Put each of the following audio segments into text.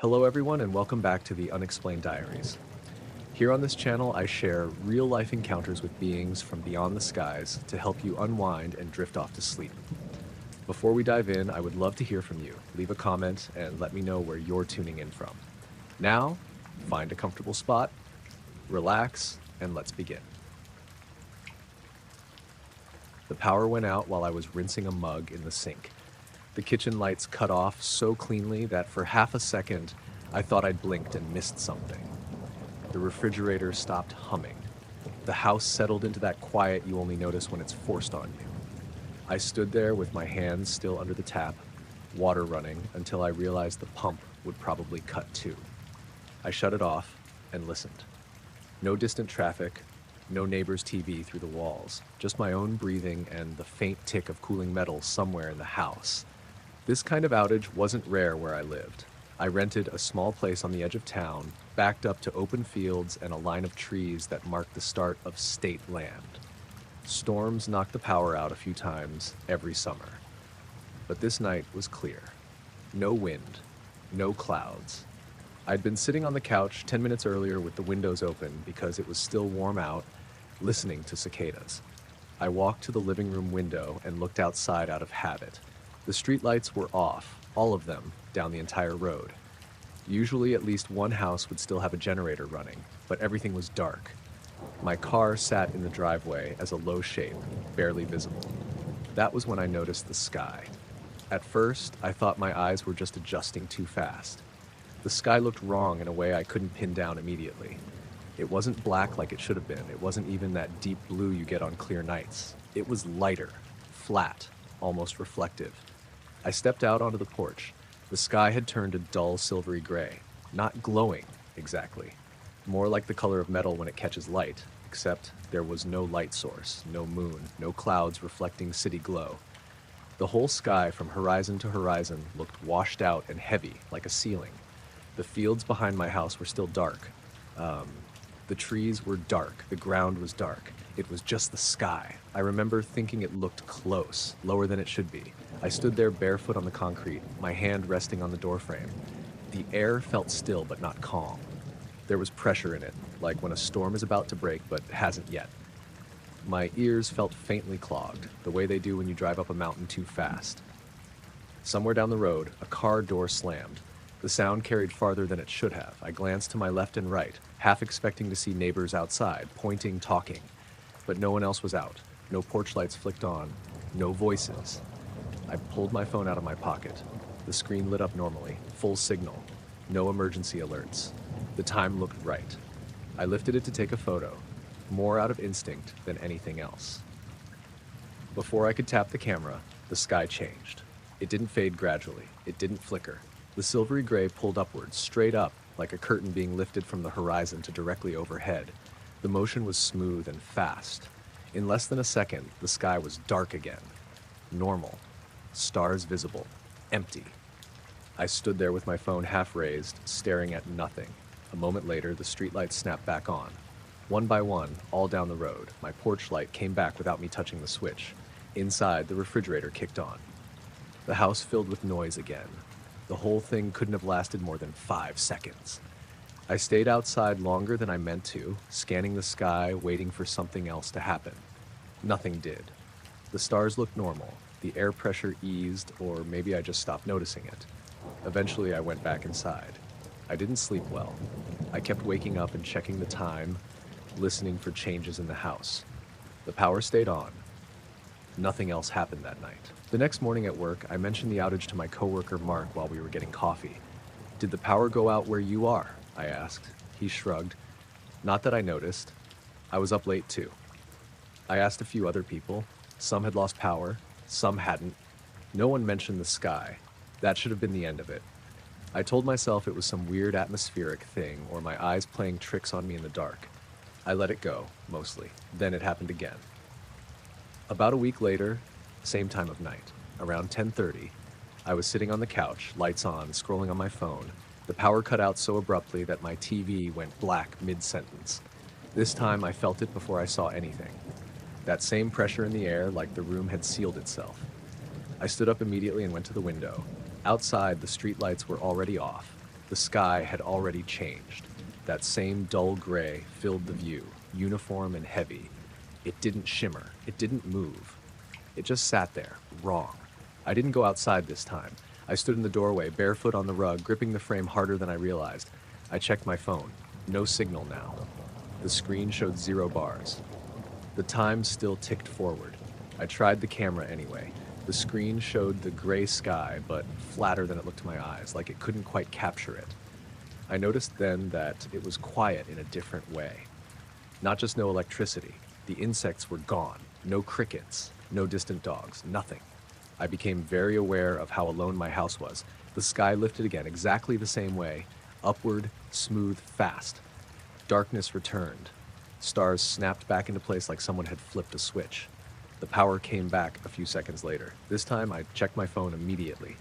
Hello everyone and welcome back to the Unexplained Diaries. Here on this channel I share real-life encounters with beings from beyond the skies to help you unwind and drift off to sleep. Before we dive in, I would love to hear from you. Leave a comment and let me know where you're tuning in from. Now, find a comfortable spot, relax, and let's begin. The power went out while I was rinsing a mug in the sink. The kitchen lights cut off so cleanly that for half a second, I thought I'd blinked and missed something. The refrigerator stopped humming. The house settled into that quiet you only notice when it's forced on you. I stood there with my hands still under the tap, water running, until I realized the pump would probably cut too. I shut it off and listened. No distant traffic, no neighbor's TV through the walls, just my own breathing and the faint tick of cooling metal somewhere in the house. This kind of outage wasn't rare where I lived. I rented a small place on the edge of town, backed up to open fields and a line of trees that marked the start of state land. Storms knocked the power out a few times every summer. But this night was clear. No wind, no clouds. I'd been sitting on the couch 10 minutes earlier with the windows open because it was still warm out, listening to cicadas. I walked to the living room window and looked outside out of habit. The streetlights were off, all of them, down the entire road. Usually at least one house would still have a generator running, but everything was dark. My car sat in the driveway as a low shape, barely visible. That was when I noticed the sky. At first, I thought my eyes were just adjusting too fast. The sky looked wrong in a way I couldn't pin down immediately. It wasn't black like it should have been. It wasn't even that deep blue you get on clear nights. It was lighter, flat, almost reflective. I stepped out onto the porch. The sky had turned a dull silvery gray, not glowing exactly, more like the color of metal when it catches light, except there was no light source, no moon, no clouds reflecting city glow. The whole sky from horizon to horizon looked washed out and heavy, like a ceiling. The fields behind my house were still dark. The trees were dark, the ground was dark. It was just the sky. I remember thinking it looked close, lower than it should be. I stood there barefoot on the concrete, my hand resting on the doorframe. The air felt still but not calm. There was pressure in it, like when a storm is about to break but hasn't yet. My ears felt faintly clogged, the way they do when you drive up a mountain too fast. Somewhere down the road, a car door slammed. The sound carried farther than it should have. I glanced to my left and right, half expecting to see neighbors outside, pointing, talking. But no one else was out. No porch lights flicked on. No voices. I pulled my phone out of my pocket. The screen lit up normally, full signal. No emergency alerts. The time looked right. I lifted it to take a photo, more out of instinct than anything else. Before I could tap the camera, the sky changed. It didn't fade gradually. It didn't flicker. The silvery gray pulled upwards, straight up, like a curtain being lifted from the horizon to directly overhead. The motion was smooth and fast. In less than a second, the sky was dark again. Normal. Stars visible. Empty. I stood there with my phone half raised, staring at nothing. A moment later, the streetlights snapped back on. One by one, all down the road, my porch light came back without me touching the switch. Inside, the refrigerator kicked on. The house filled with noise again. The whole thing couldn't have lasted more than 5 seconds. I stayed outside longer than I meant to, scanning the sky, waiting for something else to happen. Nothing did. The stars looked normal. The air pressure eased, or maybe I just stopped noticing it. Eventually, I went back inside. I didn't sleep well. I kept waking up and checking the time, listening for changes in the house. The power stayed on. Nothing else happened that night. The next morning at work, I mentioned the outage to my coworker Mark while we were getting coffee. "Did the power go out where you are?" I asked. He shrugged. "Not that I noticed. I was up late too." I asked a few other people. Some had lost power, some hadn't. No one mentioned the sky. That should have been the end of it. I told myself it was some weird atmospheric thing or my eyes playing tricks on me in the dark. I let it go, mostly. Then it happened again. About a week later, same time of night, around 10:30, I was sitting on the couch, lights on, scrolling on my phone. The power cut out so abruptly that my TV went black mid-sentence. This time I felt it before I saw anything. That same pressure in the air, like the room had sealed itself. I stood up immediately and went to the window. Outside, the streetlights were already off. The sky had already changed. That same dull gray filled the view, uniform and heavy. It didn't shimmer. It didn't move. It just sat there, wrong. I didn't go outside this time. I stood in the doorway, barefoot on the rug, gripping the frame harder than I realized. I checked my phone. No signal now. The screen showed 0 bars. The time still ticked forward. I tried the camera anyway. The screen showed the gray sky, but flatter than it looked to my eyes, like it couldn't quite capture it. I noticed then that it was quiet in a different way. Not just no electricity. The insects were gone. No crickets, no distant dogs, nothing. I became very aware of how alone my house was. The sky lifted again, exactly the same way, upward, smooth, fast. Darkness returned. Stars snapped back into place like someone had flipped a switch. The power came back a few seconds later. This time, I checked my phone immediately.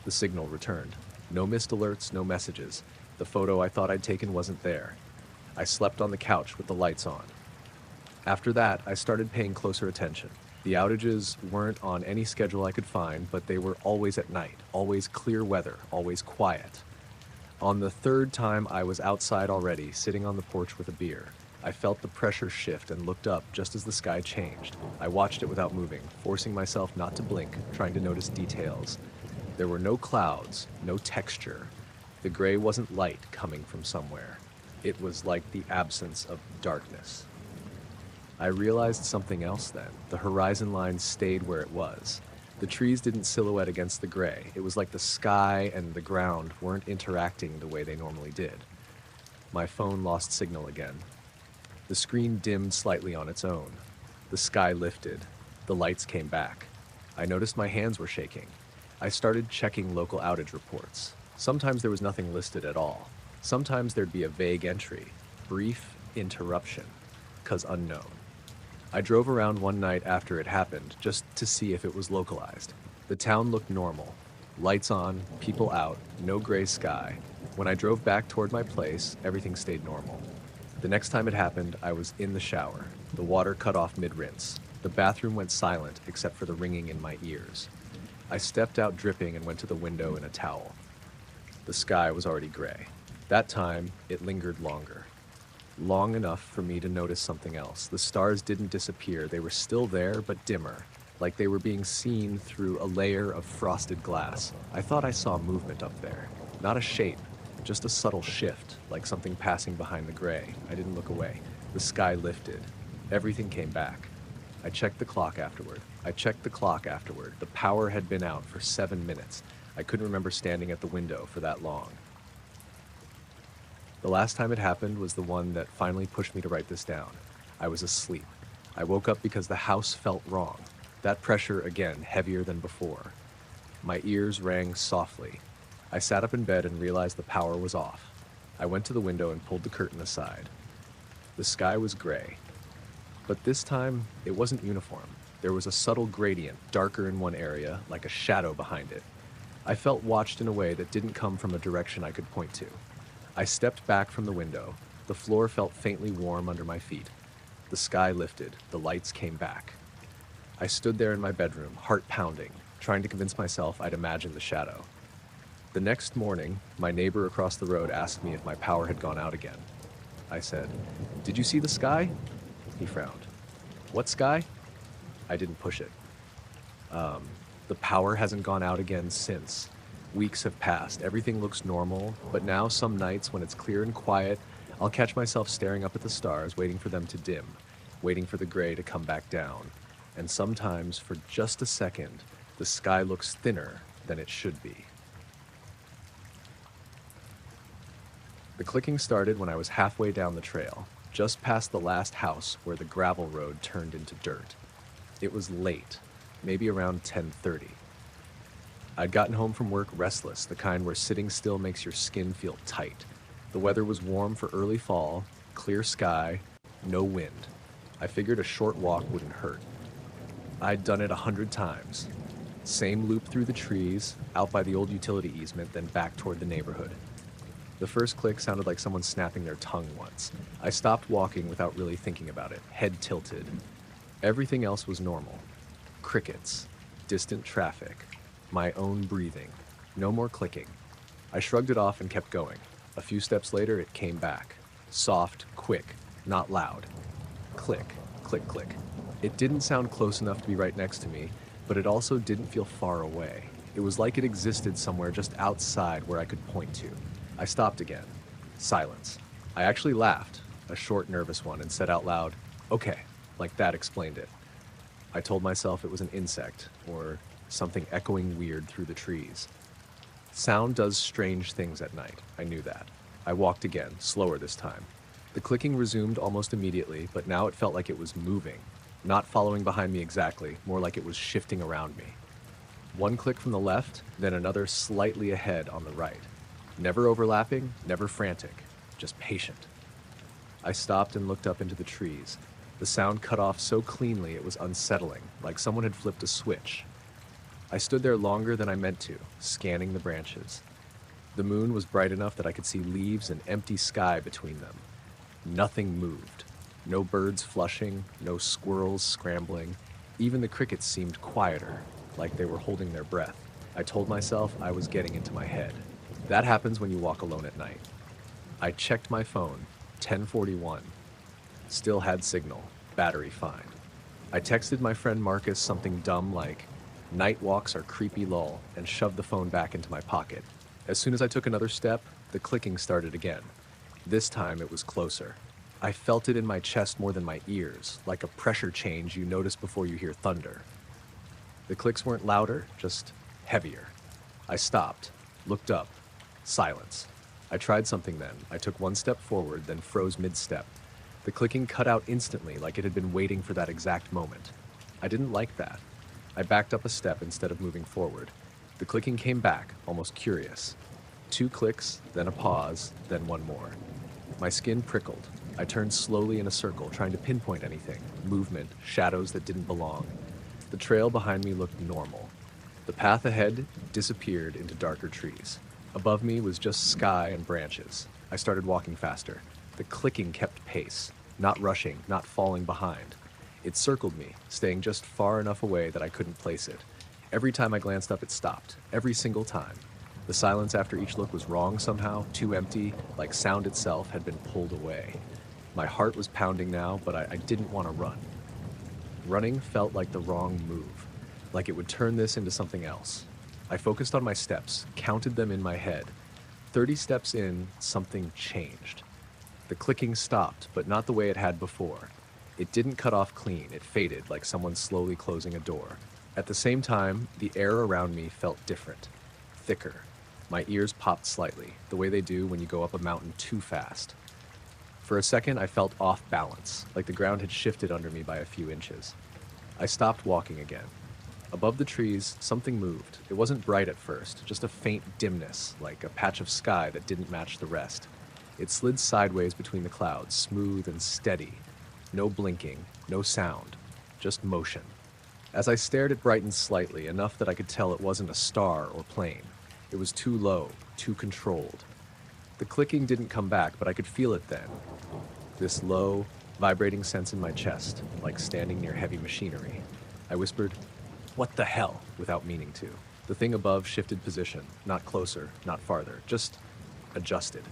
The signal returned. No missed alerts, no messages. The photo I thought I'd taken wasn't there. I slept on the couch with the lights on. After that, I started paying closer attention. The outages weren't on any schedule I could find, but they were always at night, always clear weather, always quiet. On the 3rd time I was outside already, sitting on the porch with a beer. I felt the pressure shift and looked up just as the sky changed. I watched it without moving, forcing myself not to blink, trying to notice details. There were no clouds, no texture. The gray wasn't light coming from somewhere. It was like the absence of darkness. I realized something else then. The horizon line stayed where it was. The trees didn't silhouette against the gray. It was like the sky and the ground weren't interacting the way they normally did. My phone lost signal again. The screen dimmed slightly on its own. The sky lifted. The lights came back. I noticed my hands were shaking. I started checking local outage reports. Sometimes there was nothing listed at all. Sometimes there'd be a vague entry. Brief interruption. 'Cause unknown. I drove around one night after it happened, just to see if it was localized. The town looked normal. Lights on, people out, no gray sky. When I drove back toward my place, everything stayed normal. The next time it happened, I was in the shower. The water cut off mid-rinse. The bathroom went silent except for the ringing in my ears. I stepped out dripping and went to the window in a towel. The sky was already gray. That time, it lingered longer. Long enough for me to notice something else. The stars didn't disappear. They were still there, but dimmer, like they were being seen through a layer of frosted glass. I thought I saw movement up there. Not a shape, just a subtle shift, like something passing behind the gray. I didn't look away. The sky lifted. Everything came back. I checked the clock afterward. The power had been out for 7 minutes. I couldn't remember standing at the window for that long. The last time it happened was the one that finally pushed me to write this down. I was asleep. I woke up because the house felt wrong. That pressure, again, heavier than before. My ears rang softly. I sat up in bed and realized the power was off. I went to the window and pulled the curtain aside. The sky was gray. But this time, it wasn't uniform. There was a subtle gradient, darker in one area, like a shadow behind it. I felt watched in a way that didn't come from a direction I could point to. I stepped back from the window. The floor felt faintly warm under my feet. The sky lifted. The lights came back. I stood there in my bedroom, heart pounding, trying to convince myself I'd imagined the shadow. The next morning, my neighbor across the road asked me if my power had gone out again. I said, "Did you see the sky?" He frowned. "What sky?" I didn't push it. The power hasn't gone out again since. Weeks have passed. Everything looks normal, but now some nights when it's clear and quiet, I'll catch myself staring up at the stars, waiting for them to dim, waiting for the gray to come back down. And sometimes, for just a second, the sky looks thinner than it should be. The clicking started when I was halfway down the trail, just past the last house where the gravel road turned into dirt. It was late, maybe around 10:30. I'd gotten home from work restless, the kind where sitting still makes your skin feel tight. The weather was warm for early fall, clear sky, no wind. I figured a short walk wouldn't hurt. I'd done it 100 times. Same loop through the trees, out by the old utility easement, then back toward the neighborhood. The first click sounded like someone snapping their tongue once. I stopped walking without really thinking about it, head tilted. Everything else was normal. Crickets, distant traffic, my own breathing. No more clicking. I shrugged it off and kept going. A few steps later, it came back. Soft, quick, not loud. Click, click, click. It didn't sound close enough to be right next to me, but it also didn't feel far away. It was like it existed somewhere just outside where I could point to. I stopped again. Silence. I actually laughed, a short, nervous one, and said out loud, "Okay," like that explained it. I told myself it was an insect, or something echoing weird through the trees. Sound does strange things at night, I knew that. I walked again, slower this time. The clicking resumed almost immediately, but now it felt like it was moving. Not following behind me exactly, more like it was shifting around me. One click from the left, then another slightly ahead on the right. Never overlapping, never frantic, just patient. I stopped and looked up into the trees. The sound cut off so cleanly it was unsettling, like someone had flipped a switch. I stood there longer than I meant to, scanning the branches. The moon was bright enough that I could see leaves and empty sky between them. Nothing moved. No birds flushing, no squirrels scrambling. Even the crickets seemed quieter, like they were holding their breath. I told myself I was getting into my head. That happens when you walk alone at night. I checked my phone, 10:41. Still had signal, battery fine. I texted my friend Marcus something dumb like, "Night walks are creepy lol," and shoved the phone back into my pocket. As soon as I took another step, the clicking started again. This time it was closer. I felt it in my chest more than my ears, like a pressure change you notice before you hear thunder. The clicks weren't louder, just heavier. I stopped, looked up, silence. I tried something then. I took one step forward, then froze mid-step. The clicking cut out instantly, like it had been waiting for that exact moment. I didn't like that. I backed up a step instead of moving forward. The clicking came back, almost curious. 2 clicks, then a pause, then one more. My skin prickled. I turned slowly in a circle, trying to pinpoint anything. Movement, shadows that didn't belong. The trail behind me looked normal. The path ahead disappeared into darker trees. Above me was just sky and branches. I started walking faster. The clicking kept pace, not rushing, not falling behind. It circled me, staying just far enough away that I couldn't place it. Every time I glanced up, it stopped. Every single time. The silence after each look was wrong somehow, too empty, like sound itself had been pulled away. My heart was pounding now, but I didn't want to run. Running felt like the wrong move, like it would turn this into something else. I focused on my steps, counted them in my head. 30 steps in, something changed. The clicking stopped, but not the way it had before. It didn't cut off clean, it faded like someone slowly closing a door. At the same time, the air around me felt different, thicker. My ears popped slightly, the way they do when you go up a mountain too fast. For a second, I felt off balance, like the ground had shifted under me by a few inches. I stopped walking again. Above the trees, something moved. It wasn't bright at first, just a faint dimness, like a patch of sky that didn't match the rest. It slid sideways between the clouds, smooth and steady. No blinking, no sound, just motion. As I stared, it brightened slightly, enough that I could tell it wasn't a star or plane. It was too low, too controlled. The clicking didn't come back, but I could feel it then. This low, vibrating sense in my chest, like standing near heavy machinery. I whispered, "What the hell?" without meaning to. The thing above shifted position, not closer, not farther, just adjusted.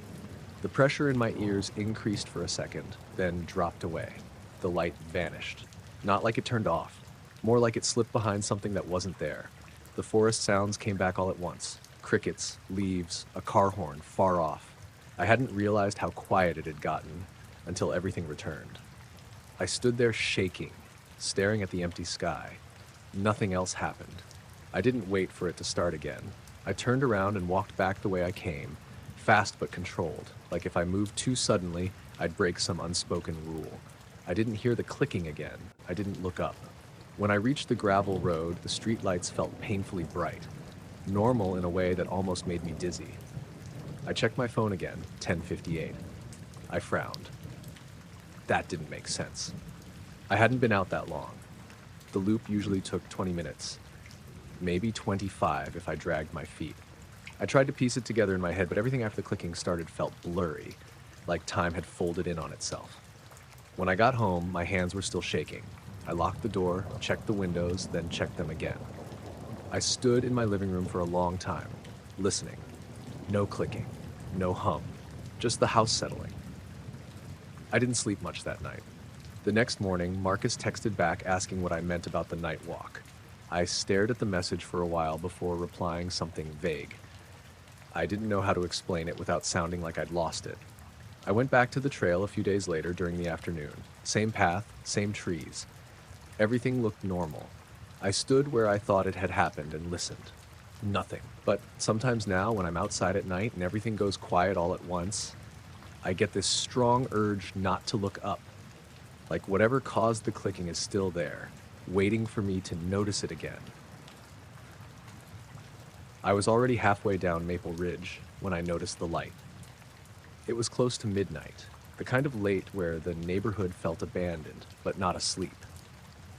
The pressure in my ears increased for a second, then dropped away. The light vanished. Not like it turned off, more like it slipped behind something that wasn't there. The forest sounds came back all at once. Crickets, leaves, a car horn far off. I hadn't realized how quiet it had gotten until everything returned. I stood there shaking, staring at the empty sky. Nothing else happened. I didn't wait for it to start again. I turned around and walked back the way I came, fast but controlled, like if I moved too suddenly, I'd break some unspoken rule. I didn't hear the clicking again. I didn't look up. When I reached the gravel road, the streetlights felt painfully bright, normal in a way that almost made me dizzy. I checked my phone again, 10:58. I frowned. That didn't make sense. I hadn't been out that long. The loop usually took 20 minutes, maybe 25 if I dragged my feet. I tried to piece it together in my head, but everything after the clicking started felt blurry, like time had folded in on itself. When I got home, my hands were still shaking. I locked the door, checked the windows, then checked them again. I stood in my living room for a long time, listening. No clicking, no hum, just the house settling. I didn't sleep much that night. The next morning, Marcus texted back asking what I meant about the night walk. I stared at the message for a while before replying something vague. I didn't know how to explain it without sounding like I'd lost it. I went back to the trail a few days later during the afternoon. Same path, same trees. Everything looked normal. I stood where I thought it had happened and listened. Nothing. But sometimes now, when I'm outside at night and everything goes quiet all at once, I get this strong urge not to look up. Like whatever caused the clicking is still there, waiting for me to notice it again. I was already halfway down Maple Ridge when I noticed the light. It was close to midnight, the kind of late where the neighborhood felt abandoned, but not asleep.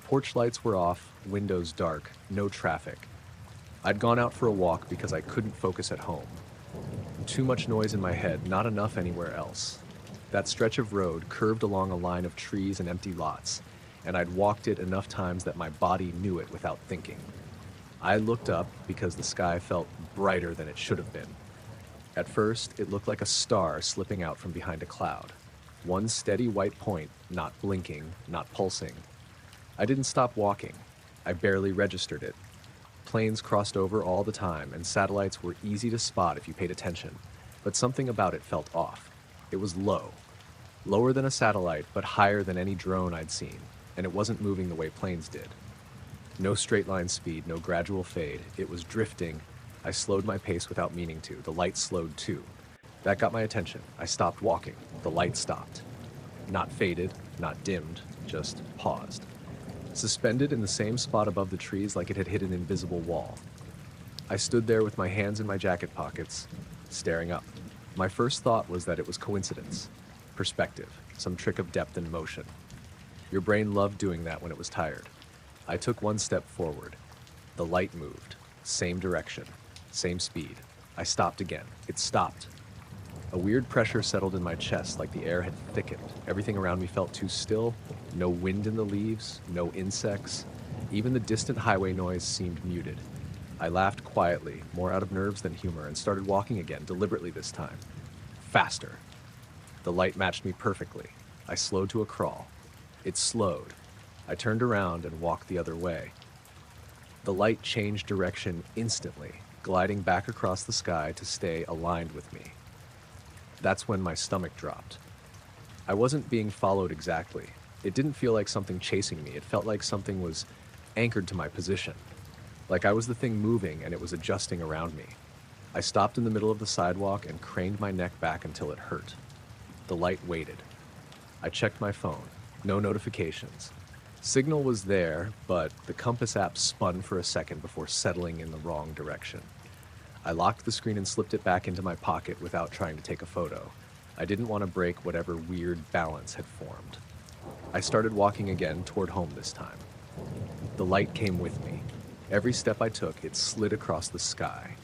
Porch lights were off, windows dark, no traffic. I'd gone out for a walk because I couldn't focus at home. Too much noise in my head, not enough anywhere else. That stretch of road curved along a line of trees and empty lots, and I'd walked it enough times that my body knew it without thinking. I looked up because the sky felt brighter than it should have been. At first, it looked like a star slipping out from behind a cloud. One steady white point, not blinking, not pulsing. I didn't stop walking. I barely registered it. Planes crossed over all the time, and satellites were easy to spot if you paid attention, but something about it felt off. It was low. Lower than a satellite, but higher than any drone I'd seen, and it wasn't moving the way planes did. No straight line speed, no gradual fade. It was drifting. I slowed my pace without meaning to. The light slowed too. That got my attention. I stopped walking. The light stopped. Not faded, not dimmed, just paused. Suspended in the same spot above the trees like it had hit an invisible wall. I stood there with my hands in my jacket pockets, staring up. My first thought was that it was coincidence, perspective, some trick of depth and motion. Your brain loved doing that when it was tired. I took one step forward. The light moved, same direction, same speed. I stopped again. It stopped. A weird pressure settled in my chest like the air had thickened. Everything around me felt too still. No wind in the leaves, no insects. Even the distant highway noise seemed muted. I laughed quietly, more out of nerves than humor, and started walking again, deliberately this time. Faster. The light matched me perfectly. I slowed to a crawl. It slowed. I turned around and walked the other way. The light changed direction instantly, gliding back across the sky to stay aligned with me. That's when my stomach dropped. I wasn't being followed exactly. It didn't feel like something chasing me. It felt like something was anchored to my position. Like I was the thing moving and it was adjusting around me. I stopped in the middle of the sidewalk and craned my neck back until it hurt. The light waited. I checked my phone. No notifications. Signal was there, but the compass app spun for a second before settling in the wrong direction. I locked the screen and slipped it back into my pocket without trying to take a photo. I didn't want to break whatever weird balance had formed. I started walking again toward home this time. The light came with me. Every step I took, it slid across the sky.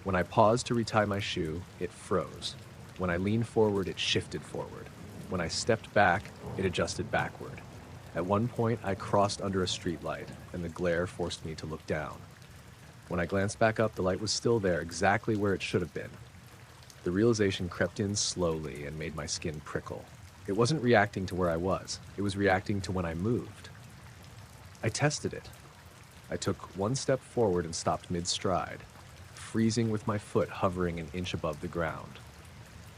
When I paused to retie my shoe, it froze. When I leaned forward, it shifted forward. When I stepped back, it adjusted backward. At one point, I crossed under a streetlight, and the glare forced me to look down. When I glanced back up, the light was still there, exactly where it should have been. The realization crept in slowly and made my skin prickle. It wasn't reacting to where I was. It was reacting to when I moved. I tested it. I took one step forward and stopped mid-stride, freezing with my foot hovering an inch above the ground.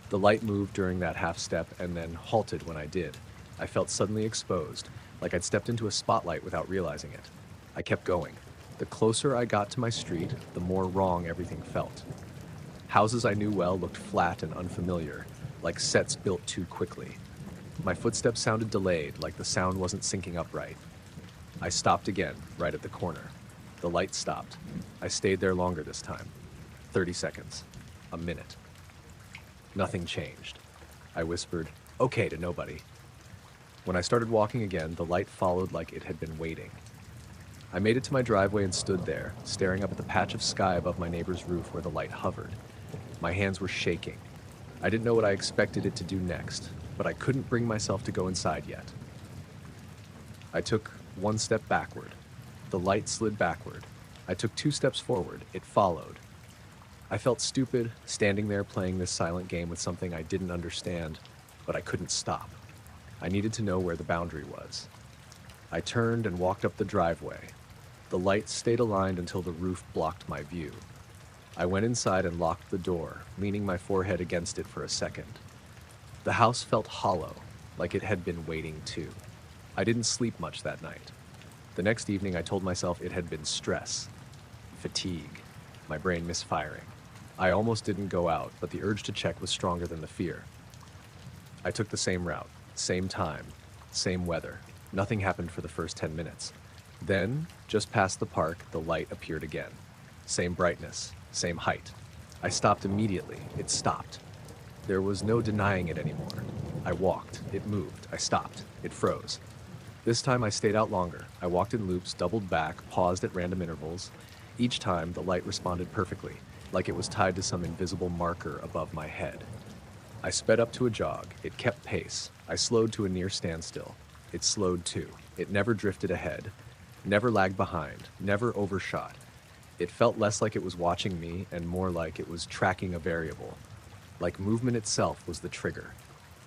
The light moved during that half step and then halted when I did. I felt suddenly exposed, like I'd stepped into a spotlight without realizing it. I kept going. The closer I got to my street, the more wrong everything felt. Houses I knew well looked flat and unfamiliar, like sets built too quickly. My footsteps sounded delayed, like the sound wasn't syncing up right. I stopped again, right at the corner. The light stopped. I stayed there longer this time. 30 seconds. A minute. Nothing changed. I whispered, "Okay," to nobody. When I started walking again, the light followed like it had been waiting. I made it to my driveway and stood there, staring up at the patch of sky above my neighbor's roof where the light hovered. My hands were shaking. I didn't know what I expected it to do next, but I couldn't bring myself to go inside yet. I took one step backward. The light slid backward. I took 2 steps forward. It followed. I felt stupid, standing there playing this silent game with something I didn't understand, but I couldn't stop. I needed to know where the boundary was. I turned and walked up the driveway. The lights stayed aligned until the roof blocked my view. I went inside and locked the door, leaning my forehead against it for a second. The house felt hollow, like it had been waiting too. I didn't sleep much that night. The next evening I told myself it had been stress, fatigue, my brain misfiring. I almost didn't go out, but the urge to check was stronger than the fear. I took the same route, same time, same weather. Nothing happened for the first 10 minutes. Then, just past the park, the light appeared again. Same brightness, same height. I stopped immediately. It stopped. There was no denying it anymore. I walked. It moved. I stopped. It froze. This time I stayed out longer. I walked in loops, doubled back, paused at random intervals. Each time, the light responded perfectly, like it was tied to some invisible marker above my head. I sped up to a jog. It kept pace. I slowed to a near standstill. It slowed too. It never drifted ahead, never lagged behind, never overshot. It felt less like it was watching me and more like it was tracking a variable. Like movement itself was the trigger.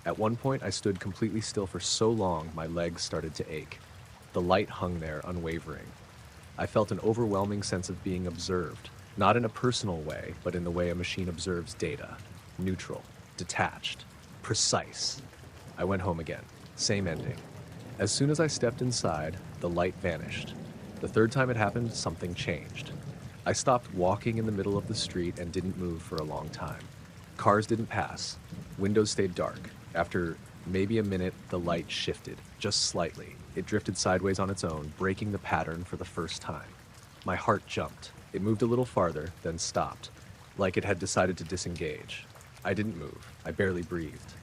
At one point, I stood completely still for so long my legs started to ache. The light hung there unwavering. I felt an overwhelming sense of being observed, not in a personal way, but in the way a machine observes data. Neutral, detached, precise. I went home again. Same ending. As soon as I stepped inside, the light vanished. The third time it happened, something changed. I stopped walking in the middle of the street and didn't move for a long time. Cars didn't pass. Windows stayed dark. After maybe a minute, the light shifted, just slightly. It drifted sideways on its own, breaking the pattern for the first time. My heart jumped. It moved a little farther, then stopped, like it had decided to disengage. I didn't move. I barely breathed.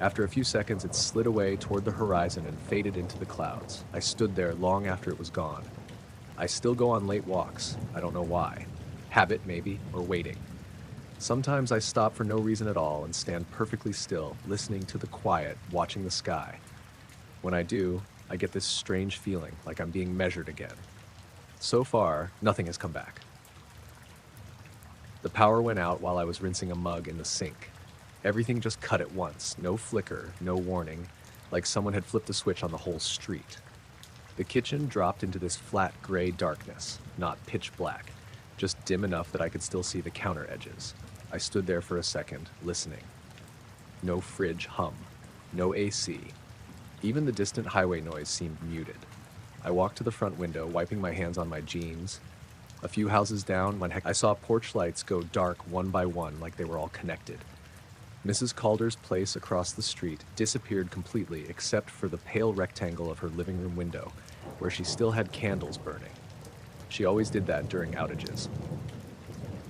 After a few seconds, it slid away toward the horizon and faded into the clouds. I stood there long after it was gone. I still go on late walks. I don't know why. Habit, maybe, or waiting. Sometimes I stop for no reason at all and stand perfectly still, listening to the quiet, watching the sky. When I do, I get this strange feeling, like I'm being measured again. So far, nothing has come back. The power went out while I was rinsing a mug in the sink. Everything just cut at once, no flicker, no warning, like someone had flipped a switch on the whole street. The kitchen dropped into this flat gray darkness, not pitch black, just dim enough that I could still see the counter edges. I stood there for a second, listening. No fridge hum, no AC. Even the distant highway noise seemed muted. I walked to the front window, wiping my hands on my jeans. A few houses down, I saw porch lights go dark one by one like they were all connected. Mrs. Calder's place across the street disappeared completely except for the pale rectangle of her living room window, where she still had candles burning. She always did that during outages.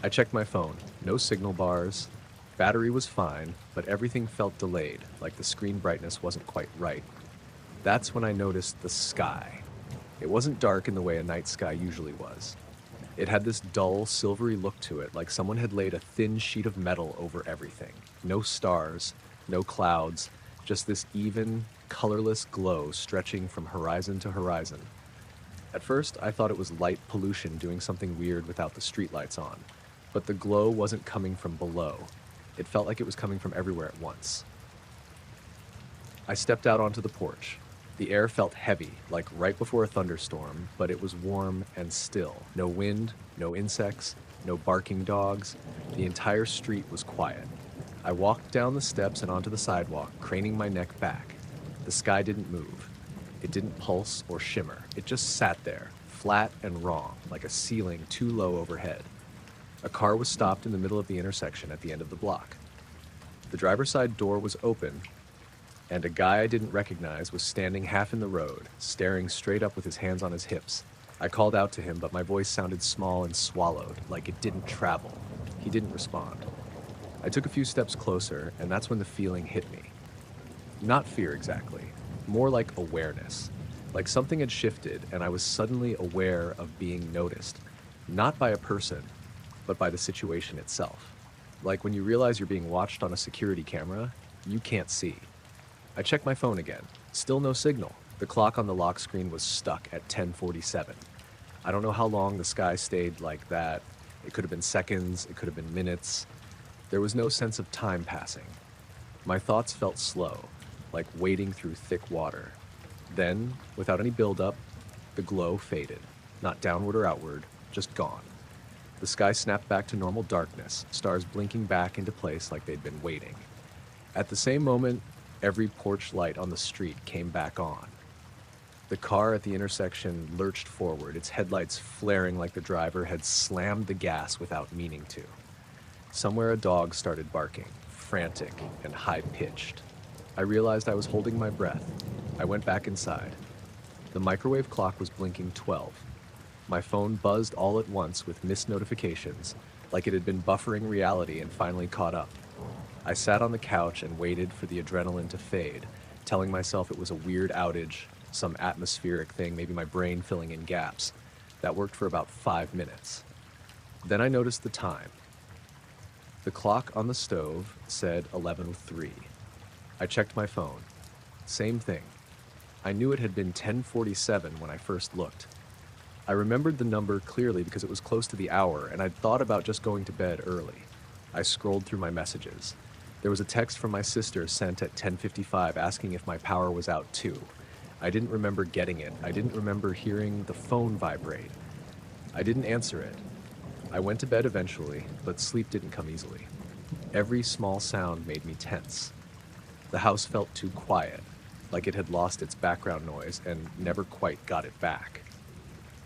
I checked my phone. No signal bars. Battery was fine, but everything felt delayed, like the screen brightness wasn't quite right. That's when I noticed the sky. It wasn't dark in the way a night sky usually was. It had this dull, silvery look to it, like someone had laid a thin sheet of metal over everything. No stars, no clouds, just this even, colorless glow stretching from horizon to horizon. At first, I thought it was light pollution doing something weird without the streetlights on, but the glow wasn't coming from below. It felt like it was coming from everywhere at once. I stepped out onto the porch. The air felt heavy, like right before a thunderstorm, but it was warm and still. No wind, no insects, no barking dogs. The entire street was quiet. I walked down the steps and onto the sidewalk, craning my neck back. The sky didn't move. It didn't pulse or shimmer. It just sat there, flat and wrong, like a ceiling too low overhead. A car was stopped in the middle of the intersection at the end of the block. The driver's side door was open, and a guy I didn't recognize was standing half in the road, staring straight up with his hands on his hips. I called out to him, but my voice sounded small and swallowed, like it didn't travel. He didn't respond. I took a few steps closer, and that's when the feeling hit me. Not fear exactly, more like awareness. Like something had shifted, and I was suddenly aware of being noticed, not by a person, but by the situation itself. Like when you realize you're being watched on a security camera, you can't see. I checked my phone again. Still no signal. The clock on the lock screen was stuck at 10:47. I don't know how long the sky stayed like that. It could have been seconds, it could have been minutes. There was no sense of time passing. My thoughts felt slow, like wading through thick water. Then, without any buildup, the glow faded, not downward or outward, just gone. The sky snapped back to normal darkness, stars blinking back into place like they'd been waiting. At the same moment, every porch light on the street came back on. The car at the intersection lurched forward, its headlights flaring like the driver had slammed the gas without meaning to. Somewhere a dog started barking, frantic and high-pitched. I realized I was holding my breath. I went back inside. The microwave clock was blinking 12. My phone buzzed all at once with missed notifications, like it had been buffering reality and finally caught up. I sat on the couch and waited for the adrenaline to fade, telling myself it was a weird outage, some atmospheric thing, maybe my brain filling in gaps. That worked for about 5 minutes. Then I noticed the time. The clock on the stove said 11:03. I checked my phone. Same thing. I knew it had been 10:47 when I first looked. I remembered the number clearly because it was close to the hour, and I'd thought about just going to bed early. I scrolled through my messages. There was a text from my sister sent at 10:55 asking if my power was out too. I didn't remember getting it. I didn't remember hearing the phone vibrate. I didn't answer it. I went to bed eventually, but sleep didn't come easily. Every small sound made me tense. The house felt too quiet, like it had lost its background noise and never quite got it back.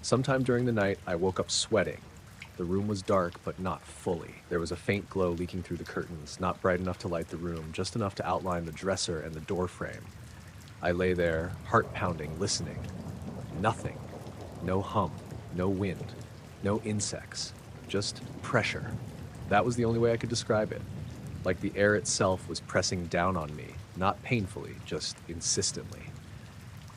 Sometime during the night, I woke up sweating. The room was dark, but not fully. There was a faint glow leaking through the curtains, not bright enough to light the room, just enough to outline the dresser and the door frame. I lay there, heart pounding, listening. Nothing. No hum, no wind, no insects, just pressure. That was the only way I could describe it. Like the air itself was pressing down on me, not painfully, just insistently.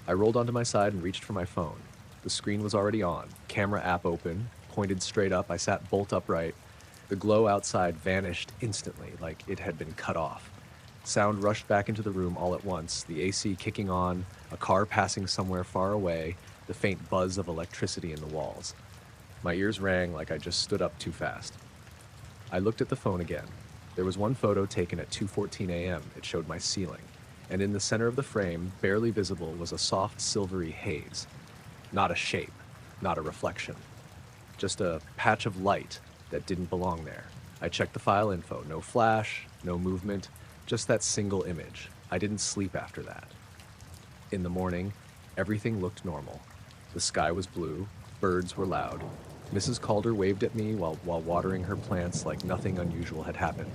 I rolled onto my side and reached for my phone. The screen was already on, camera app open, pointed straight up. I sat bolt upright. The glow outside vanished instantly, like it had been cut off. Sound rushed back into the room all at once, the AC kicking on, a car passing somewhere far away, the faint buzz of electricity in the walls. My ears rang like I just stood up too fast. I looked at the phone again. There was one photo taken at 2:14 a.m. It showed my ceiling, and in the center of the frame, barely visible, was a soft silvery haze. Not a shape, not a reflection. Just a patch of light that didn't belong there. I checked the file info. No flash, no movement, just that single image. I didn't sleep after that. In the morning, everything looked normal. The sky was blue, birds were loud. Mrs. Calder waved at me while watering her plants like nothing unusual had happened.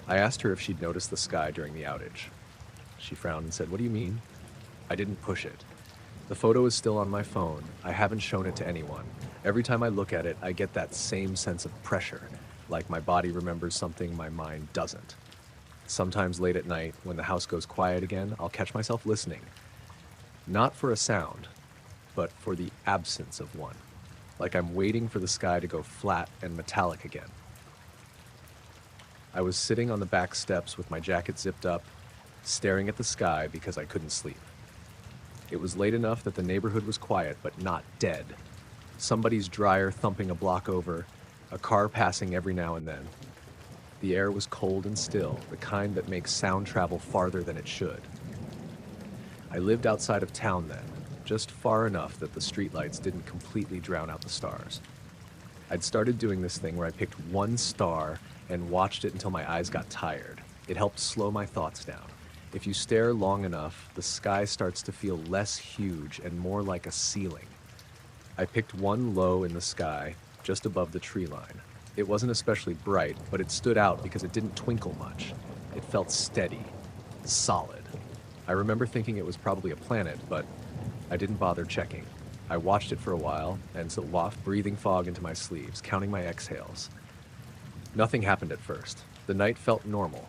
I asked her if she'd noticed the sky during the outage. She frowned and said, "What do you mean?" I didn't push it. The photo is still on my phone. I haven't shown it to anyone. Every time I look at it, I get that same sense of pressure, like my body remembers something my mind doesn't. Sometimes late at night, when the house goes quiet again, I'll catch myself listening. Not for a sound, but for the absence of one. Like I'm waiting for the sky to go flat and metallic again. I was sitting on the back steps with my jacket zipped up, staring at the sky because I couldn't sleep. It was late enough that the neighborhood was quiet, but not dead. Somebody's dryer thumping a block over, a car passing every now and then. The air was cold and still, the kind that makes sound travel farther than it should. I lived outside of town then, just far enough that the streetlights didn't completely drown out the stars. I'd started doing this thing where I picked one star and watched it until my eyes got tired. It helped slow my thoughts down. If you stare long enough, the sky starts to feel less huge and more like a ceiling. I picked one low in the sky, just above the tree line. It wasn't especially bright, but it stood out because it didn't twinkle much. It felt steady, solid. I remember thinking it was probably a planet, but I didn't bother checking. I watched it for a while, and so breathing fog into my sleeves, counting my exhales. Nothing happened at first. The night felt normal.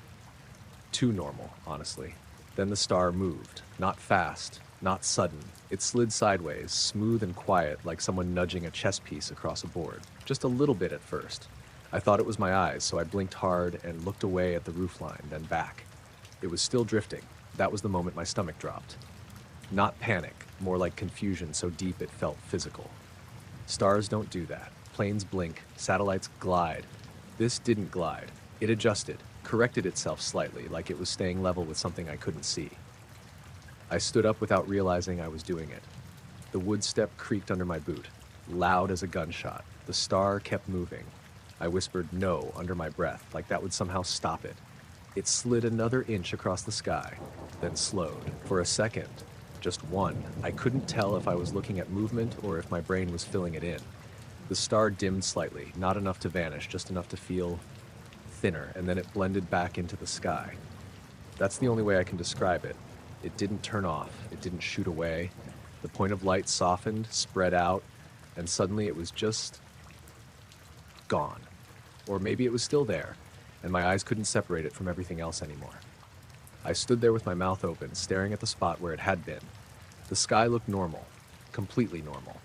Too normal, honestly. Then the star moved. Not fast, not sudden. It slid sideways, smooth and quiet, like someone nudging a chess piece across a board. Just a little bit at first. I thought it was my eyes, so I blinked hard and looked away at the roofline, then back. It was still drifting. That was the moment my stomach dropped. Not panic, more like confusion so deep it felt physical. Stars don't do that. Planes blink, satellites glide. This didn't glide. It adjusted, corrected itself slightly, like it was staying level with something I couldn't see. I stood up without realizing I was doing it. The wood step creaked under my boot, loud as a gunshot. The star kept moving. I whispered no under my breath, like that would somehow stop it. It slid another inch across the sky, then slowed. For a second, just one, I couldn't tell if I was looking at movement or if my brain was filling it in. The star dimmed slightly, not enough to vanish, just enough to feel thinner, and then it blended back into the sky. That's the only way I can describe it. It didn't turn off, it didn't shoot away. The point of light softened, spread out, and suddenly it was just gone. Or maybe it was still there, and my eyes couldn't separate it from everything else anymore. I stood there with my mouth open, staring at the spot where it had been. The sky looked normal, completely normal.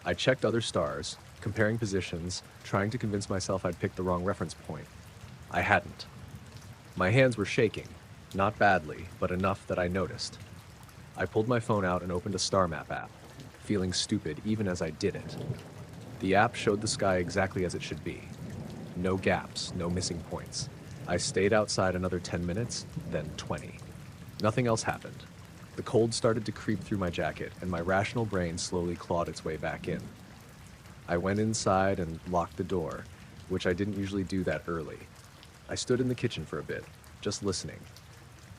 I checked other stars, comparing positions, trying to convince myself I'd picked the wrong reference point. I hadn't. My hands were shaking, not badly, but enough that I noticed. I pulled my phone out and opened a star map app, feeling stupid even as I did it. The app showed the sky exactly as it should be. No gaps, no missing points. I stayed outside another 10 minutes, then 20. Nothing else happened. The cold started to creep through my jacket, and my rational brain slowly clawed its way back in. I went inside and locked the door, which I didn't usually do that early. I stood in the kitchen for a bit, just listening.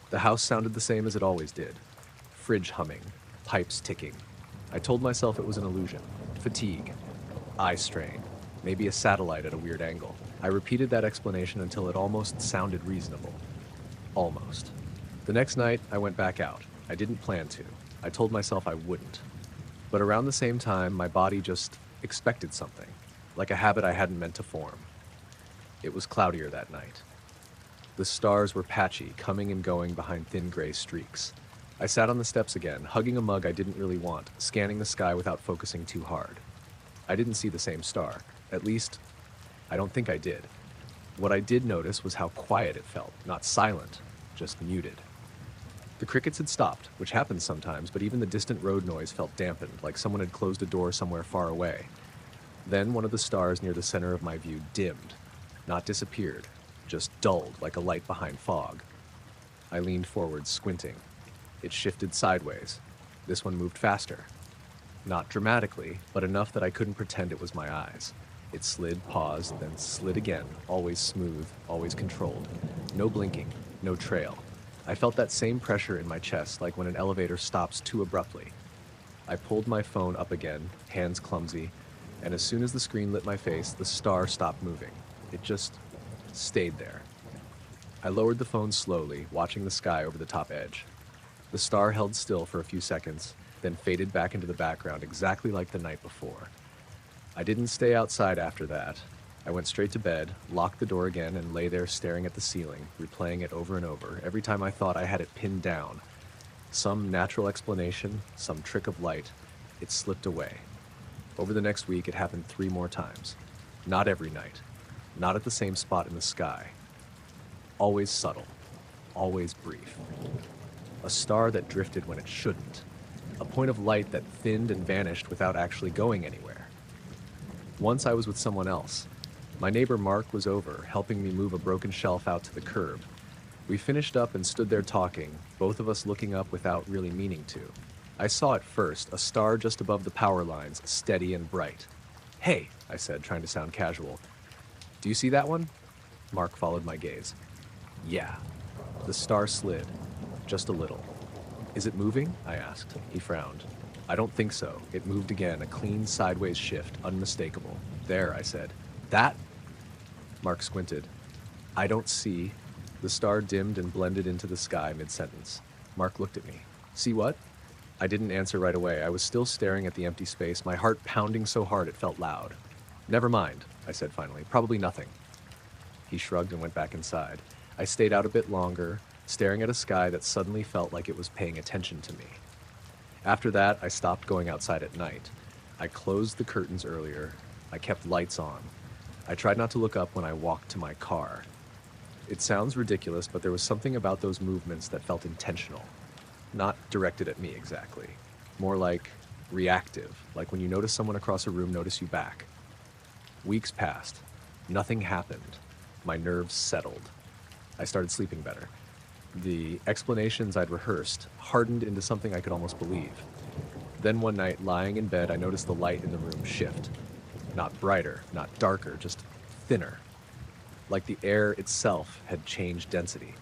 The house sounded the same as it always did. Fridge humming, pipes ticking. I told myself it was an illusion. Fatigue, eye strain, maybe a satellite at a weird angle. I repeated that explanation until it almost sounded reasonable. Almost. The next night, I went back out. I didn't plan to. I told myself I wouldn't. But around the same time, my body just expected something, like a habit I hadn't meant to form. It was cloudier that night. The stars were patchy, coming and going behind thin gray streaks. I sat on the steps again, hugging a mug I didn't really want, scanning the sky without focusing too hard. I didn't see the same star. At least, I don't think I did. What I did notice was how quiet it felt, not silent, just muted. The crickets had stopped, which happens sometimes, but even the distant road noise felt dampened, like someone had closed a door somewhere far away. Then one of the stars near the center of my view dimmed, not disappeared, just dulled like a light behind fog. I leaned forward, squinting. It shifted sideways. This one moved faster. Not dramatically, but enough that I couldn't pretend it was my eyes. It slid, paused, then slid again, always smooth, always controlled. No blinking, no trail. I felt that same pressure in my chest, like when an elevator stops too abruptly. I pulled my phone up again, hands clumsy, and as soon as the screen lit my face, the star stopped moving. It just stayed there. I lowered the phone slowly, watching the sky over the top edge. The star held still for a few seconds, then faded back into the background exactly like the night before. I didn't stay outside after that. I went straight to bed, locked the door again, and lay there staring at the ceiling, replaying it over and over, every time I thought I had it pinned down. Some natural explanation, some trick of light, it slipped away. Over the next week, it happened 3 more times. Not every night. Not at the same spot in the sky. Always subtle. Always brief. A star that drifted when it shouldn't. A point of light that thinned and vanished without actually going anywhere. Once I was with someone else. My neighbor Mark was over, helping me move a broken shelf out to the curb. We finished up and stood there talking, both of us looking up without really meaning to. I saw it first, a star just above the power lines, steady and bright. "Hey," I said, trying to sound casual. "Do you see that one?" Mark followed my gaze. "Yeah." The star slid, just a little. "Is it moving?" I asked. He frowned. "I don't think so." It moved again, a clean sideways shift, unmistakable. "There," I said. "That?" Mark squinted. "I don't see." The star dimmed and blended into the sky mid-sentence. Mark looked at me. "See what?" I didn't answer right away. I was still staring at the empty space, my heart pounding so hard it felt loud. "Never mind," I said finally. "Probably nothing." He shrugged and went back inside. I stayed out a bit longer, staring at a sky that suddenly felt like it was paying attention to me. After that, I stopped going outside at night. I closed the curtains earlier. I kept lights on. I tried not to look up when I walked to my car. It sounds ridiculous, but there was something about those movements that felt intentional. Not directed at me exactly. More like reactive, like when you notice someone across a room notice you back. Weeks passed. Nothing happened. My nerves settled. I started sleeping better. The explanations I'd rehearsed hardened into something I could almost believe. Then one night, lying in bed, I noticed the light in the room shift. Not brighter, not darker, just thinner. Like the air itself had changed density.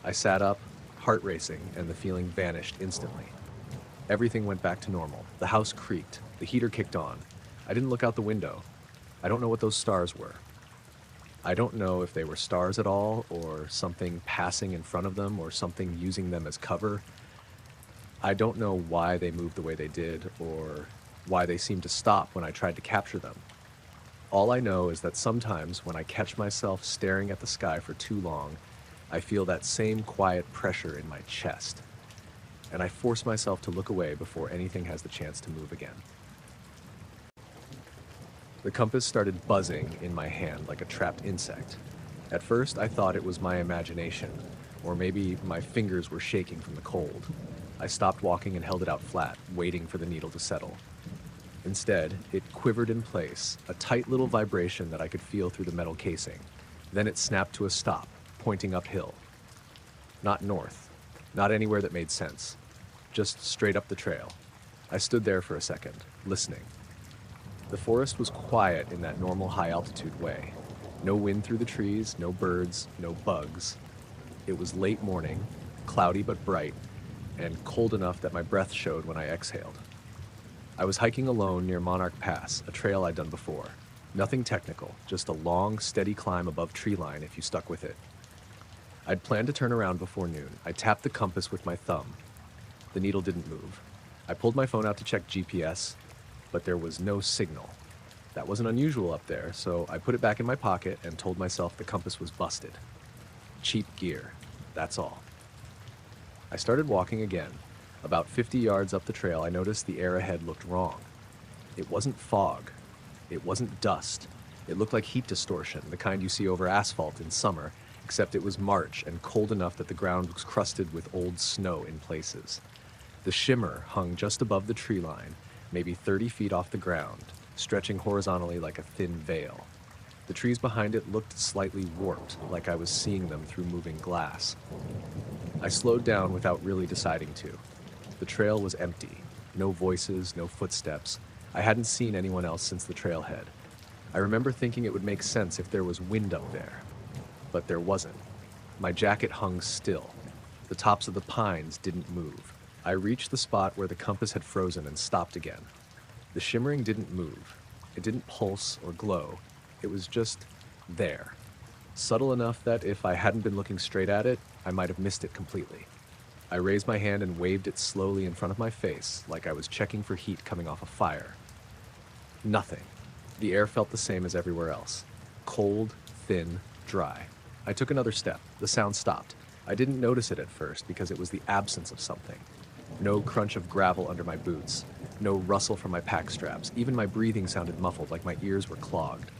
I sat up, heart racing, and the feeling vanished instantly. Everything went back to normal. The house creaked. The heater kicked on. I didn't look out the window. I don't know what those stars were. I don't know if they were stars at all, or something passing in front of them, or something using them as cover. I don't know why they moved the way they did, or why they seemed to stop when I tried to capture them. All I know is that sometimes when I catch myself staring at the sky for too long, I feel that same quiet pressure in my chest, and I force myself to look away before anything has the chance to move again. The compass started buzzing in my hand like a trapped insect. At first, I thought it was my imagination, or maybe my fingers were shaking from the cold. I stopped walking and held it out flat, waiting for the needle to settle. Instead, it quivered in place, a tight little vibration that I could feel through the metal casing. Then it snapped to a stop, pointing uphill. Not north, not anywhere that made sense, just straight up the trail. I stood there for a second, listening. The forest was quiet in that normal high-altitude way. No wind through the trees, no birds, no bugs. It was late morning, cloudy but bright, and cold enough that my breath showed when I exhaled. I was hiking alone near Monarch Pass, a trail I'd done before. Nothing technical, just a long, steady climb above tree line if you stuck with it. I'd planned to turn around before noon. I tapped the compass with my thumb. The needle didn't move. I pulled my phone out to check GPS, but there was no signal. That wasn't unusual up there, so I put it back in my pocket and told myself the compass was busted. Cheap gear, that's all. I started walking again. About 50 yards up the trail, I noticed the air ahead looked wrong. It wasn't fog. It wasn't dust. It looked like heat distortion, the kind you see over asphalt in summer, except it was March and cold enough that the ground was crusted with old snow in places. The shimmer hung just above the tree line, maybe 30 feet off the ground, stretching horizontally like a thin veil. The trees behind it looked slightly warped, like I was seeing them through moving glass. I slowed down without really deciding to. The trail was empty. No voices, no footsteps. I hadn't seen anyone else since the trailhead. I remember thinking it would make sense if there was wind up there. But there wasn't. My jacket hung still. The tops of the pines didn't move. I reached the spot where the compass had frozen and stopped again. The shimmering didn't move. It didn't pulse or glow. It was just there. Subtle enough that if I hadn't been looking straight at it, I might have missed it completely. I raised my hand and waved it slowly in front of my face, like I was checking for heat coming off a fire. Nothing. The air felt the same as everywhere else. Cold, thin, dry. I took another step. The sound stopped. I didn't notice it at first because it was the absence of something. No crunch of gravel under my boots. No rustle from my pack straps. Even my breathing sounded muffled, like my ears were clogged.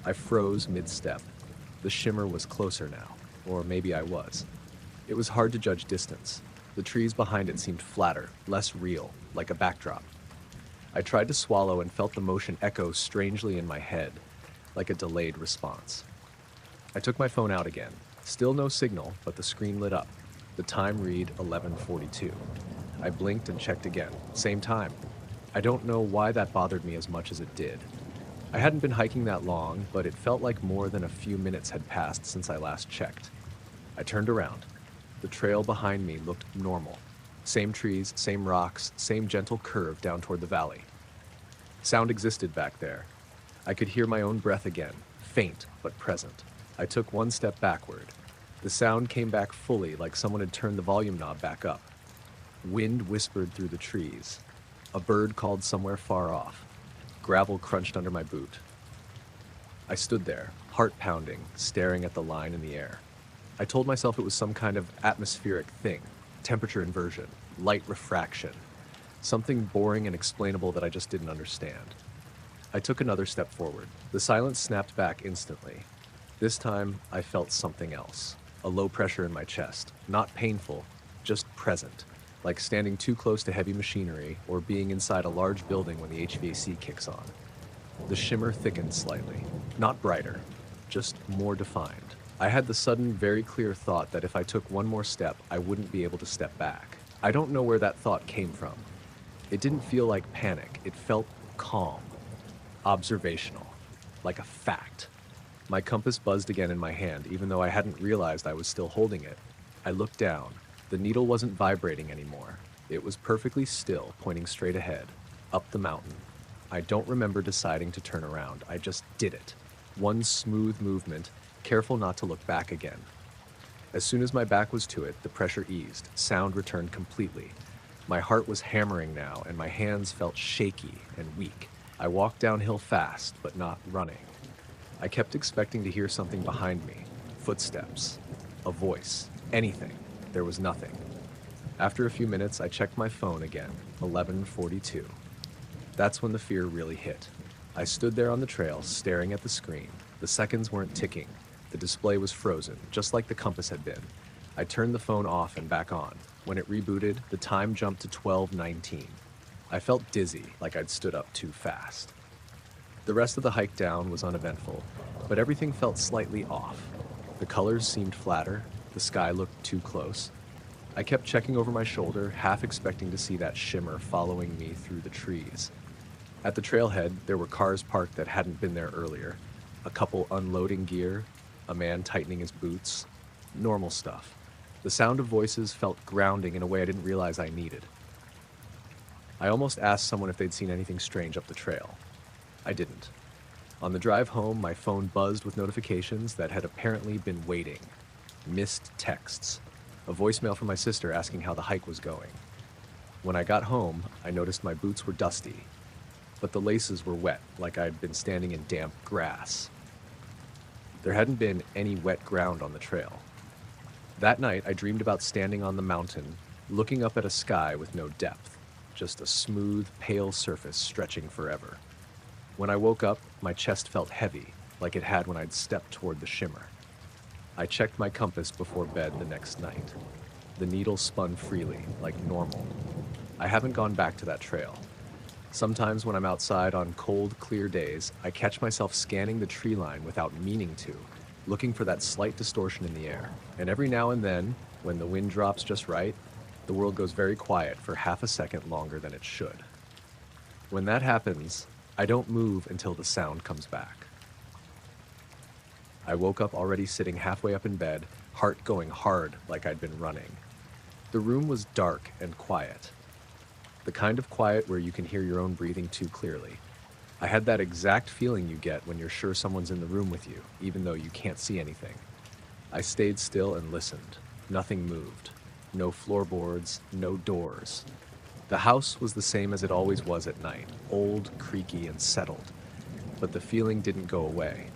I froze mid-step. The shimmer was closer now. Or maybe I was. It was hard to judge distance. The trees behind it seemed flatter, less real, like a backdrop. I tried to swallow and felt the motion echo strangely in my head, like a delayed response. I took my phone out again. Still no signal, but the screen lit up. The time read 11:42. I blinked and checked again. Same time. I don't know why that bothered me as much as it did. I hadn't been hiking that long, but it felt like more than a few minutes had passed since I last checked. I turned around. The trail behind me looked normal. Same trees, same rocks, same gentle curve down toward the valley. Sound existed back there. I could hear my own breath again, faint but present. I took one step backward. The sound came back fully, like someone had turned the volume knob back up. Wind whispered through the trees. A bird called somewhere far off. Gravel crunched under my boot. I stood there, heart pounding, staring at the line in the air. I told myself it was some kind of atmospheric thing, temperature inversion, light refraction, something boring and explainable that I just didn't understand. I took another step forward. The silence snapped back instantly. This time, I felt something else. A low pressure in my chest. Not painful, just present. Like standing too close to heavy machinery or being inside a large building when the HVAC kicks on. The shimmer thickened slightly, not brighter, just more defined. I had the sudden, very clear thought that if I took one more step, I wouldn't be able to step back. I don't know where that thought came from. It didn't feel like panic. It felt calm, observational, like a fact. My compass buzzed again in my hand, even though I hadn't realized I was still holding it. I looked down. The needle wasn't vibrating anymore. It was perfectly still, pointing straight ahead, up the mountain. I don't remember deciding to turn around. I just did it. One smooth movement, careful not to look back again. As soon as my back was to it, the pressure eased. Sound returned completely. My heart was hammering now, and my hands felt shaky and weak. I walked downhill fast, but not running. I kept expecting to hear something behind me. Footsteps. A voice. Anything. There was nothing. After a few minutes, I checked my phone again. 11:42. That's when the fear really hit. I stood there on the trail, staring at the screen. The seconds weren't ticking. The display was frozen, just like the compass had been. I turned the phone off and back on. When it rebooted, the time jumped to 12:19. I felt dizzy, like I'd stood up too fast. The rest of the hike down was uneventful, but everything felt slightly off. The colors seemed flatter, the sky looked too close. I kept checking over my shoulder, half expecting to see that shimmer following me through the trees. At the trailhead, there were cars parked that hadn't been there earlier, a couple unloading gear, a man tightening his boots. Normal stuff. The sound of voices felt grounding in a way I didn't realize I needed. I almost asked someone if they'd seen anything strange up the trail. I didn't. On the drive home, my phone buzzed with notifications that had apparently been waiting. Missed texts. A voicemail from my sister asking how the hike was going. When I got home, I noticed my boots were dusty, but the laces were wet, like I'd been standing in damp grass. There hadn't been any wet ground on the trail. That night, I dreamed about standing on the mountain, looking up at a sky with no depth, just a smooth, pale surface stretching forever. When I woke up, my chest felt heavy, like it had when I'd stepped toward the shimmer. I checked my compass before bed the next night. The needle spun freely, like normal. I haven't gone back to that trail. Sometimes when I'm outside on cold, clear days, I catch myself scanning the tree line without meaning to, looking for that slight distortion in the air. And every now and then, when the wind drops just right, the world goes very quiet for half a second longer than it should. When that happens, I don't move until the sound comes back. I woke up already sitting halfway up in bed, heart going hard like I'd been running. The room was dark and quiet. The kind of quiet where you can hear your own breathing too clearly. I had that exact feeling you get when you're sure someone's in the room with you, even though you can't see anything. I stayed still and listened. Nothing moved. No floorboards, no doors. The house was the same as it always was at night, old, creaky, and settled. But the feeling didn't go away.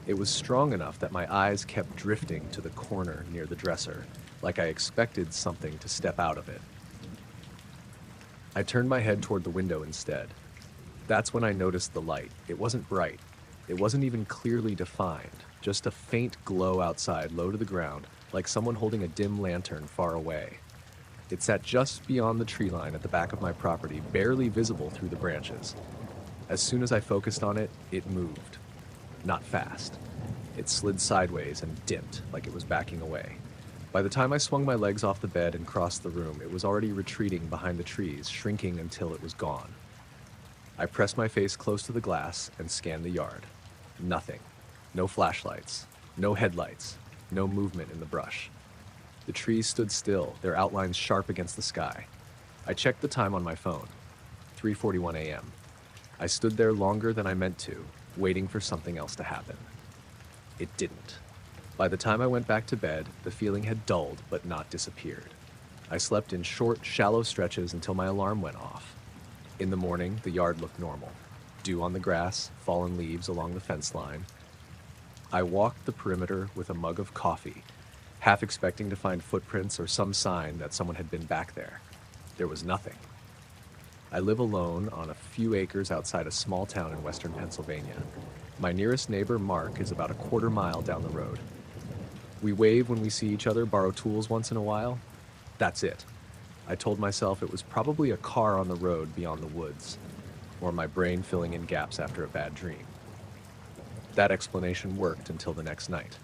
It was strong enough that my eyes kept drifting to the corner near the dresser, like I expected something to step out of it. I turned my head toward the window instead. That's when I noticed the light. It wasn't bright. It wasn't even clearly defined, just a faint glow outside, low to the ground, like someone holding a dim lantern far away. It sat just beyond the tree line at the back of my property, barely visible through the branches. As soon as I focused on it, it moved. Not fast. It slid sideways and dipped, like it was backing away. By the time I swung my legs off the bed and crossed the room, it was already retreating behind the trees, shrinking until it was gone. I pressed my face close to the glass and scanned the yard. Nothing. No flashlights. No headlights. No movement in the brush. The trees stood still, their outlines sharp against the sky. I checked the time on my phone. 3:41 a.m. I stood there longer than I meant to, waiting for something else to happen. It didn't. By the time I went back to bed, the feeling had dulled but not disappeared. I slept in short, shallow stretches until my alarm went off. In the morning, the yard looked normal. Dew on the grass, fallen leaves along the fence line. I walked the perimeter with a mug of coffee, half expecting to find footprints or some sign that someone had been back there. There was nothing. I live alone on a few acres outside a small town in western Pennsylvania. My nearest neighbor, Mark, is about a quarter mile down the road. We wave when we see each other, borrow tools once in a while. That's it. I told myself it was probably a car on the road beyond the woods. or my brain filling in gaps after a bad dream. That explanation worked until the next night.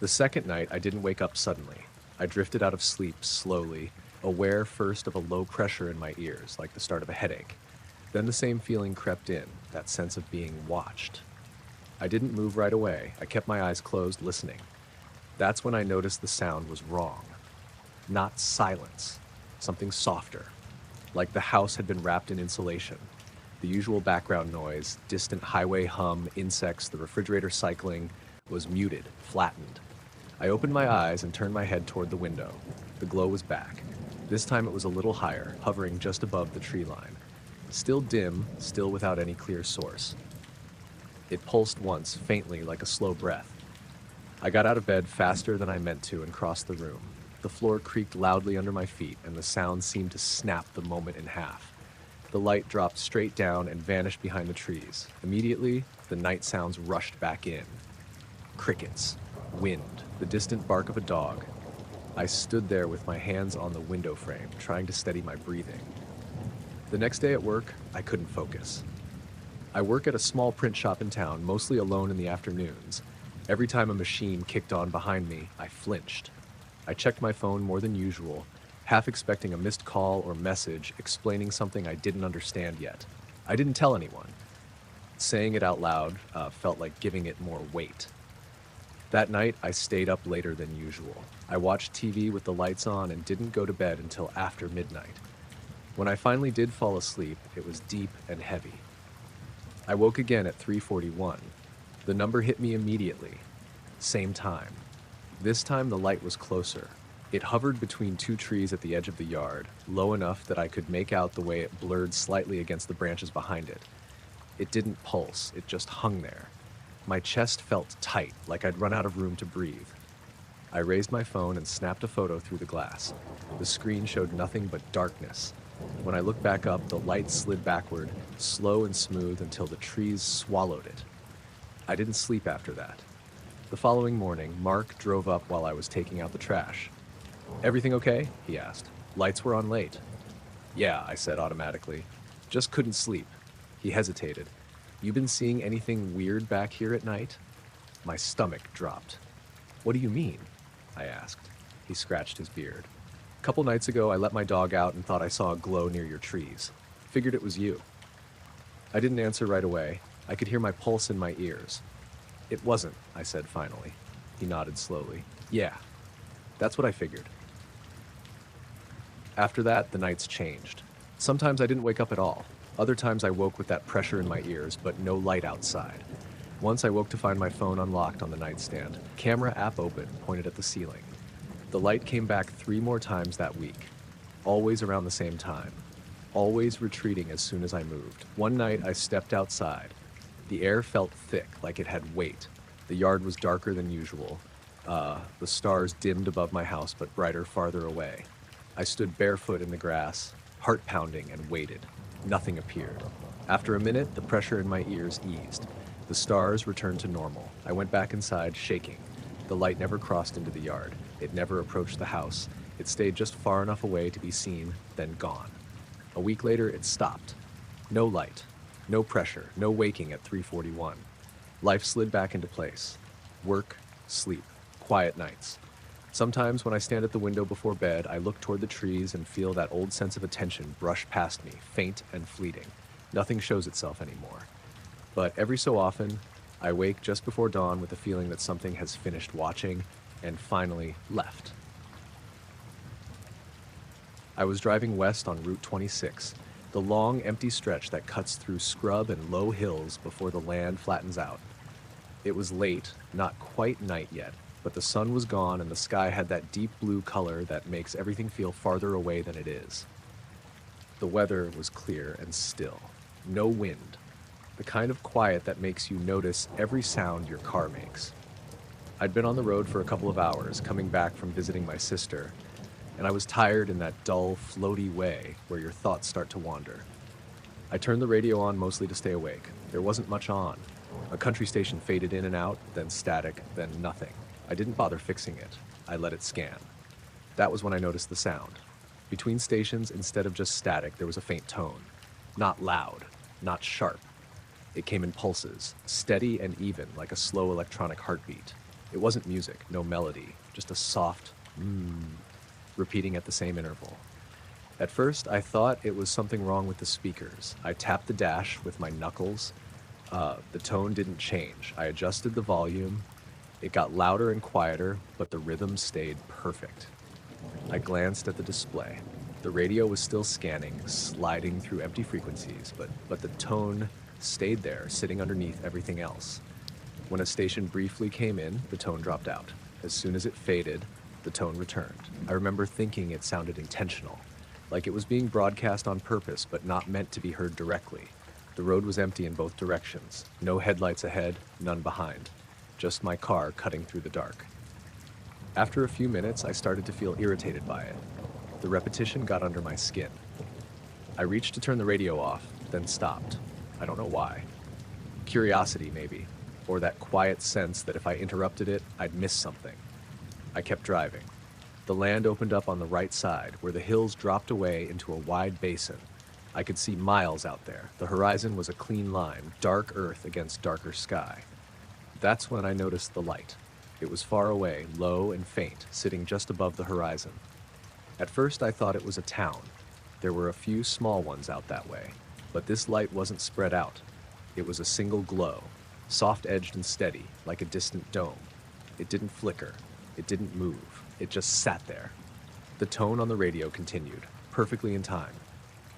The second night, I didn't wake up suddenly. I drifted out of sleep slowly, aware first of a low pressure in my ears, like the start of a headache. Then the same feeling crept in, that sense of being watched. I didn't move right away. I kept my eyes closed, listening. That's when I noticed the sound was wrong. Not silence, something softer, like the house had been wrapped in insulation. The usual background noise, distant highway hum, insects, the refrigerator cycling, was muted, flattened. I opened my eyes and turned my head toward the window. The glow was back. This time it was a little higher, hovering just above the tree line. Still dim, still without any clear source. It pulsed once, faintly, like a slow breath. I got out of bed faster than I meant to and crossed the room. The floor creaked loudly under my feet, and the sound seemed to snap the moment in half. The light dropped straight down and vanished behind the trees. Immediately, the night sounds rushed back in. Crickets, wind, the distant bark of a dog. I stood there with my hands on the window frame, trying to steady my breathing. The next day at work, I couldn't focus. I work at a small print shop in town, mostly alone in the afternoons. Every time a machine kicked on behind me, I flinched. I checked my phone more than usual, half expecting a missed call or message explaining something I didn't understand yet. I didn't tell anyone. Saying it out loud felt like giving it more weight. That night, I stayed up later than usual. I watched TV with the lights on and didn't go to bed until after midnight. When I finally did fall asleep, it was deep and heavy. I woke again at 3:41. The number hit me immediately. Same time. This time the light was closer. It hovered between two trees at the edge of the yard, low enough that I could make out the way it blurred slightly against the branches behind it. It didn't pulse, it just hung there. My chest felt tight, like I'd run out of room to breathe. I raised my phone and snapped a photo through the glass. The screen showed nothing but darkness. When I looked back up, the light slid backward, slow and smooth until the trees swallowed it. I didn't sleep after that. The following morning, Mark drove up while I was taking out the trash. "Everything okay?" he asked. "Lights were on late." "Yeah," I said automatically. "Just couldn't sleep." He hesitated. "You been seeing anything weird back here at night?" My stomach dropped. "What do you mean?" I asked. He scratched his beard. "Couple nights ago, I let my dog out and thought I saw a glow near your trees. Figured it was you." I didn't answer right away. I could hear my pulse in my ears. "It wasn't," I said finally. He nodded slowly. "Yeah, that's what I figured." After that, the nights changed. Sometimes I didn't wake up at all. Other times I woke with that pressure in my ears, but no light outside. Once I woke to find my phone unlocked on the nightstand. Camera app open, pointed at the ceiling. The light came back 3 more times that week. Always around the same time. Always retreating as soon as I moved. One night I stepped outside. The air felt thick, like it had weight. The yard was darker than usual. The stars dimmed above my house, but brighter farther away. I stood barefoot in the grass, heart pounding, and waited. Nothing appeared. After a minute, the pressure in my ears eased. The stars returned to normal. I went back inside, shaking. The light never crossed into the yard. It never approached the house. It stayed just far enough away to be seen, then gone. A week later, it stopped. No light. No pressure, no waking at 3:41. Life slid back into place. Work, sleep, quiet nights. Sometimes when I stand at the window before bed, I look toward the trees and feel that old sense of attention brush past me, faint and fleeting. Nothing shows itself anymore. But every so often, I wake just before dawn with the feeling that something has finished watching and finally left. I was driving west on Route 26. The long, empty stretch that cuts through scrub and low hills before the land flattens out. It was late, not quite night yet, but the sun was gone and the sky had that deep blue color that makes everything feel farther away than it is. The weather was clear and still. No wind. The kind of quiet that makes you notice every sound your car makes. I'd been on the road for a couple of hours, coming back from visiting my sister, and I was tired in that dull, floaty way where your thoughts start to wander. I turned the radio on mostly to stay awake. There wasn't much on. A country station faded in and out, then static, then nothing. I didn't bother fixing it. I let it scan. That was when I noticed the sound. Between stations, instead of just static, there was a faint tone. Not loud, not sharp. It came in pulses, steady and even, like a slow electronic heartbeat. It wasn't music, no melody, just a soft repeating at the same interval. At first, I thought it was something wrong with the speakers. I tapped the dash with my knuckles. The tone didn't change. I adjusted the volume. It got louder and quieter, but the rhythm stayed perfect. I glanced at the display. The radio was still scanning, sliding through empty frequencies, but the tone stayed there, sitting underneath everything else. When a station briefly came in, the tone dropped out. As soon as it faded, the tone returned. I remember thinking it sounded intentional, like it was being broadcast on purpose, but not meant to be heard directly. The road was empty in both directions. No headlights ahead, none behind. Just my car cutting through the dark. After a few minutes, I started to feel irritated by it. The repetition got under my skin. I reached to turn the radio off, then stopped. I don't know why. Curiosity, maybe, or that quiet sense that if I interrupted it, I'd miss something. I kept driving. The land opened up on the right side, where the hills dropped away into a wide basin. I could see miles out there. The horizon was a clean line, dark earth against darker sky. That's when I noticed the light. It was far away, low and faint, sitting just above the horizon. At first, I thought it was a town. There were a few small ones out that way, but this light wasn't spread out. It was a single glow, soft-edged and steady, like a distant dome. It didn't flicker. It didn't move. It just sat there. The tone on the radio continued, perfectly in time.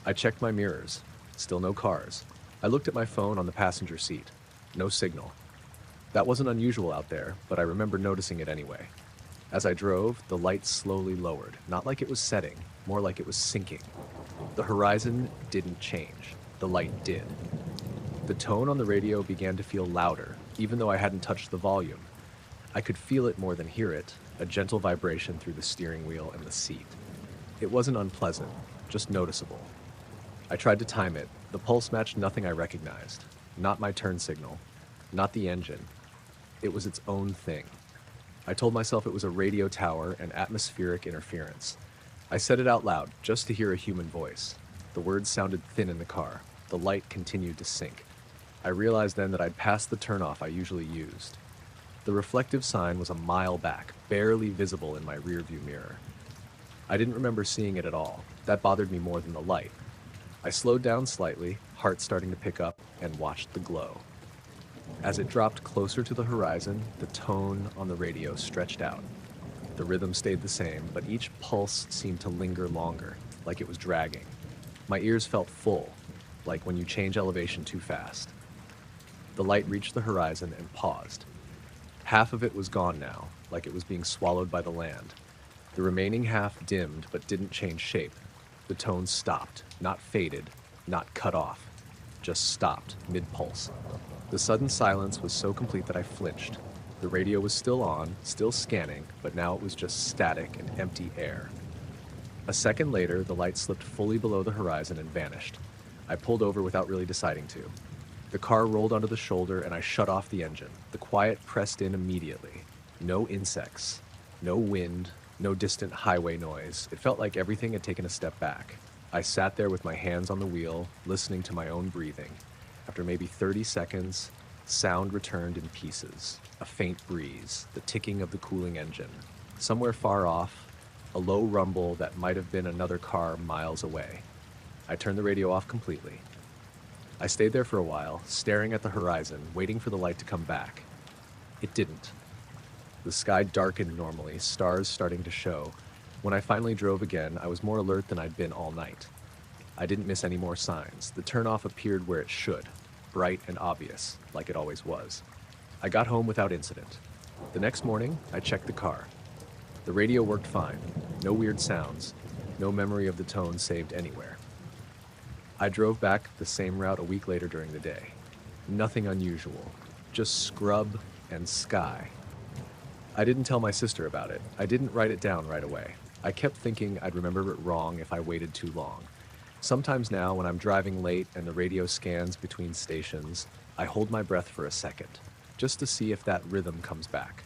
I checked my mirrors. Still no cars. I looked at my phone on the passenger seat. No signal. That wasn't unusual out there, but I remember noticing it anyway. As I drove, the light slowly lowered, not like it was setting, more like it was sinking. The horizon didn't change. The light did. The tone on the radio began to feel louder, even though I hadn't touched the volume. I could feel it more than hear it, a gentle vibration through the steering wheel and the seat. It wasn't unpleasant, just noticeable. I tried to time it. The pulse matched nothing I recognized. Not my turn signal. Not the engine. It was its own thing. I told myself it was a radio tower and atmospheric interference. I said it out loud, just to hear a human voice. The words sounded thin in the car. The light continued to sink. I realized then that I'd passed the turnoff I usually used. The reflective sign was a mile back, barely visible in my rearview mirror. I didn't remember seeing it at all. That bothered me more than the light. I slowed down slightly, heart starting to pick up, and watched the glow. As it dropped closer to the horizon, the tone on the radio stretched out. The rhythm stayed the same, but each pulse seemed to linger longer, like it was dragging. My ears felt full, like when you change elevation too fast. The light reached the horizon and paused. Half of it was gone now, like it was being swallowed by the land. The remaining half dimmed but didn't change shape. The tone stopped, not faded, not cut off, just stopped mid-pulse. The sudden silence was so complete that I flinched. The radio was still on, still scanning, but now it was just static and empty air. A second later, the light slipped fully below the horizon and vanished. I pulled over without really deciding to. The car rolled onto the shoulder and I shut off the engine. The quiet pressed in immediately. No insects, no wind, no distant highway noise. It felt like everything had taken a step back. I sat there with my hands on the wheel, listening to my own breathing. After maybe 30 seconds, sound returned in pieces. A faint breeze, the ticking of the cooling engine. Somewhere far off, a low rumble that might have been another car miles away. I turned the radio off completely. I stayed there for a while, staring at the horizon, waiting for the light to come back. It didn't. The sky darkened normally, stars starting to show. When I finally drove again, I was more alert than I'd been all night. I didn't miss any more signs. The turnoff appeared where it should, bright and obvious, like it always was. I got home without incident. The next morning, I checked the car. The radio worked fine. No weird sounds. No memory of the tone saved anywhere. I drove back the same route a week later during the day. Nothing unusual. Just scrub and sky. I didn't tell my sister about it. I didn't write it down right away. I kept thinking I'd remember it wrong if I waited too long. Sometimes now, when I'm driving late and the radio scans between stations, I hold my breath for a second, just to see if that rhythm comes back.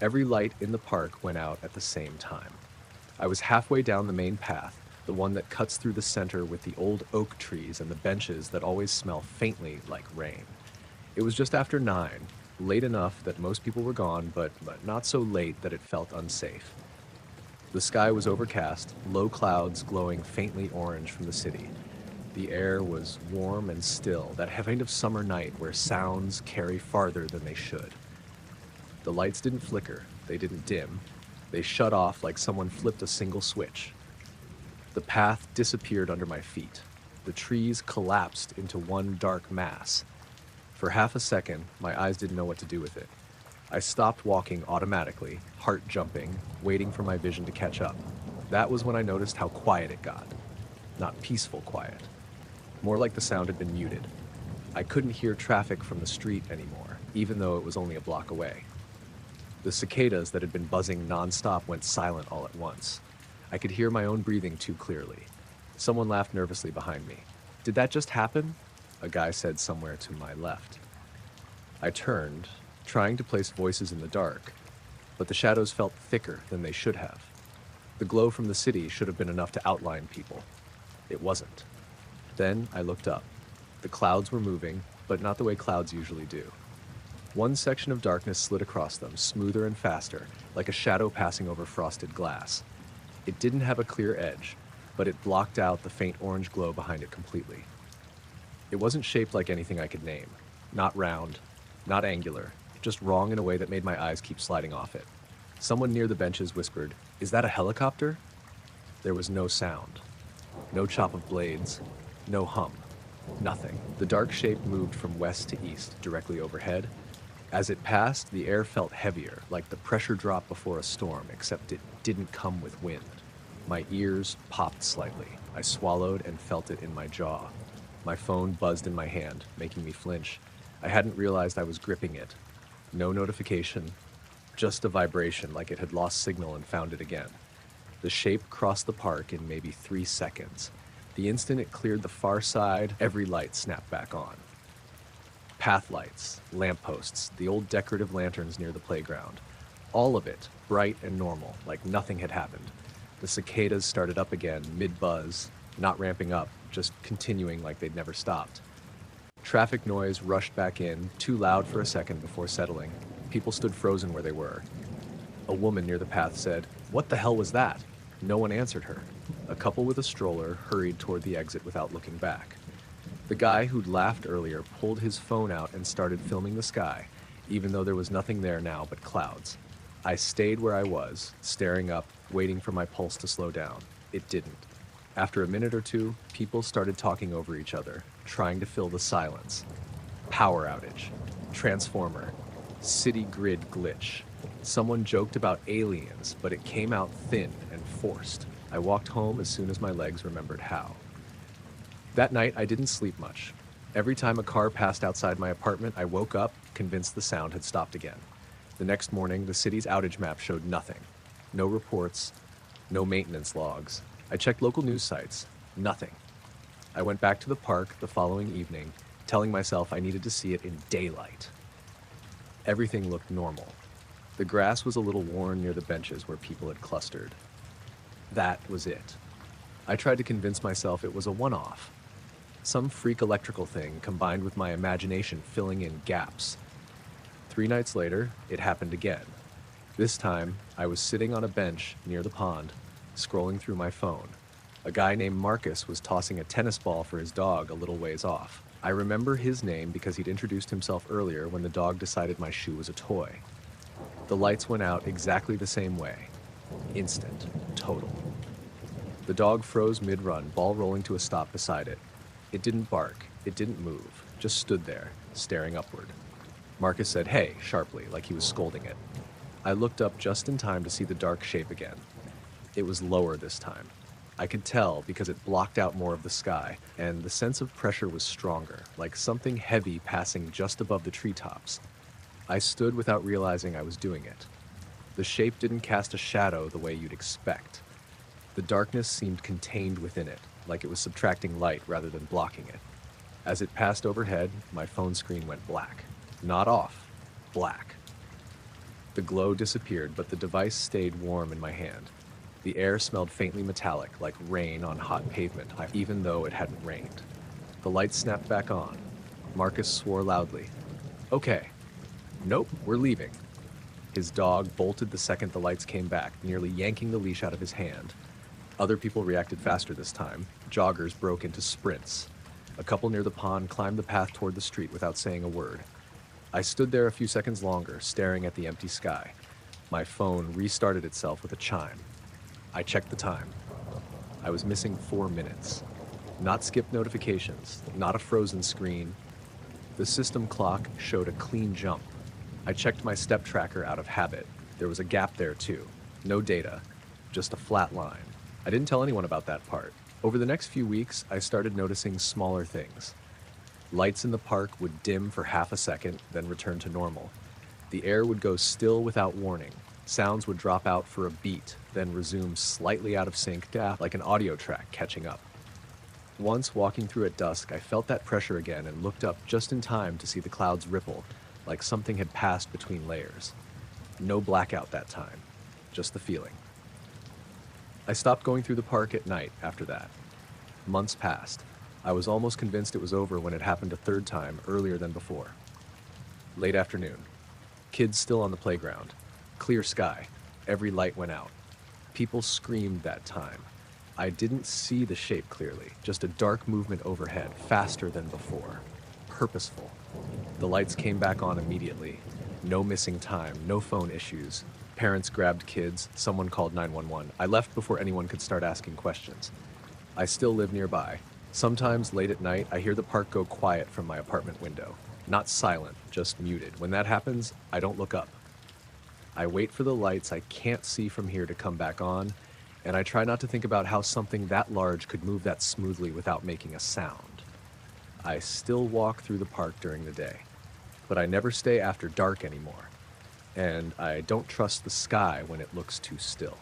Every light in the park went out at the same time. I was halfway down the main path, the one that cuts through the center with the old oak trees and the benches that always smell faintly like rain. It was just after 9, late enough that most people were gone, but not so late that it felt unsafe. The sky was overcast, low clouds glowing faintly orange from the city. The air was warm and still, that kind of summer night where sounds carry farther than they should. The lights didn't flicker, they didn't dim. They shut off like someone flipped a single switch. The path disappeared under my feet. The trees collapsed into one dark mass. For half a second, my eyes didn't know what to do with it. I stopped walking automatically, heart jumping, waiting for my vision to catch up. That was when I noticed how quiet it got. Not peaceful quiet. More like the sound had been muted. I couldn't hear traffic from the street anymore, even though it was only a block away. The cicadas that had been buzzing nonstop went silent all at once. I could hear my own breathing too clearly. Someone laughed nervously behind me. "Did that just happen?" a guy said somewhere to my left. I turned, trying to place voices in the dark, but the shadows felt thicker than they should have. The glow from the city should have been enough to outline people. It wasn't. Then I looked up. The clouds were moving, but not the way clouds usually do. One section of darkness slid across them, smoother and faster, like a shadow passing over frosted glass. It didn't have a clear edge, but it blocked out the faint orange glow behind it completely. It wasn't shaped like anything I could name. Not round, not angular, just wrong in a way that made my eyes keep sliding off it. Someone near the benches whispered, "Is that a helicopter?" There was no sound. No chop of blades. No hum. Nothing. The dark shape moved from west to east, directly overhead. As it passed, the air felt heavier, like the pressure drop before a storm, except it didn't come with wind. My ears popped slightly. I swallowed and felt it in my jaw. My phone buzzed in my hand, making me flinch. I hadn't realized I was gripping it. No notification, just a vibration like it had lost signal and found it again. The shape crossed the park in maybe 3 seconds. The instant it cleared the far side, every light snapped back on. Path lights, lampposts, the old decorative lanterns near the playground. All of it, bright and normal, like nothing had happened. The cicadas started up again, mid-buzz, not ramping up, just continuing like they'd never stopped. Traffic noise rushed back in, too loud for a second before settling. People stood frozen where they were. A woman near the path said, "What the hell was that?" No one answered her. A couple with a stroller hurried toward the exit without looking back. The guy who'd laughed earlier pulled his phone out and started filming the sky, even though there was nothing there now but clouds. I stayed where I was, staring up, waiting for my pulse to slow down. It didn't. After a minute or two, people started talking over each other, trying to fill the silence. Power outage, transformer, city grid glitch. Someone joked about aliens, but it came out thin and forced. I walked home as soon as my legs remembered how. That night, I didn't sleep much. Every time a car passed outside my apartment, I woke up, convinced the sound had stopped again. The next morning, the city's outage map showed nothing. No reports, no maintenance logs. I checked local news sites. Nothing. I went back to the park the following evening, telling myself I needed to see it in daylight. Everything looked normal. The grass was a little worn near the benches where people had clustered. That was it. I tried to convince myself it was a one-off. Some freak electrical thing combined with my imagination filling in gaps. 3 nights later, it happened again. This time, I was sitting on a bench near the pond, scrolling through my phone. A guy named Marcus was tossing a tennis ball for his dog a little ways off. I remember his name because he'd introduced himself earlier when the dog decided my shoe was a toy. The lights went out exactly the same way. Instant. Total. The dog froze mid-run, ball rolling to a stop beside it. It didn't bark. It didn't move. Just stood there, staring upward. Marcus said, "Hey," sharply, like he was scolding it. I looked up just in time to see the dark shape again. It was lower this time. I could tell because it blocked out more of the sky, and the sense of pressure was stronger, like something heavy passing just above the treetops. I stood without realizing I was doing it. The shape didn't cast a shadow the way you'd expect. The darkness seemed contained within it, like it was subtracting light rather than blocking it. As it passed overhead, my phone screen went black. Not off, black. The glow disappeared, but the device stayed warm in my hand. The air smelled faintly metallic, like rain on hot pavement, even though it hadn't rained. The lights snapped back on. Marcus swore loudly. Okay. Nope, we're leaving. His dog bolted the second the lights came back, nearly yanking the leash out of his hand. Other people reacted faster this time. Joggers broke into sprints. A couple near the pond climbed the path toward the street without saying a word. I stood there a few seconds longer, staring at the empty sky. My phone restarted itself with a chime. I checked the time. I was missing 4 minutes. Not skipped notifications, not a frozen screen. The system clock showed a clean jump. I checked my step tracker out of habit. There was a gap there too. No data, just a flat line. I didn't tell anyone about that part. Over the next few weeks, I started noticing smaller things. Lights in the park would dim for half a second, then return to normal. The air would go still without warning. Sounds would drop out for a beat, then resume slightly out of sync, like an audio track catching up. Once, walking through at dusk, I felt that pressure again and looked up just in time to see the clouds ripple, like something had passed between layers. No blackout that time, just the feeling. I stopped going through the park at night after that. Months passed. I was almost convinced it was over when it happened a third time, earlier than before. Late afternoon. Kids still on the playground. Clear sky. Every light went out. People screamed that time. I didn't see the shape clearly, just a dark movement overhead, faster than before. Purposeful. The lights came back on immediately. No missing time, no phone issues. Parents grabbed kids, someone called 911. I left before anyone could start asking questions. I still live nearby. Sometimes late at night, I hear the park go quiet from my apartment window. Not silent, just muted. When that happens, I don't look up. I wait for the lights I can't see from here to come back on, and I try not to think about how something that large could move that smoothly without making a sound. I still walk through the park during the day, but I never stay after dark anymore, and I don't trust the sky when it looks too still.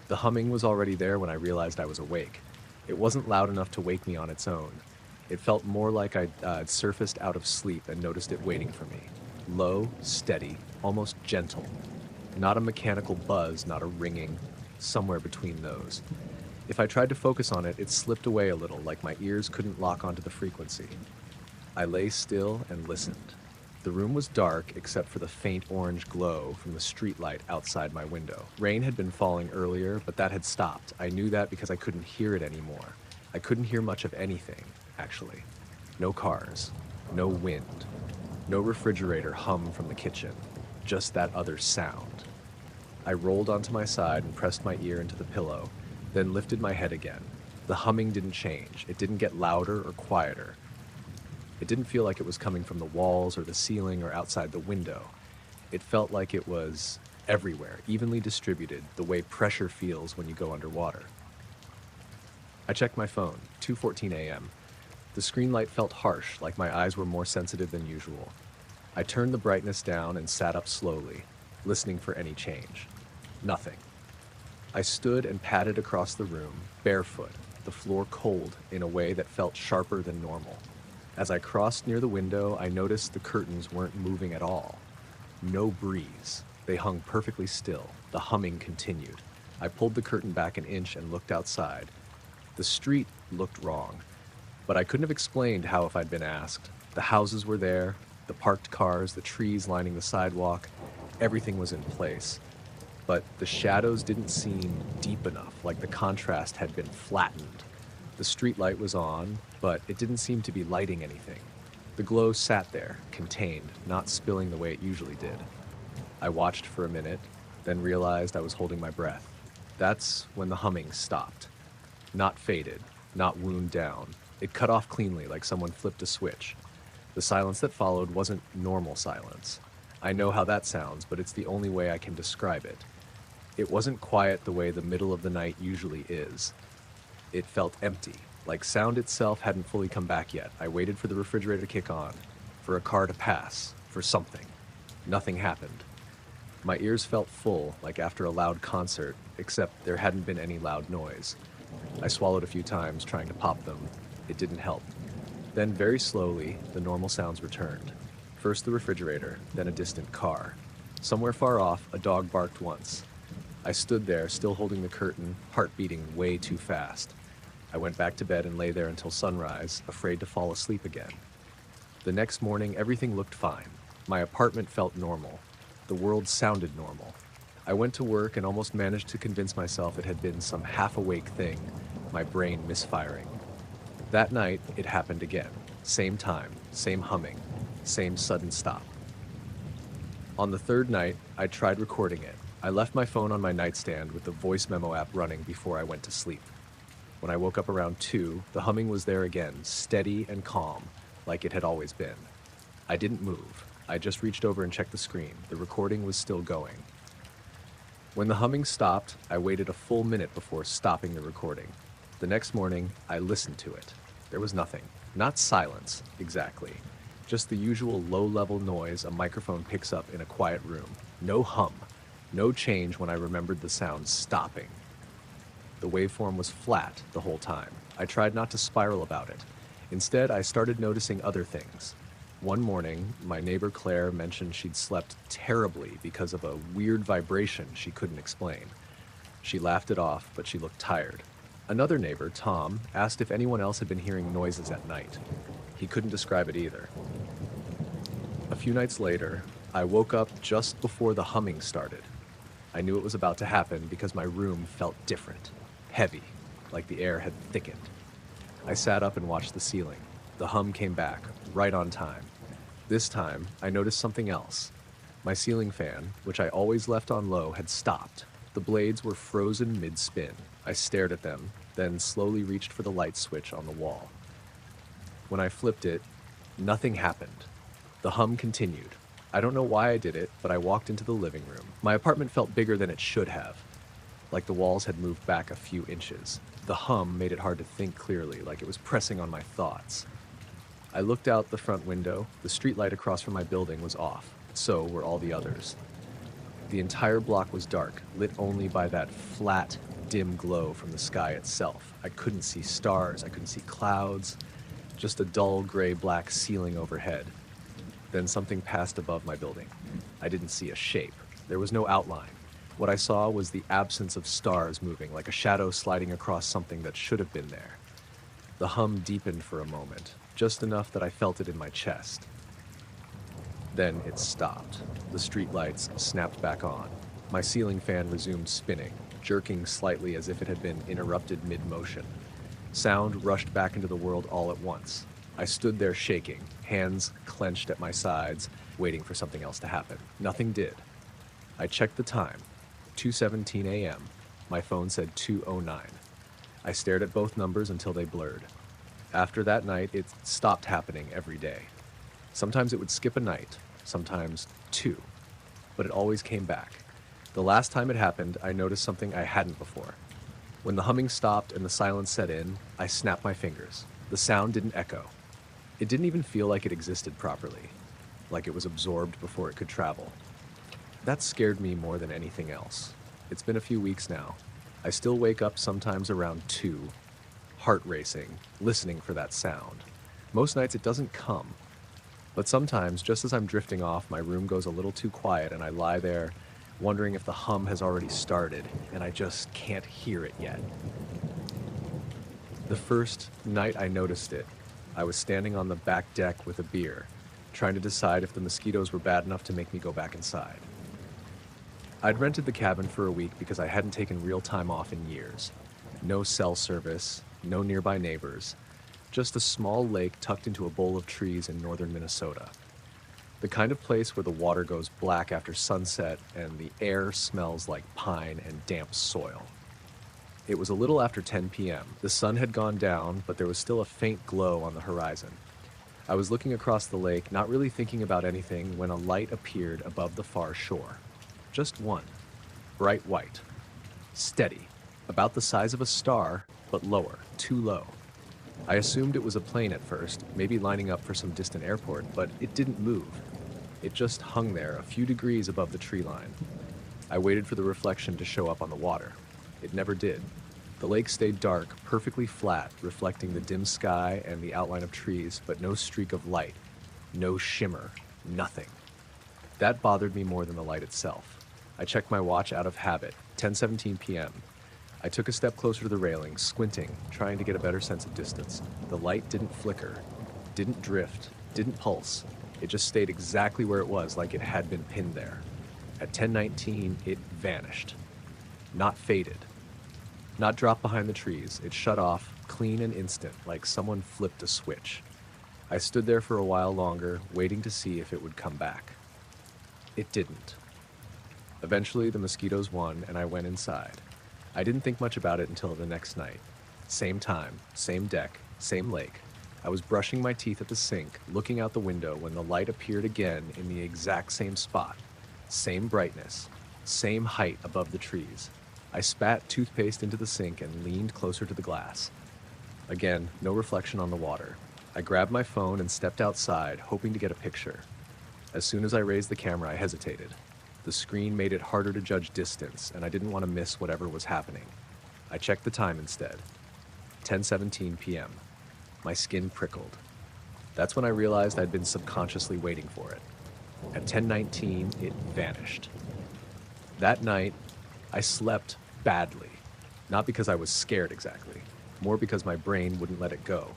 The humming was already there when I realized I was awake. It wasn't loud enough to wake me on its own. It felt more like I'd surfaced out of sleep and noticed it waiting for me. Low, steady, almost gentle. Not a mechanical buzz, not a ringing, somewhere between those. If I tried to focus on it, it slipped away a little, like my ears couldn't lock onto the frequency. I lay still and listened. The room was dark except for the faint orange glow from the streetlight outside my window. Rain had been falling earlier, but that had stopped. I knew that because I couldn't hear it anymore. I couldn't hear much of anything, actually. No cars, no wind, no refrigerator hum from the kitchen, just that other sound. I rolled onto my side and pressed my ear into the pillow, then lifted my head again. The humming didn't change. It didn't get louder or quieter. It didn't feel like it was coming from the walls or the ceiling or outside the window. It felt like it was everywhere, evenly distributed, the way pressure feels when you go underwater. I checked my phone, 2:14 a.m. The screen light felt harsh, like my eyes were more sensitive than usual. I turned the brightness down and sat up slowly, listening for any change. Nothing. I stood and padded across the room, barefoot, the floor cold in a way that felt sharper than normal. As I crossed near the window, I noticed the curtains weren't moving at all. No breeze. They hung perfectly still. The humming continued. I pulled the curtain back an inch and looked outside. The street looked wrong, but I couldn't have explained how if I'd been asked. The houses were there, the parked cars, the trees lining the sidewalk. Everything was in place. But the shadows didn't seem deep enough, like the contrast had been flattened. The streetlight was on, but it didn't seem to be lighting anything. The glow sat there, contained, not spilling the way it usually did. I watched for a minute, then realized I was holding my breath. That's when the humming stopped. Not faded, not wound down. It cut off cleanly, like someone flipped a switch. The silence that followed wasn't normal silence. I know how that sounds, but it's the only way I can describe it. It wasn't quiet the way the middle of the night usually is. It felt empty, like sound itself hadn't fully come back yet. I waited for the refrigerator to kick on, for a car to pass, for something. Nothing happened. My ears felt full, like after a loud concert, except there hadn't been any loud noise. I swallowed a few times, trying to pop them. It didn't help. Then, very slowly, the normal sounds returned. First the refrigerator, then a distant car. Somewhere far off, a dog barked once. I stood there, still holding the curtain, heart beating way too fast. I went back to bed and lay there until sunrise, afraid to fall asleep again. The next morning, everything looked fine. My apartment felt normal. The world sounded normal. I went to work and almost managed to convince myself it had been some half-awake thing, my brain misfiring. That night, it happened again. Same time, same humming, same sudden stop. On the third night, I tried recording it. I left my phone on my nightstand with the voice memo app running before I went to sleep. When I woke up around 2, the humming was there again, steady and calm, like it had always been. I didn't move. I just reached over and checked the screen. The recording was still going. When the humming stopped, I waited a full minute before stopping the recording. The next morning, I listened to it. There was nothing. Not silence, exactly. Just the usual low-level noise a microphone picks up in a quiet room. No hum. No change when I remembered the sound stopping. The waveform was flat the whole time. I tried not to spiral about it. Instead, I started noticing other things. One morning, my neighbor Claire mentioned she'd slept terribly because of a weird vibration she couldn't explain. She laughed it off, but she looked tired. Another neighbor, Tom, asked if anyone else had been hearing noises at night. He couldn't describe it either. A few nights later, I woke up just before the humming started. I knew it was about to happen because my room felt different, heavy, like the air had thickened. I sat up and watched the ceiling. The hum came back, right on time. This time, I noticed something else. My ceiling fan, which I always left on low, had stopped. The blades were frozen mid-spin. I stared at them, then slowly reached for the light switch on the wall. When I flipped it, nothing happened. The hum continued. I don't know why I did it, but I walked into the living room. My apartment felt bigger than it should have, like the walls had moved back a few inches. The hum made it hard to think clearly, like it was pressing on my thoughts. I looked out the front window. The streetlight across from my building was off. So were all the others. The entire block was dark, lit only by that flat, dim glow from the sky itself. I couldn't see stars, I couldn't see clouds, just a dull gray-black ceiling overhead. Then something passed above my building. I didn't see a shape. There was no outline. What I saw was the absence of stars moving, like a shadow sliding across something that should have been there. The hum deepened for a moment, just enough that I felt it in my chest. Then it stopped. The streetlights snapped back on. My ceiling fan resumed spinning, jerking slightly as if it had been interrupted mid-motion. Sound rushed back into the world all at once. I stood there shaking, hands clenched at my sides, waiting for something else to happen. Nothing did. I checked the time. 2:17 a.m. My phone said 2:09. I stared at both numbers until they blurred. After that night, it stopped happening every day. Sometimes it would skip a night, sometimes 2, but it always came back. The last time it happened, I noticed something I hadn't before. When the humming stopped and the silence set in, I snapped my fingers. The sound didn't echo. It didn't even feel like it existed properly, like it was absorbed before it could travel. That scared me more than anything else. It's been a few weeks now. I still wake up sometimes around 2, heart racing, listening for that sound. Most nights it doesn't come. But sometimes, just as I'm drifting off, my room goes a little too quiet and I lie there wondering if the hum has already started and I just can't hear it yet. The first night I noticed it, I was standing on the back deck with a beer, trying to decide if the mosquitoes were bad enough to make me go back inside. I'd rented the cabin for a week because I hadn't taken real time off in years. No cell service, no nearby neighbors, just a small lake tucked into a bowl of trees in northern Minnesota. The kind of place where the water goes black after sunset and the air smells like pine and damp soil. It was a little after 10 p.m. The sun had gone down, but there was still a faint glow on the horizon. I was looking across the lake, not really thinking about anything, when a light appeared above the far shore. Just one. Bright white. Steady. About the size of a star, but lower. Too low. I assumed it was a plane at first, maybe lining up for some distant airport, but it didn't move. It just hung there a few degrees above the tree line. I waited for the reflection to show up on the water. It never did. The lake stayed dark, perfectly flat, reflecting the dim sky and the outline of trees, but no streak of light. No shimmer. Nothing. That bothered me more than the light itself. I checked my watch out of habit, 10:17 p.m. I took a step closer to the railing, squinting, trying to get a better sense of distance. The light didn't flicker, didn't drift, didn't pulse. It just stayed exactly where it was, like it had been pinned there. At 10:19, it vanished. Not faded. Not dropped behind the trees. It shut off, clean and instant, like someone flipped a switch. I stood there for a while longer, waiting to see if it would come back. It didn't. Eventually, the mosquitoes won, and I went inside. I didn't think much about it until the next night. Same time, same deck, same lake. I was brushing my teeth at the sink, looking out the window when the light appeared again in the exact same spot. Same brightness, same height above the trees. I spat toothpaste into the sink and leaned closer to the glass. Again, no reflection on the water. I grabbed my phone and stepped outside, hoping to get a picture. As soon as I raised the camera, I hesitated. The screen made it harder to judge distance, and I didn't want to miss whatever was happening. I checked the time instead. 10:17 p.m. My skin prickled. That's when I realized I'd been subconsciously waiting for it. At 10:19, it vanished. That night, I slept badly. Not because I was scared exactly, more because my brain wouldn't let it go.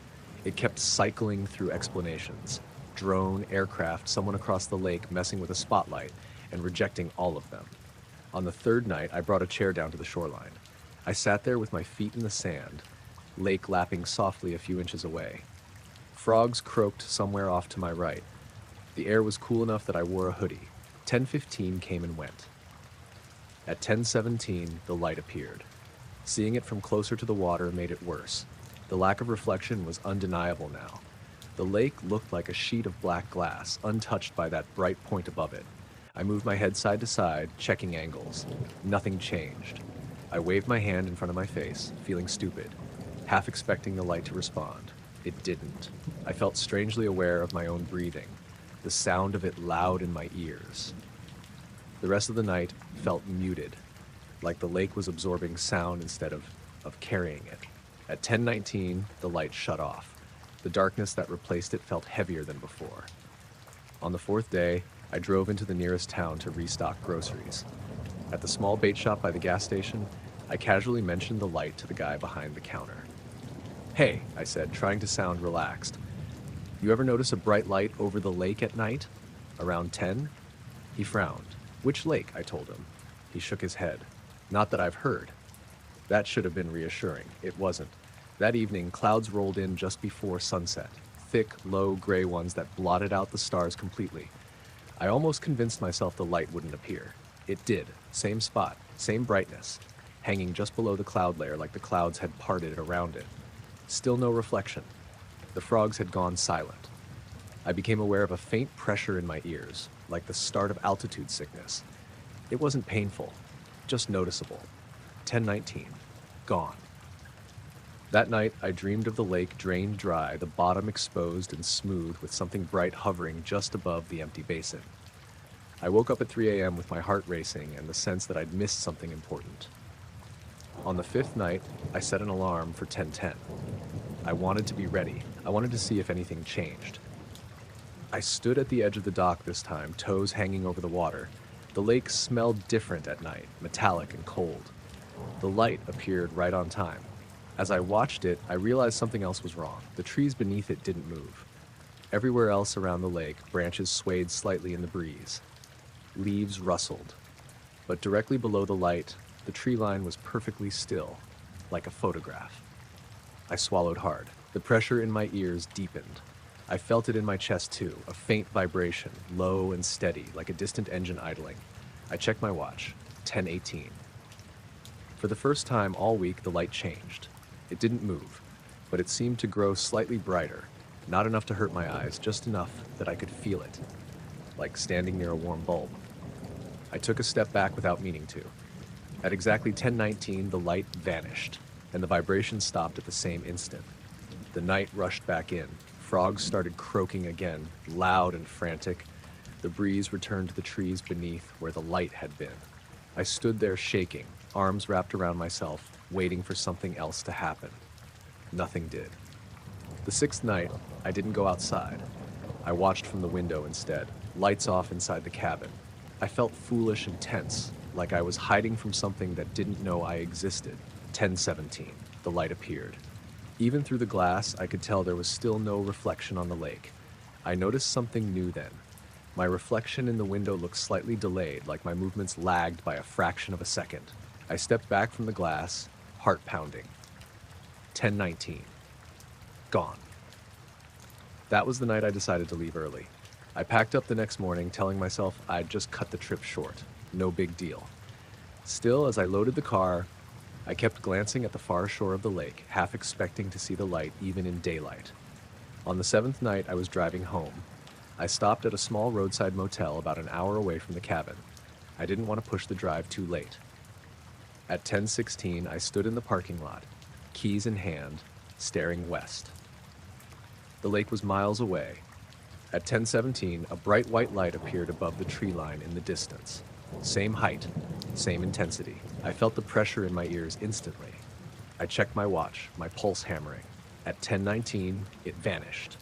It kept cycling through explanations. Drone, aircraft, someone across the lake messing with a spotlight, and rejecting all of them. On the third night, I brought a chair down to the shoreline. I sat there with my feet in the sand, lake lapping softly a few inches away. Frogs croaked somewhere off to my right. The air was cool enough that I wore a hoodie. 10:15 came and went. At 10:17, the light appeared. Seeing it from closer to the water made it worse. The lack of reflection was undeniable now. The lake looked like a sheet of black glass, untouched by that bright point above it. I moved my head side to side, checking angles. Nothing changed. I waved my hand in front of my face, feeling stupid, half expecting the light to respond. It didn't. I felt strangely aware of my own breathing, the sound of it loud in my ears. The rest of the night felt muted, like the lake was absorbing sound instead of carrying it. At 10:19, the light shut off. The darkness that replaced it felt heavier than before. On the fourth day, I drove into the nearest town to restock groceries. At the small bait shop by the gas station, I casually mentioned the light to the guy behind the counter. "Hey," I said, trying to sound relaxed. "You ever notice a bright light over the lake at night? Around 10? He frowned. "Which lake?" I told him. He shook his head. "Not that I've heard." That should have been reassuring. It wasn't. That evening, clouds rolled in just before sunset, thick, low, gray ones that blotted out the stars completely. I almost convinced myself the light wouldn't appear. It did. Same spot, same brightness, hanging just below the cloud layer like the clouds had parted around it. Still no reflection. The frogs had gone silent. I became aware of a faint pressure in my ears, like the start of altitude sickness. It wasn't painful, just noticeable. 10:19. Gone. That night, I dreamed of the lake drained dry, the bottom exposed and smooth with something bright hovering just above the empty basin. I woke up at 3 a.m. with my heart racing and the sense that I'd missed something important. On the fifth night, I set an alarm for 10:10. I wanted to be ready. I wanted to see if anything changed. I stood at the edge of the dock this time, toes hanging over the water. The lake smelled different at night, metallic and cold. The light appeared right on time. As I watched it, I realized something else was wrong. The trees beneath it didn't move. Everywhere else around the lake, branches swayed slightly in the breeze. Leaves rustled. But directly below the light, the tree line was perfectly still, like a photograph. I swallowed hard. The pressure in my ears deepened. I felt it in my chest too, a faint vibration, low and steady, like a distant engine idling. I checked my watch, 10:18. For the first time all week, the light changed. It didn't move, but it seemed to grow slightly brighter, not enough to hurt my eyes, just enough that I could feel it, like standing near a warm bulb. I took a step back without meaning to. At exactly 10:19, the light vanished, and the vibration stopped at the same instant. The night rushed back in. Frogs started croaking again, loud and frantic. The breeze returned to the trees beneath where the light had been. I stood there shaking, arms wrapped around myself, waiting for something else to happen. Nothing did. The sixth night, I didn't go outside. I watched from the window instead. Lights off inside the cabin. I felt foolish and tense, like I was hiding from something that didn't know I existed. 10:17. The light appeared. Even through the glass, I could tell there was still no reflection on the lake. I noticed something new then. My reflection in the window looked slightly delayed, like my movements lagged by a fraction of a second. I stepped back from the glass, heart pounding. 10:19. Gone. That was the night I decided to leave early. I packed up the next morning, telling myself I'd just cut the trip short. No big deal. Still, as I loaded the car, I kept glancing at the far shore of the lake, half expecting to see the light even in daylight. On the 7th night, I was driving home. I stopped at a small roadside motel about an hour away from the cabin. I didn't want to push the drive too late. At 10:16, I stood in the parking lot, keys in hand, staring west. The lake was miles away. At 10:17, a bright white light appeared above the tree line in the distance. Same height, same intensity. I felt the pressure in my ears instantly. I checked my watch, my pulse hammering. At 10:19, it vanished.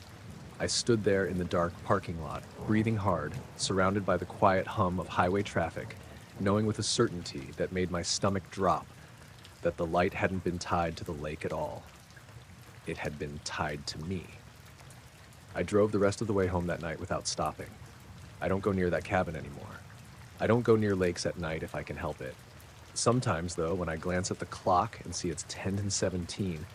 I stood there in the dark parking lot, breathing hard, surrounded by the quiet hum of highway traffic, knowing with a certainty that made my stomach drop that the light hadn't been tied to the lake at all. It had been tied to me. I drove the rest of the way home that night without stopping. I don't go near that cabin anymore. I don't go near lakes at night if I can help it. Sometimes, though, when I glance at the clock and see it's 10:17,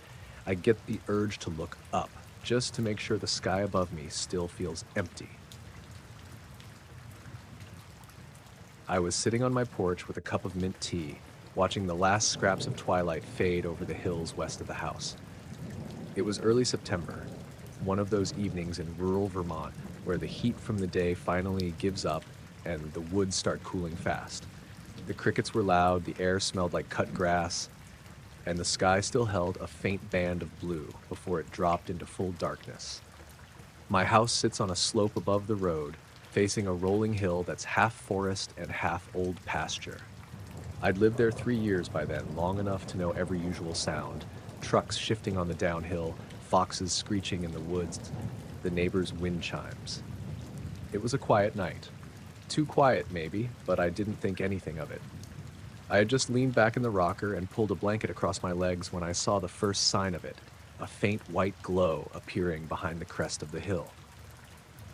I get the urge to look up, just to make sure the sky above me still feels empty. I was sitting on my porch with a cup of mint tea, watching the last scraps of twilight fade over the hills west of the house. It was early September, one of those evenings in rural Vermont where the heat from the day finally gives up and the woods start cooling fast. The crickets were loud, the air smelled like cut grass, and the sky still held a faint band of blue before it dropped into full darkness. My house sits on a slope above the road, facing a rolling hill that's half forest and half old pasture. I'd lived there 3 years by then, long enough to know every usual sound: trucks shifting on the downhill, foxes screeching in the woods, the neighbors' wind chimes. It was a quiet night. Too quiet, maybe, but I didn't think anything of it. I had just leaned back in the rocker and pulled a blanket across my legs when I saw the first sign of it, a faint white glow appearing behind the crest of the hill.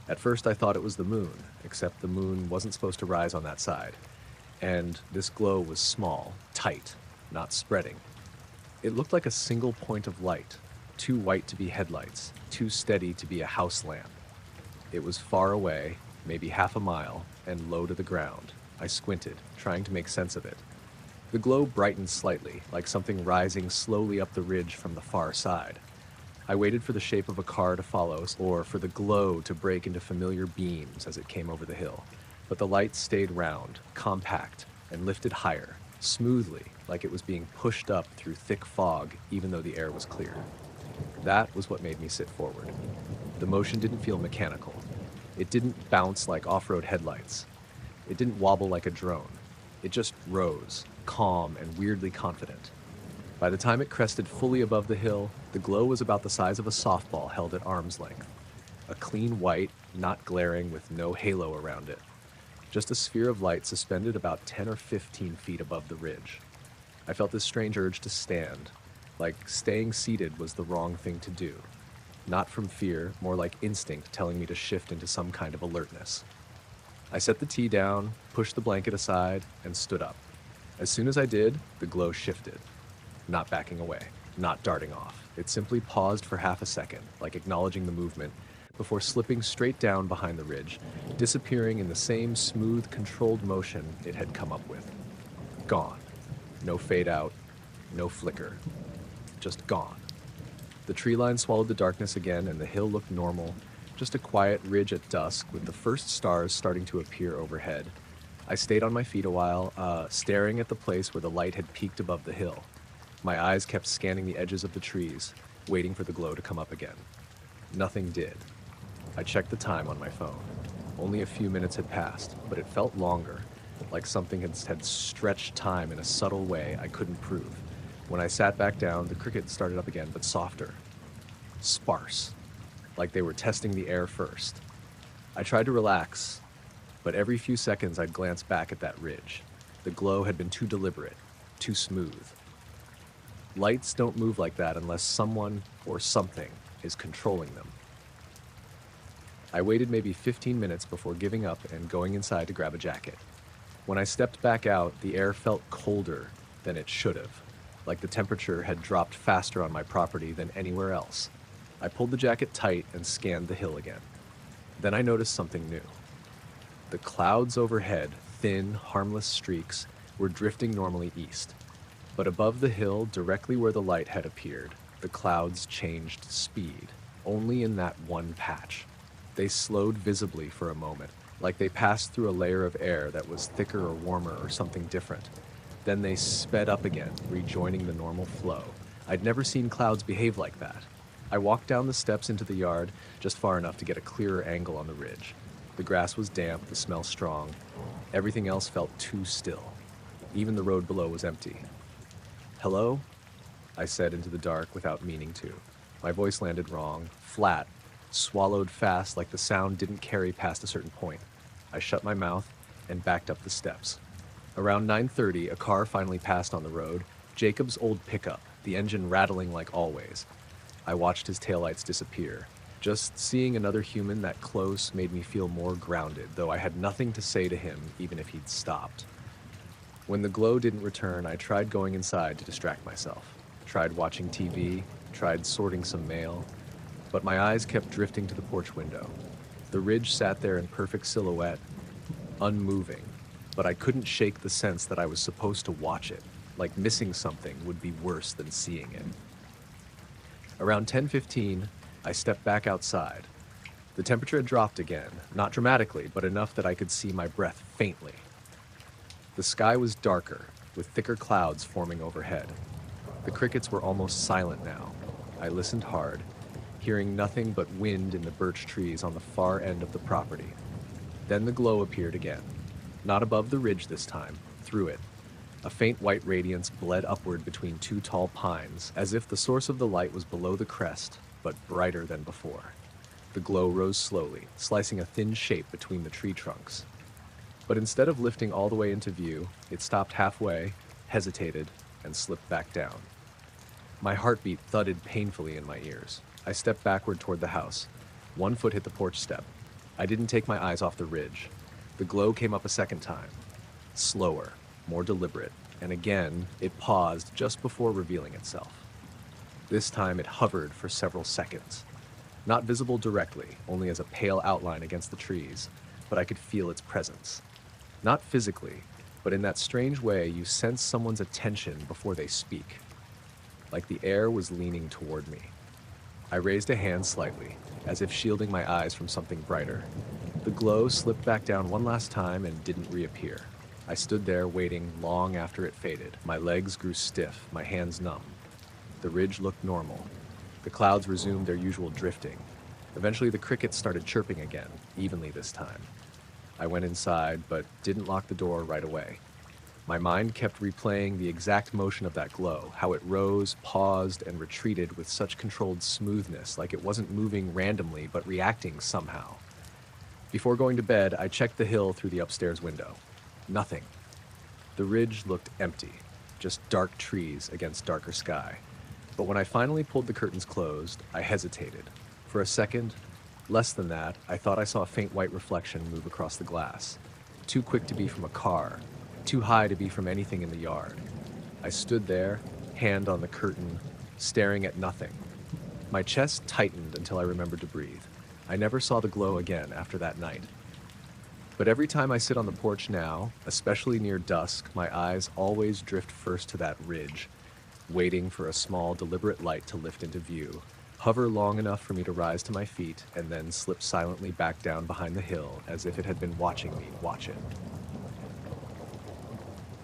At first I thought it was the moon, except the moon wasn't supposed to rise on that side, and this glow was small, tight, not spreading. It looked like a single point of light, too white to be headlights, too steady to be a house lamp. It was far away, maybe half a mile, and low to the ground. I squinted, trying to make sense of it. The glow brightened slightly, like something rising slowly up the ridge from the far side. I waited for the shape of a car to follow, or for the glow to break into familiar beams as it came over the hill. But the light stayed round, compact, and lifted higher, smoothly, like it was being pushed up through thick fog, even though the air was clear. That was what made me sit forward. The motion didn't feel mechanical. It didn't bounce like off-road headlights. It didn't wobble like a drone. It just rose, calm and weirdly confident. By the time it crested fully above the hill, the glow was about the size of a softball held at arm's length. A clean white, not glaring, with no halo around it. Just a sphere of light suspended about 10 or 15 feet above the ridge. I felt this strange urge to stand, like staying seated was the wrong thing to do. Not from fear, more like instinct telling me to shift into some kind of alertness. I set the tea down, pushed the blanket aside, and stood up. As soon as I did, the glow shifted. Not backing away, not darting off. It simply paused for half a second, like acknowledging the movement, before slipping straight down behind the ridge, disappearing in the same smooth, controlled motion it had come up with. Gone. No fade out, no flicker. Just gone. The tree line swallowed the darkness again, and the hill looked normal, just a quiet ridge at dusk with the first stars starting to appear overhead. I stayed on my feet a while, staring at the place where the light had peaked above the hill. My eyes kept scanning the edges of the trees, waiting for the glow to come up again. Nothing did. I checked the time on my phone. Only a few minutes had passed, but it felt longer, like something had stretched time in a subtle way I couldn't prove. When I sat back down, the crickets started up again, but softer. Sparse. Like they were testing the air first. I tried to relax, But every few seconds I'd glance back at that ridge. The glow had been too deliberate, too smooth. Lights don't move like that unless someone or something is controlling them. I waited maybe 15 minutes before giving up and going inside to grab a jacket. When I stepped back out, the air felt colder than it should have, like the temperature had dropped faster on my property than anywhere else. I pulled the jacket tight and scanned the hill again. Then I noticed something new. The clouds overhead, thin, harmless streaks, were drifting normally east. But above the hill, directly where the light had appeared, the clouds changed speed, only in that one patch. They slowed visibly for a moment, like they passed through a layer of air that was thicker or warmer or something different. Then they sped up again, rejoining the normal flow. I'd never seen clouds behave like that. I walked down the steps into the yard, just far enough to get a clearer angle on the ridge. The grass was damp, the smell strong. Everything else felt too still. Even the road below was empty. "Hello?" I said into the dark without meaning to. My voice landed wrong, flat, swallowed fast like the sound didn't carry past a certain point. I shut my mouth and backed up the steps. Around 9:30, a car finally passed on the road, Jacob's old pickup, the engine rattling like always. I watched his taillights disappear. Just seeing another human that close made me feel more grounded, though I had nothing to say to him even if he'd stopped. When the glow didn't return, I tried going inside to distract myself. Tried watching TV, tried sorting some mail, but my eyes kept drifting to the porch window. The ridge sat there in perfect silhouette, unmoving, but I couldn't shake the sense that I was supposed to watch it, like missing something would be worse than seeing it. Around 10:15, I stepped back outside. The temperature had dropped again, not dramatically, but enough that I could see my breath faintly. The sky was darker, with thicker clouds forming overhead. The crickets were almost silent now. I listened hard, hearing nothing but wind in the birch trees on the far end of the property. Then the glow appeared again. Not above the ridge this time, through it. A faint white radiance bled upward between two tall pines, as if the source of the light was below the crest, but brighter than before. The glow rose slowly, slicing a thin shape between the tree trunks. But instead of lifting all the way into view, it stopped halfway, hesitated, and slipped back down. My heartbeat thudded painfully in my ears. I stepped backward toward the house. One foot hit the porch step. I didn't take my eyes off the ridge. The glow came up a second time. Slower, more deliberate, and again, it paused just before revealing itself. This time it hovered for several seconds. Not visible directly, only as a pale outline against the trees, but I could feel its presence. Not physically, but in that strange way you sense someone's attention before they speak. Like the air was leaning toward me. I raised a hand slightly, as if shielding my eyes from something brighter. The glow slipped back down one last time and didn't reappear. I stood there waiting long after it faded. My legs grew stiff, my hands numb. The ridge looked normal. The clouds resumed their usual drifting. Eventually the crickets started chirping again, evenly this time. I went inside, but didn't lock the door right away. My mind kept replaying the exact motion of that glow, how it rose, paused, and retreated with such controlled smoothness, like it wasn't moving randomly, but reacting somehow. Before going to bed, I checked the hill through the upstairs window. Nothing. The ridge looked empty, just dark trees against darker sky. But when I finally pulled the curtains closed, I hesitated. For a second, less than that, I thought I saw a faint white reflection move across the glass. Too quick to be from a car, too high to be from anything in the yard. I stood there, hand on the curtain, staring at nothing. My chest tightened until I remembered to breathe. I never saw the glow again after that night. But every time I sit on the porch now, especially near dusk, my eyes always drift first to that ridge, waiting for a small, deliberate light to lift into view, hover long enough for me to rise to my feet, and then slip silently back down behind the hill as if it had been watching me watch it.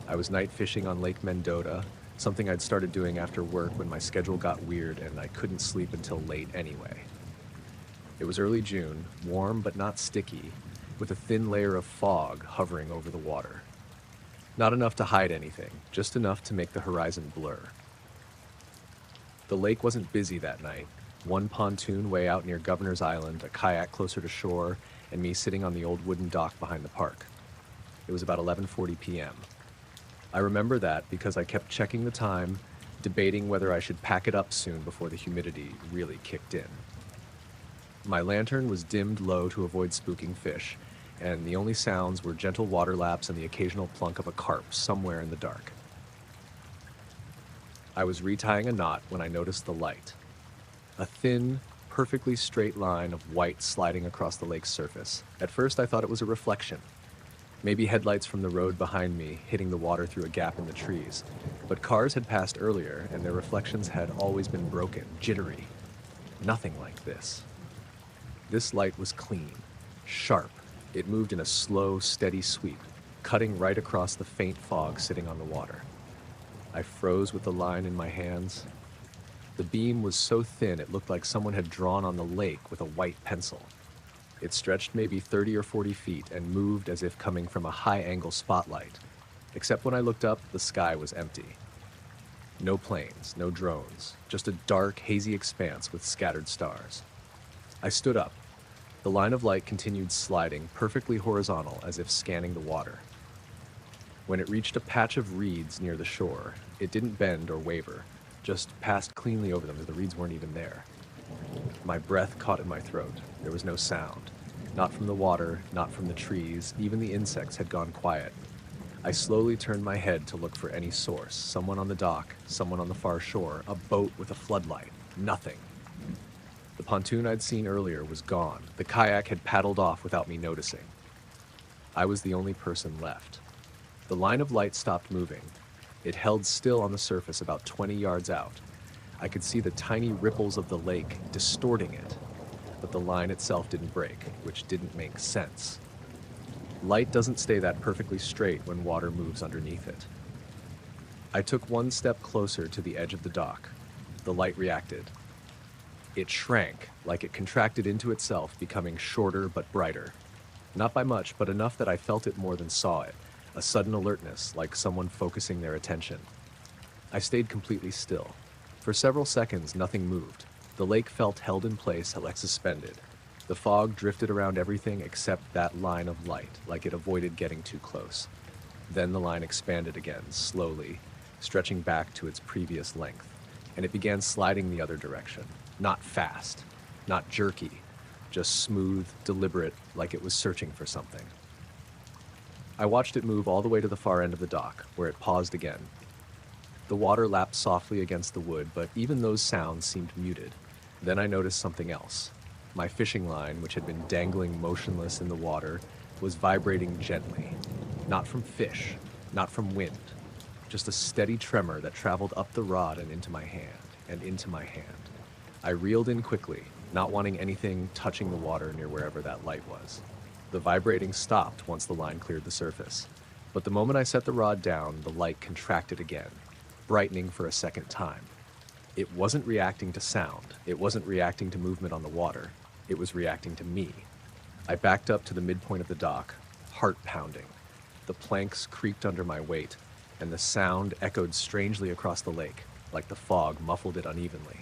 I was night fishing on Lake Mendota, something I'd started doing after work when my schedule got weird and I couldn't sleep until late anyway. It was early June, warm but not sticky, with a thin layer of fog hovering over the water. Not enough to hide anything, just enough to make the horizon blur. The lake wasn't busy that night. One pontoon way out near Governor's Island, a kayak closer to shore, and me sitting on the old wooden dock behind the park. It was about 11:40 p.m. I remember that because I kept checking the time, debating whether I should pack it up soon before the humidity really kicked in. My lantern was dimmed low to avoid spooking fish, and the only sounds were gentle water laps and the occasional plunk of a carp somewhere in the dark. I was retying a knot when I noticed the light. A thin, perfectly straight line of white sliding across the lake's surface. At first I thought it was a reflection. Maybe headlights from the road behind me hitting the water through a gap in the trees. But cars had passed earlier, and their reflections had always been broken, jittery. Nothing like this. This light was clean, sharp. It moved in a slow, steady sweep, cutting right across the faint fog sitting on the water. I froze with the line in my hands. The beam was so thin it looked like someone had drawn on the lake with a white pencil. It stretched maybe 30 or 40 feet and moved as if coming from a high-angle spotlight. Except when I looked up, the sky was empty. No planes, no drones, just a dark, hazy expanse with scattered stars. I stood up. The line of light continued sliding, perfectly horizontal, as if scanning the water. When it reached a patch of reeds near the shore, it didn't bend or waver, just passed cleanly over them as the reeds weren't even there. My breath caught in my throat. There was no sound. Not from the water, not from the trees, even the insects had gone quiet. I slowly turned my head to look for any source, someone on the dock, someone on the far shore, a boat with a floodlight. Nothing. The pontoon I'd seen earlier was gone. The kayak had paddled off without me noticing. I was the only person left. The line of light stopped moving. It held still on the surface about 20 yards out. I could see the tiny ripples of the lake distorting it, but the line itself didn't break, which didn't make sense. Light doesn't stay that perfectly straight when water moves underneath it. I took one step closer to the edge of the dock. The light reacted. It shrank, like it contracted into itself, becoming shorter but brighter. Not by much, but enough that I felt it more than saw it, a sudden alertness, like someone focusing their attention. I stayed completely still. For several seconds, nothing moved. The lake felt held in place, like suspended. The fog drifted around everything except that line of light, like it avoided getting too close. Then the line expanded again, slowly, stretching back to its previous length, and it began sliding the other direction. Not fast, not jerky, just smooth, deliberate, like it was searching for something. I watched it move all the way to the far end of the dock, where it paused again. The water lapped softly against the wood, but even those sounds seemed muted. Then I noticed something else. My fishing line, which had been dangling motionless in the water, was vibrating gently. Not from fish, not from wind, just a steady tremor that traveled up the rod and into my hand, and into my hand. I reeled in quickly, not wanting anything touching the water near wherever that light was. The vibrating stopped once the line cleared the surface, but the moment I set the rod down, the light contracted again, brightening for a second time. It wasn't reacting to sound. It wasn't reacting to movement on the water. It was reacting to me. I backed up to the midpoint of the dock, heart pounding. The planks creaked under my weight, and the sound echoed strangely across the lake, like the fog muffled it unevenly.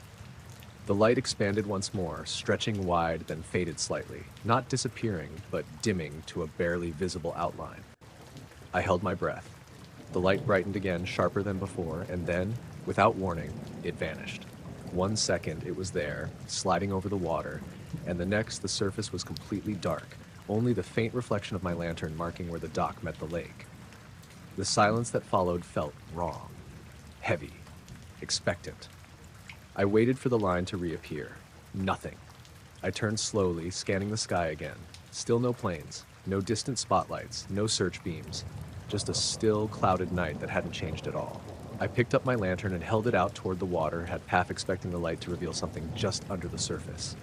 The light expanded once more, stretching wide, then faded slightly, not disappearing, but dimming to a barely visible outline. I held my breath. The light brightened again, sharper than before, and then, without warning, it vanished. 1 second it was there, sliding over the water, and the next the surface was completely dark, only the faint reflection of my lantern marking where the dock met the lake. The silence that followed felt wrong, heavy, expectant. I waited for the line to reappear. Nothing. I turned slowly, scanning the sky again. Still no planes, no distant spotlights, no search beams. Just a still, clouded night that hadn't changed at all. I picked up my lantern and held it out toward the water, half expecting the light to reveal something just under the surface.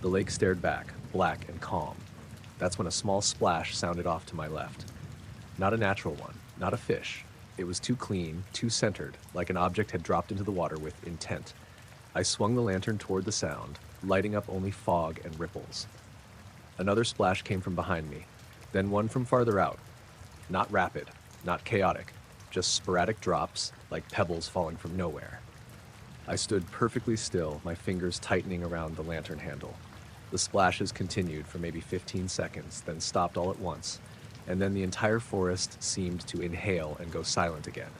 The lake stared back, black and calm. That's when a small splash sounded off to my left. Not a natural one, not a fish. It was too clean, too centered, like an object had dropped into the water with intent. I swung the lantern toward the sound, lighting up only fog and ripples. Another splash came from behind me, then one from farther out. Not rapid, not chaotic, just sporadic drops, like pebbles falling from nowhere. I stood perfectly still, my fingers tightening around the lantern handle. The splashes continued for maybe 15 seconds, then stopped all at once, and then the entire forest seemed to inhale and go silent again.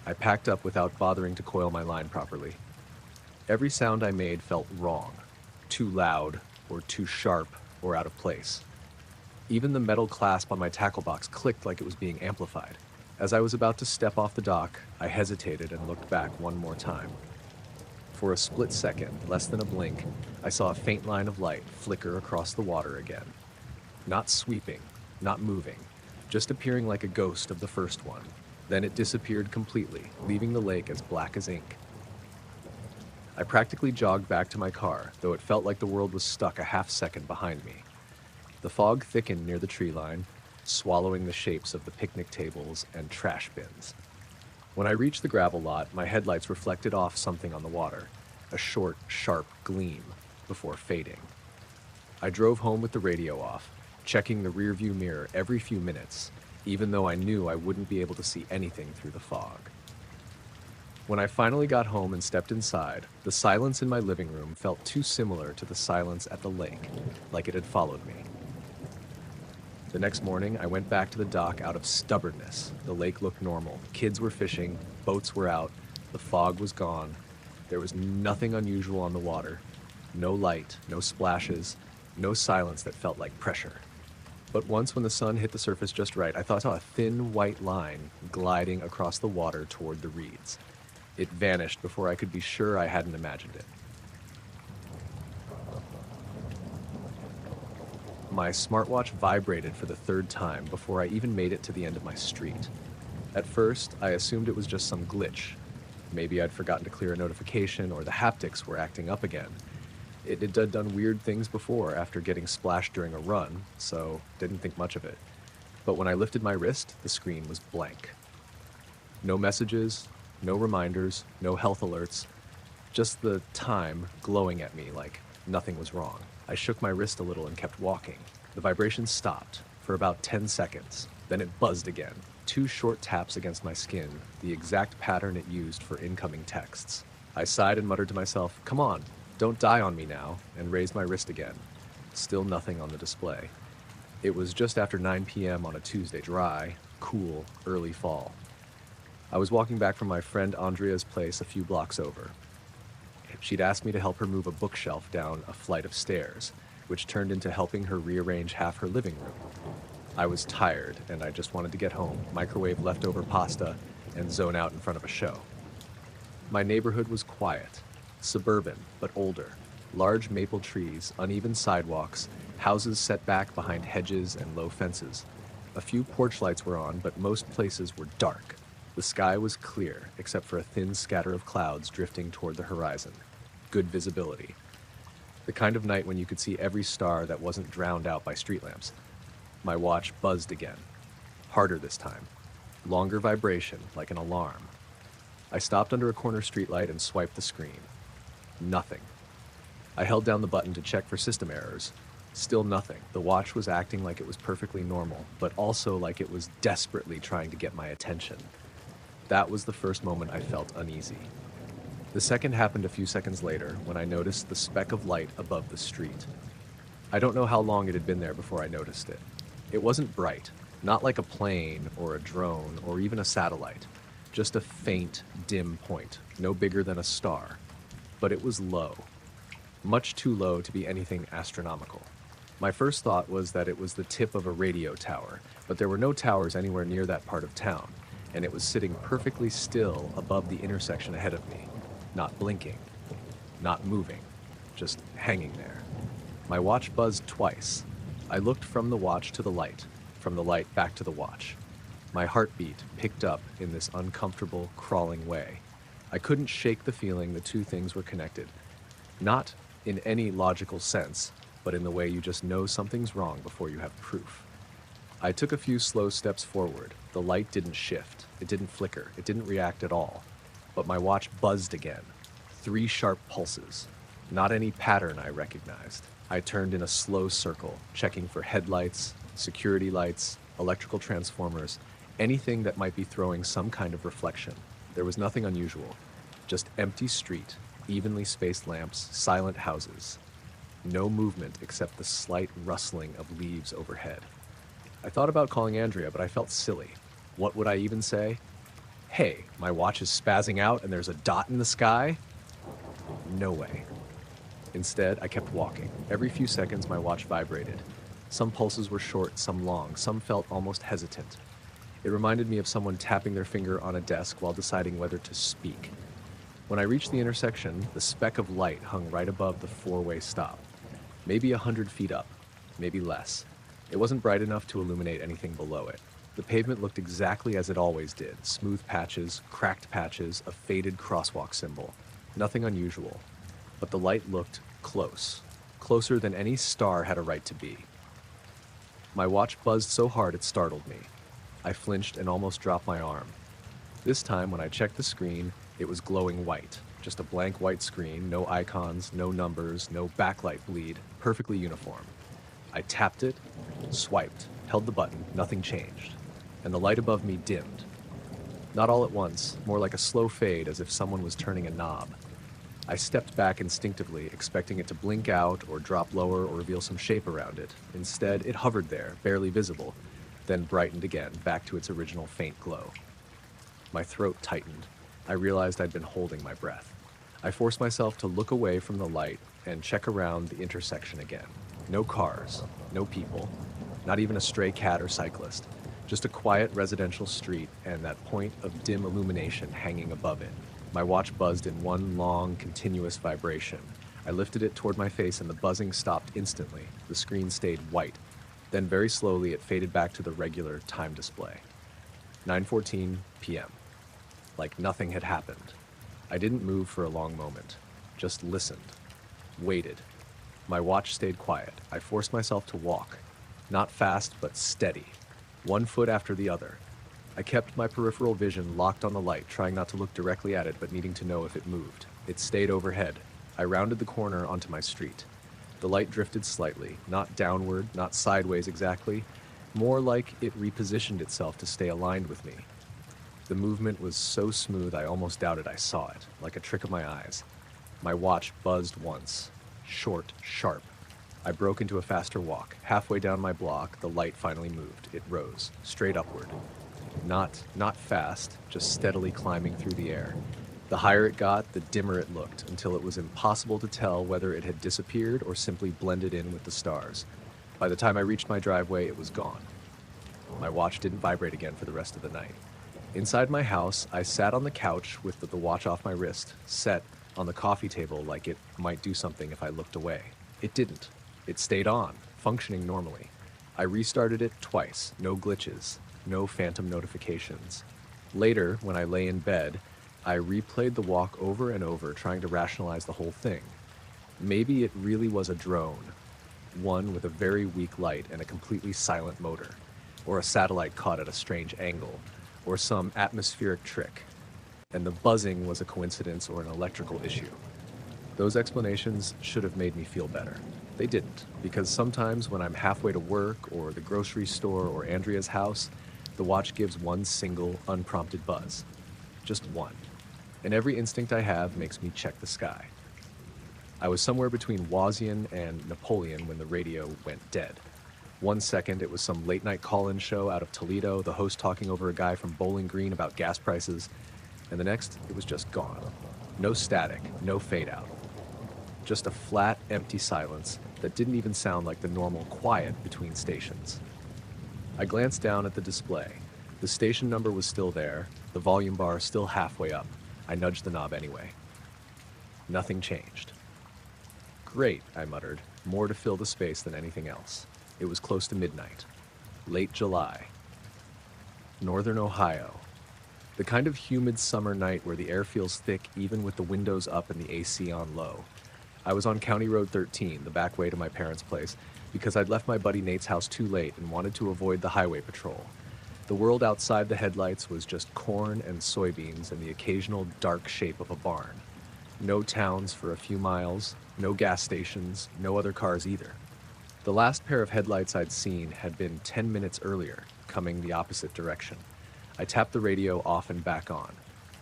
I packed up without bothering to coil my line properly. Every sound I made felt wrong, too loud, or too sharp, or out of place. Even the metal clasp on my tackle box clicked like it was being amplified. As I was about to step off the dock, I hesitated and looked back one more time. For a split second, less than a blink, I saw a faint line of light flicker across the water again. Not sweeping, not moving, just appearing like a ghost of the first one. Then it disappeared completely, leaving the lake as black as ink. I practically jogged back to my car, though it felt like the world was stuck a half second behind me. The fog thickened near the tree line, swallowing the shapes of the picnic tables and trash bins. When I reached the gravel lot, my headlights reflected off something on the water, a short, sharp gleam, before fading. I drove home with the radio off, checking the rearview mirror every few minutes, even though I knew I wouldn't be able to see anything through the fog. When I finally got home and stepped inside, the silence in my living room felt too similar to the silence at the lake, like it had followed me. The next morning, I went back to the dock out of stubbornness. The lake looked normal. Kids were fishing, boats were out, the fog was gone. There was nothing unusual on the water. No light, no splashes, no silence that felt like pressure. But once when the sun hit the surface just right, I thought I saw a thin white line gliding across the water toward the reeds. It vanished before I could be sure I hadn't imagined it. My smartwatch vibrated for the third time before I even made it to the end of my street. At first, I assumed it was just some glitch. Maybe I'd forgotten to clear a notification or the haptics were acting up again. It had done weird things before after getting splashed during a run, so didn't think much of it. But when I lifted my wrist, the screen was blank. No messages, no reminders, no health alerts, just the time glowing at me like nothing was wrong. I shook my wrist a little and kept walking. The vibration stopped for about 10 seconds. Then it buzzed again. 2 short taps against my skin, the exact pattern it used for incoming texts. I sighed and muttered to myself, "Come on, don't die on me now," and raised my wrist again. Still nothing on the display. It was just after 9 p.m. on a Tuesday, dry, cool, early fall. I was walking back from my friend Andrea's place a few blocks over. She'd asked me to help her move a bookshelf down a flight of stairs, which turned into helping her rearrange half her living room. I was tired, and I just wanted to get home, microwave leftover pasta, and zone out in front of a show. My neighborhood was quiet, suburban, but older. Large maple trees, uneven sidewalks, houses set back behind hedges and low fences. A few porch lights were on, but most places were dark. The sky was clear, except for a thin scatter of clouds drifting toward the horizon. Good visibility. The kind of night when you could see every star that wasn't drowned out by street lamps. My watch buzzed again. Harder this time. Longer vibration, like an alarm. I stopped under a corner streetlight and swiped the screen. Nothing. I held down the button to check for system errors. Still nothing. The watch was acting like it was perfectly normal, but also like it was desperately trying to get my attention. That was the first moment I felt uneasy. The second happened a few seconds later when I noticed the speck of light above the street. I don't know how long it had been there before I noticed it. It wasn't bright, not like a plane or a drone or even a satellite, just a faint, dim point, no bigger than a star. But it was low, much too low to be anything astronomical. My first thought was that it was the tip of a radio tower, but there were no towers anywhere near that part of town, and it was sitting perfectly still above the intersection ahead of me, not blinking, not moving, just hanging there. My watch buzzed twice. I looked from the watch to the light, from the light back to the watch. My heartbeat picked up in this uncomfortable, crawling way. I couldn't shake the feeling the two things were connected. Not in any logical sense, but in the way you just know something's wrong before you have proof. I took a few slow steps forward. The light didn't shift. It didn't flicker. It didn't react at all. But my watch buzzed again. 3 sharp pulses. Not any pattern I recognized. I turned in a slow circle, checking for headlights, security lights, electrical transformers, anything that might be throwing some kind of reflection. There was nothing unusual. Just empty street, evenly spaced lamps, silent houses. No movement except the slight rustling of leaves overhead. I thought about calling Andrea, but I felt silly. What would I even say? Hey, my watch is spazzing out and there's a dot in the sky? No way. Instead, I kept walking. Every few seconds, my watch vibrated. Some pulses were short, some long, some felt almost hesitant. It reminded me of someone tapping their finger on a desk while deciding whether to speak. When I reached the intersection, the speck of light hung right above the four-way stop. Maybe 100 feet up, maybe less. It wasn't bright enough to illuminate anything below it. The pavement looked exactly as it always did, smooth patches, cracked patches, a faded crosswalk symbol. Nothing unusual. But the light looked close, closer than any star had a right to be. My watch buzzed so hard it startled me. I flinched and almost dropped my arm. This time, when I checked the screen, it was glowing white. Just a blank white screen, no icons, no numbers, no backlight bleed, perfectly uniform. I tapped it, swiped, held the button, nothing changed. And the light above me dimmed. Not all at once, more like a slow fade as if someone was turning a knob. I stepped back instinctively, expecting it to blink out or drop lower or reveal some shape around it. Instead, it hovered there, barely visible, then brightened again, back to its original faint glow. My throat tightened. I realized I'd been holding my breath. I forced myself to look away from the light and check around the intersection again. No cars, no people, not even a stray cat or cyclist. Just a quiet residential street and that point of dim illumination hanging above it. My watch buzzed in one long, continuous vibration. I lifted it toward my face and the buzzing stopped instantly. The screen stayed white. Then very slowly it faded back to the regular time display. 9:14 p.m. Like nothing had happened. I didn't move for a long moment. Just listened. Waited. My watch stayed quiet. I forced myself to walk. Not fast, but steady. One foot after the other. I kept my peripheral vision locked on the light, trying not to look directly at it, but needing to know if it moved. It stayed overhead. I rounded the corner onto my street. The light drifted slightly, not downward, not sideways exactly, more like it repositioned itself to stay aligned with me. The movement was so smooth I almost doubted I saw it, like a trick of my eyes. My watch buzzed once. Short, sharp. I broke into a faster walk. Halfway down my block, the light finally moved. It rose, straight upward. Not fast, just steadily climbing through the air. The higher it got, the dimmer it looked, until it was impossible to tell whether it had disappeared or simply blended in with the stars. By the time I reached my driveway, it was gone. My watch didn't vibrate again for the rest of the night. Inside my house, I sat on the couch with the watch off my wrist, set on the coffee table like it might do something if I looked away. It didn't. It stayed on, functioning normally. I restarted it twice, no glitches, no phantom notifications. Later, when I lay in bed, I replayed the walk over and over, trying to rationalize the whole thing. Maybe it really was a drone, one with a very weak light and a completely silent motor, or a satellite caught at a strange angle, or some atmospheric trick, and the buzzing was a coincidence or an electrical issue. Those explanations should have made me feel better. They didn't, because sometimes when I'm halfway to work or the grocery store or Andrea's house, the watch gives one single, unprompted buzz. Just one. And every instinct I have makes me check the sky. I was somewhere between Woznian and Napoleon when the radio went dead. 1 second, it was some late-night call-in show out of Toledo, the host talking over a guy from Bowling Green about gas prices, and the next, it was just gone. No static, no fade-out. Just a flat, empty silence that didn't even sound like the normal quiet between stations. I glanced down at the display. The station number was still there, the volume bar still halfway up. I nudged the knob anyway. Nothing changed. Great, I muttered, more to fill the space than anything else. It was close to midnight. Late July. Northern Ohio. The kind of humid summer night where the air feels thick even with the windows up and the AC on low. I was on County Road 13, the back way to my parents' place, because I'd left my buddy Nate's house too late and wanted to avoid the highway patrol. The world outside the headlights was just corn and soybeans and the occasional dark shape of a barn. No towns for a few miles, no gas stations, no other cars either. The last pair of headlights I'd seen had been 10 minutes earlier, coming the opposite direction. I tapped the radio off and back on.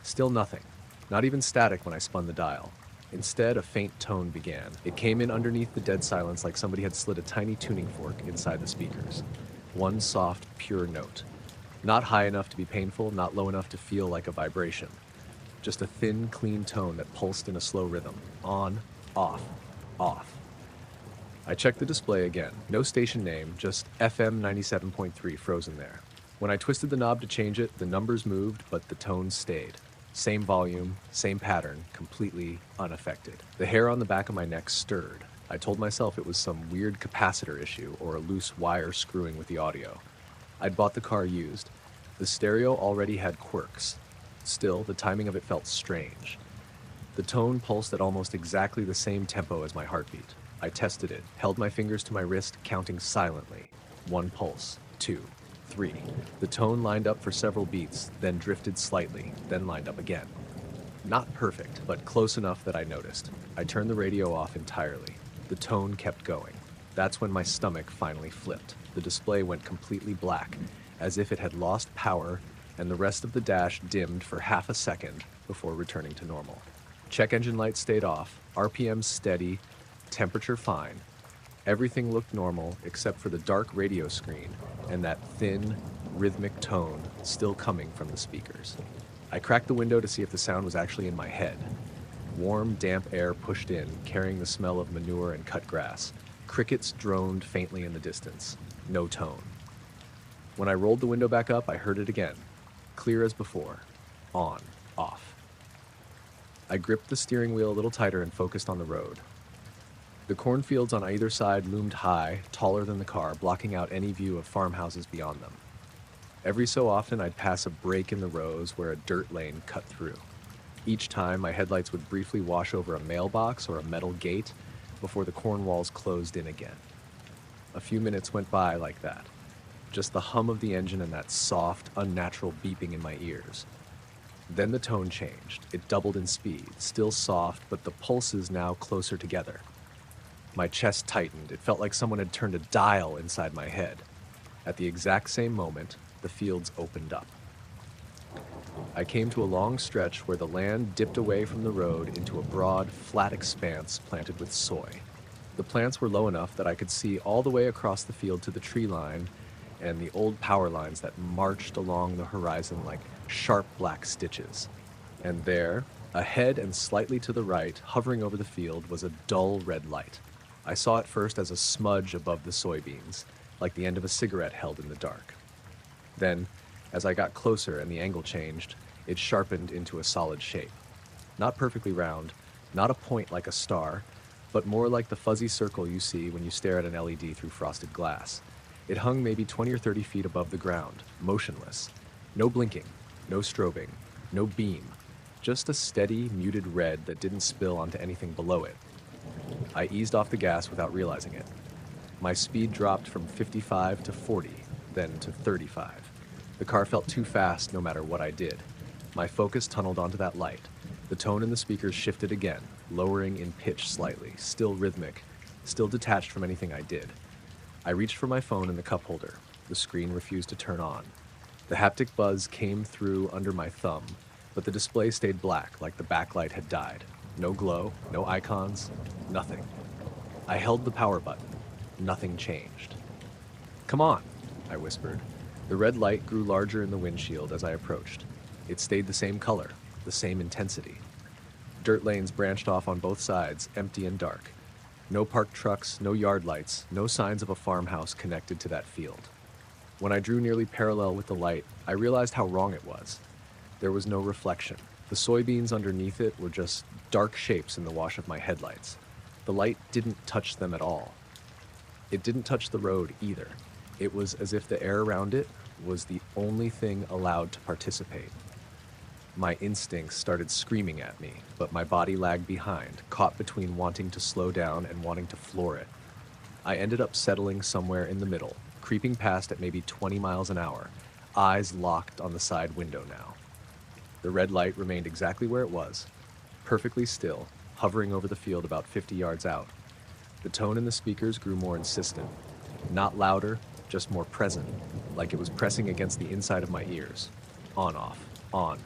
Still nothing. Not even static when I spun the dial. Instead, a faint tone began. It came in underneath the dead silence like somebody had slid a tiny tuning fork inside the speakers. One soft, pure note. Not high enough to be painful, not low enough to feel like a vibration. Just a thin, clean tone that pulsed in a slow rhythm. On, off, off. I checked the display again. No station name, just FM 97.3 frozen there. When I twisted the knob to change it, the numbers moved, but the tones stayed. Same volume, same pattern, completely unaffected. The hair on the back of my neck stirred. I told myself it was some weird capacitor issue or a loose wire screwing with the audio. I'd bought the car used. The stereo already had quirks. Still, the timing of it felt strange. The tone pulsed at almost exactly the same tempo as my heartbeat. I tested it, held my fingers to my wrist, counting silently. 1 pulse, 2, 3. The tone lined up for several beats, then drifted slightly, then lined up again. Not perfect, but close enough that I noticed. I turned the radio off entirely. The tone kept going. That's when my stomach finally flipped. The display went completely black, as if it had lost power, and the rest of the dash dimmed for half a second before returning to normal. Check engine lights stayed off, RPM steady, temperature fine. Everything looked normal except for the dark radio screen and that thin, rhythmic tone still coming from the speakers. I cracked the window to see if the sound was actually in my head. Warm, damp air pushed in, carrying the smell of manure and cut grass. Crickets droned faintly in the distance. No tone. When I rolled the window back up, I heard it again. Clear as before. On, off. I gripped the steering wheel a little tighter and focused on the road. The cornfields on either side loomed high, taller than the car, blocking out any view of farmhouses beyond them. Every so often, I'd pass a break in the rows where a dirt lane cut through. Each time, my headlights would briefly wash over a mailbox or a metal gate before the corn walls closed in again. A few minutes went by like that. Just the hum of the engine and that soft, unnatural beeping in my ears. Then the tone changed. It doubled in speed, still soft, but the pulses now closer together. My chest tightened. It felt like someone had turned a dial inside my head. At the exact same moment, the fields opened up. I came to a long stretch where the land dipped away from the road into a broad, flat expanse planted with soy. The plants were low enough that I could see all the way across the field to the tree line and the old power lines that marched along the horizon like sharp black stitches. And there, ahead and slightly to the right, hovering over the field, was a dull red light. I saw it first as a smudge above the soybeans, like the end of a cigarette held in the dark. Then, as I got closer and the angle changed, it sharpened into a solid shape. Not perfectly round, not a point like a star, but more like the fuzzy circle you see when you stare at an LED through frosted glass. It hung maybe 20 or 30 feet above the ground, motionless. No blinking, no strobing, no beam, just a steady, muted red that didn't spill onto anything below it. I eased off the gas without realizing it. My speed dropped from 55 to 40, then to 35. The car felt too fast no matter what I did. My focus tunneled onto that light. The tone in the speakers shifted again, lowering in pitch slightly, still rhythmic, still detached from anything I did. I reached for my phone in the cup holder. The screen refused to turn on. The haptic buzz came through under my thumb, but the display stayed black, like the backlight had died. No glow, no icons, nothing. I held the power button. Nothing changed. "Come on," I whispered. The red light grew larger in the windshield as I approached. It stayed the same color, the same intensity. Dirt lanes branched off on both sides, empty and dark. No parked trucks, no yard lights, no signs of a farmhouse connected to that field. When I drew nearly parallel with the light, I realized how wrong it was. There was no reflection. The soybeans underneath it were just dark shapes in the wash of my headlights. The light didn't touch them at all. It didn't touch the road either. It was as if the air around it was the only thing allowed to participate. My instincts started screaming at me, but my body lagged behind, caught between wanting to slow down and wanting to floor it. I ended up settling somewhere in the middle, creeping past at maybe 20 miles an hour, eyes locked on the side window now. The red light remained exactly where it was, perfectly still, hovering over the field about 50 yards out. The tone in the speakers grew more insistent, not louder, just more present, like it was pressing against the inside of my ears. On, off, on,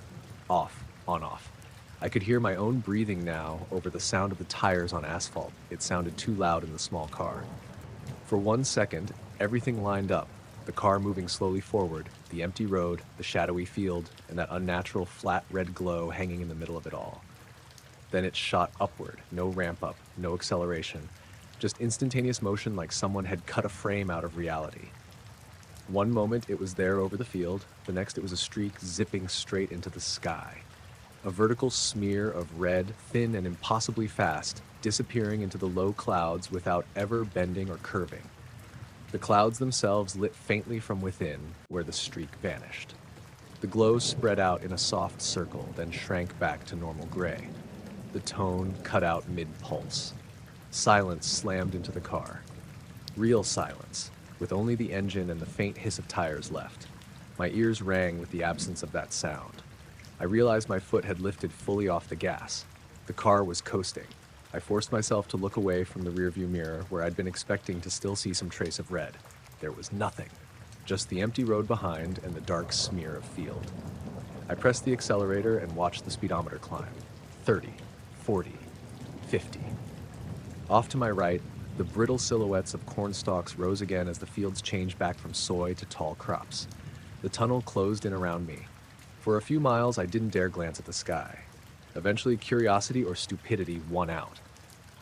off, on, off. I could hear my own breathing now over the sound of the tires on asphalt. It sounded too loud in the small car. For 1 second, everything lined up. The car moving slowly forward, the empty road, the shadowy field, and that unnatural flat red glow hanging in the middle of it all. Then it shot upward, no ramp up, no acceleration, just instantaneous motion like someone had cut a frame out of reality. One moment it was there over the field, the next it was a streak zipping straight into the sky. A vertical smear of red, thin and impossibly fast, disappearing into the low clouds without ever bending or curving. The clouds themselves lit faintly from within, where the streak vanished. The glow spread out in a soft circle, then shrank back to normal gray. The tone cut out mid-pulse. Silence slammed into the car. Real silence, with only the engine and the faint hiss of tires left. My ears rang with the absence of that sound. I realized my foot had lifted fully off the gas. The car was coasting. I forced myself to look away from the rearview mirror where I'd been expecting to still see some trace of red. There was nothing. Just the empty road behind and the dark smear of field. I pressed the accelerator and watched the speedometer climb. 30, 40, 50. Off to my right, the brittle silhouettes of corn stalks rose again as the fields changed back from soy to tall crops. The tunnel closed in around me. For a few miles, I didn't dare glance at the sky. Eventually, curiosity or stupidity won out.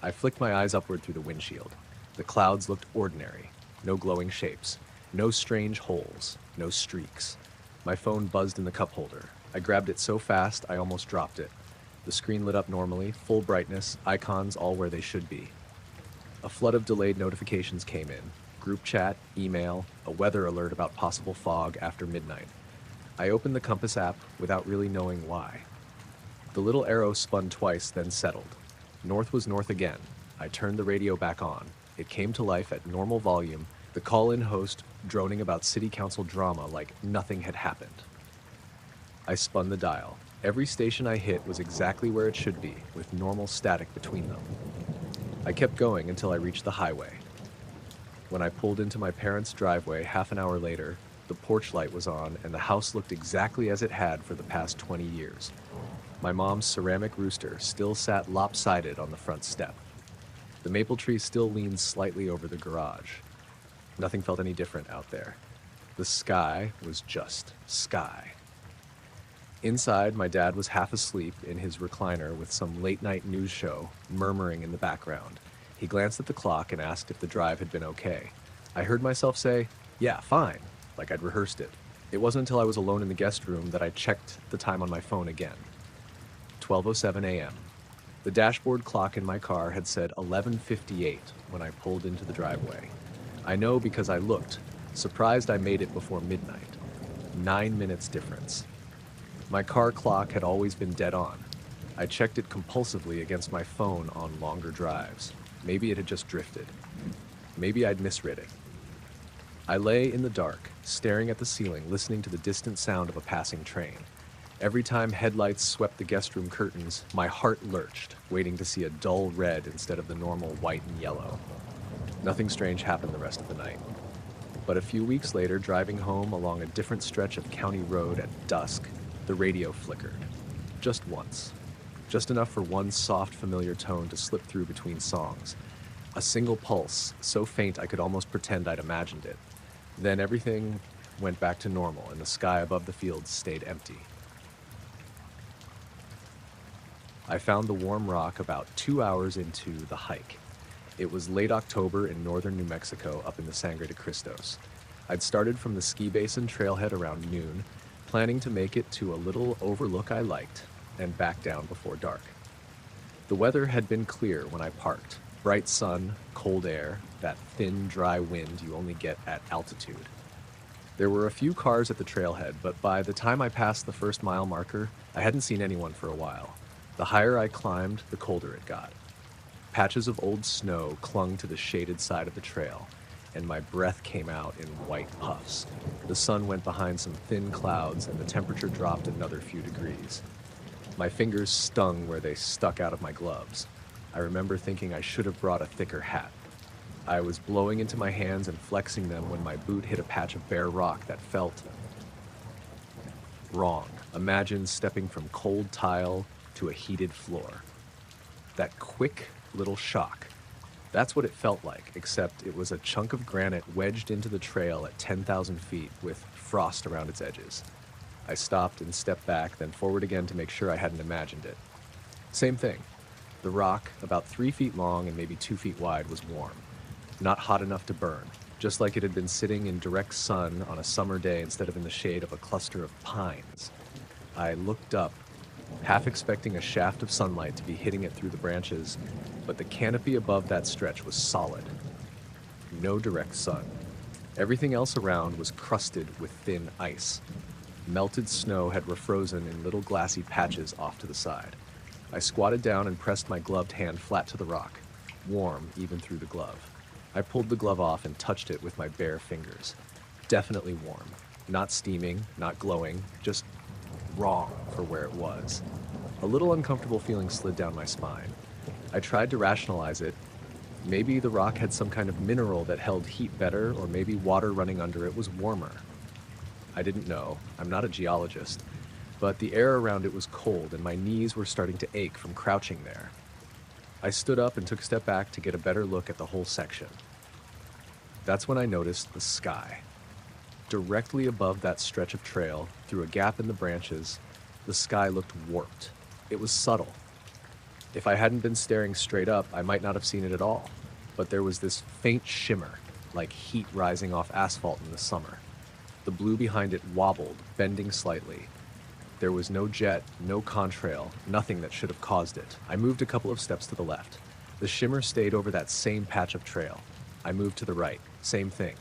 I flicked my eyes upward through the windshield. The clouds looked ordinary. No glowing shapes. No strange holes. No streaks. My phone buzzed in the cup holder. I grabbed it so fast, I almost dropped it. The screen lit up normally, full brightness, icons all where they should be. A flood of delayed notifications came in. Group chat, email, a weather alert about possible fog after midnight. I opened the compass app without really knowing why. The little arrow spun twice, then settled. North was north again. I turned the radio back on. It came to life at normal volume, the call-in host droning about city council drama like nothing had happened. I spun the dial. Every station I hit was exactly where it should be, with normal static between them. I kept going until I reached the highway. When I pulled into my parents' driveway half an hour later, the porch light was on and the house looked exactly as it had for the past 20 years. My mom's ceramic rooster still sat lopsided on the front step. The maple tree still leaned slightly over the garage. Nothing felt any different out there. The sky was just sky. Inside, my dad was half asleep in his recliner with some late-night news show murmuring in the background. He glanced at the clock and asked if the drive had been okay. I heard myself say, "Yeah, fine," like I'd rehearsed it. It wasn't until I was alone in the guest room that I checked the time on my phone again. 12:07 a.m. The dashboard clock in my car had said 11:58 when I pulled into the driveway. I know because I looked, surprised I made it before midnight. 9 minutes difference. My car clock had always been dead on. I checked it compulsively against my phone on longer drives. Maybe it had just drifted. Maybe I'd misread it. I lay in the dark, staring at the ceiling, listening to the distant sound of a passing train. Every time headlights swept the guest room curtains, my heart lurched, waiting to see a dull red instead of the normal white and yellow. Nothing strange happened the rest of the night. But a few weeks later, driving home along a different stretch of county road at dusk, the radio flickered. Just once. Just enough for one soft, familiar tone to slip through between songs. A single pulse, so faint I could almost pretend I'd imagined it. Then everything went back to normal and the sky above the fields stayed empty. I found the warm rock about 2 hours into the hike. It was late October in northern New Mexico up in the Sangre de Cristos. I'd started from the ski basin trailhead around noon, planning to make it to a little overlook I liked, and back down before dark. The weather had been clear when I parked. Bright sun, cold air, that thin, dry wind you only get at altitude. There were a few cars at the trailhead, but by the time I passed the first mile marker, I hadn't seen anyone for a while. The higher I climbed, the colder it got. Patches of old snow clung to the shaded side of the trail, and my breath came out in white puffs. The sun went behind some thin clouds, and the temperature dropped another few degrees. My fingers stung where they stuck out of my gloves. I remember thinking I should have brought a thicker hat. I was blowing into my hands and flexing them when my boot hit a patch of bare rock that felt wrong. Imagine stepping from cold tile to a heated floor. That quick little shock. That's what it felt like, except it was a chunk of granite wedged into the trail at 10,000 feet with frost around its edges. I stopped and stepped back, then forward again to make sure I hadn't imagined it. Same thing. The rock, about 3 feet long and maybe 2 feet wide, was warm. Not hot enough to burn, just like it had been sitting in direct sun on a summer day instead of in the shade of a cluster of pines. I looked up, half expecting a shaft of sunlight to be hitting it through the branches, but the canopy above that stretch was solid. No direct sun. Everything else around was crusted with thin ice. Melted snow had refrozen in little glassy patches off to the side. I squatted down and pressed my gloved hand flat to the rock, warm even through the glove. I pulled the glove off and touched it with my bare fingers. Definitely warm. Not steaming, not glowing, just wrong for where it was. A little uncomfortable feeling slid down my spine. I tried to rationalize it. Maybe the rock had some kind of mineral that held heat better, or maybe water running under it was warmer. I didn't know. I'm not a geologist. But the air around it was cold, and my knees were starting to ache from crouching there. I stood up and took a step back to get a better look at the whole section. That's when I noticed the sky. Directly above that stretch of trail, through a gap in the branches, the sky looked warped. It was subtle. If I hadn't been staring straight up, I might not have seen it at all. But there was this faint shimmer, like heat rising off asphalt in the summer. The blue behind it wobbled, bending slightly. There was no jet, no contrail, nothing that should have caused it. I moved a couple of steps to the left. The shimmer stayed over that same patch of trail. I moved to the right, same thing.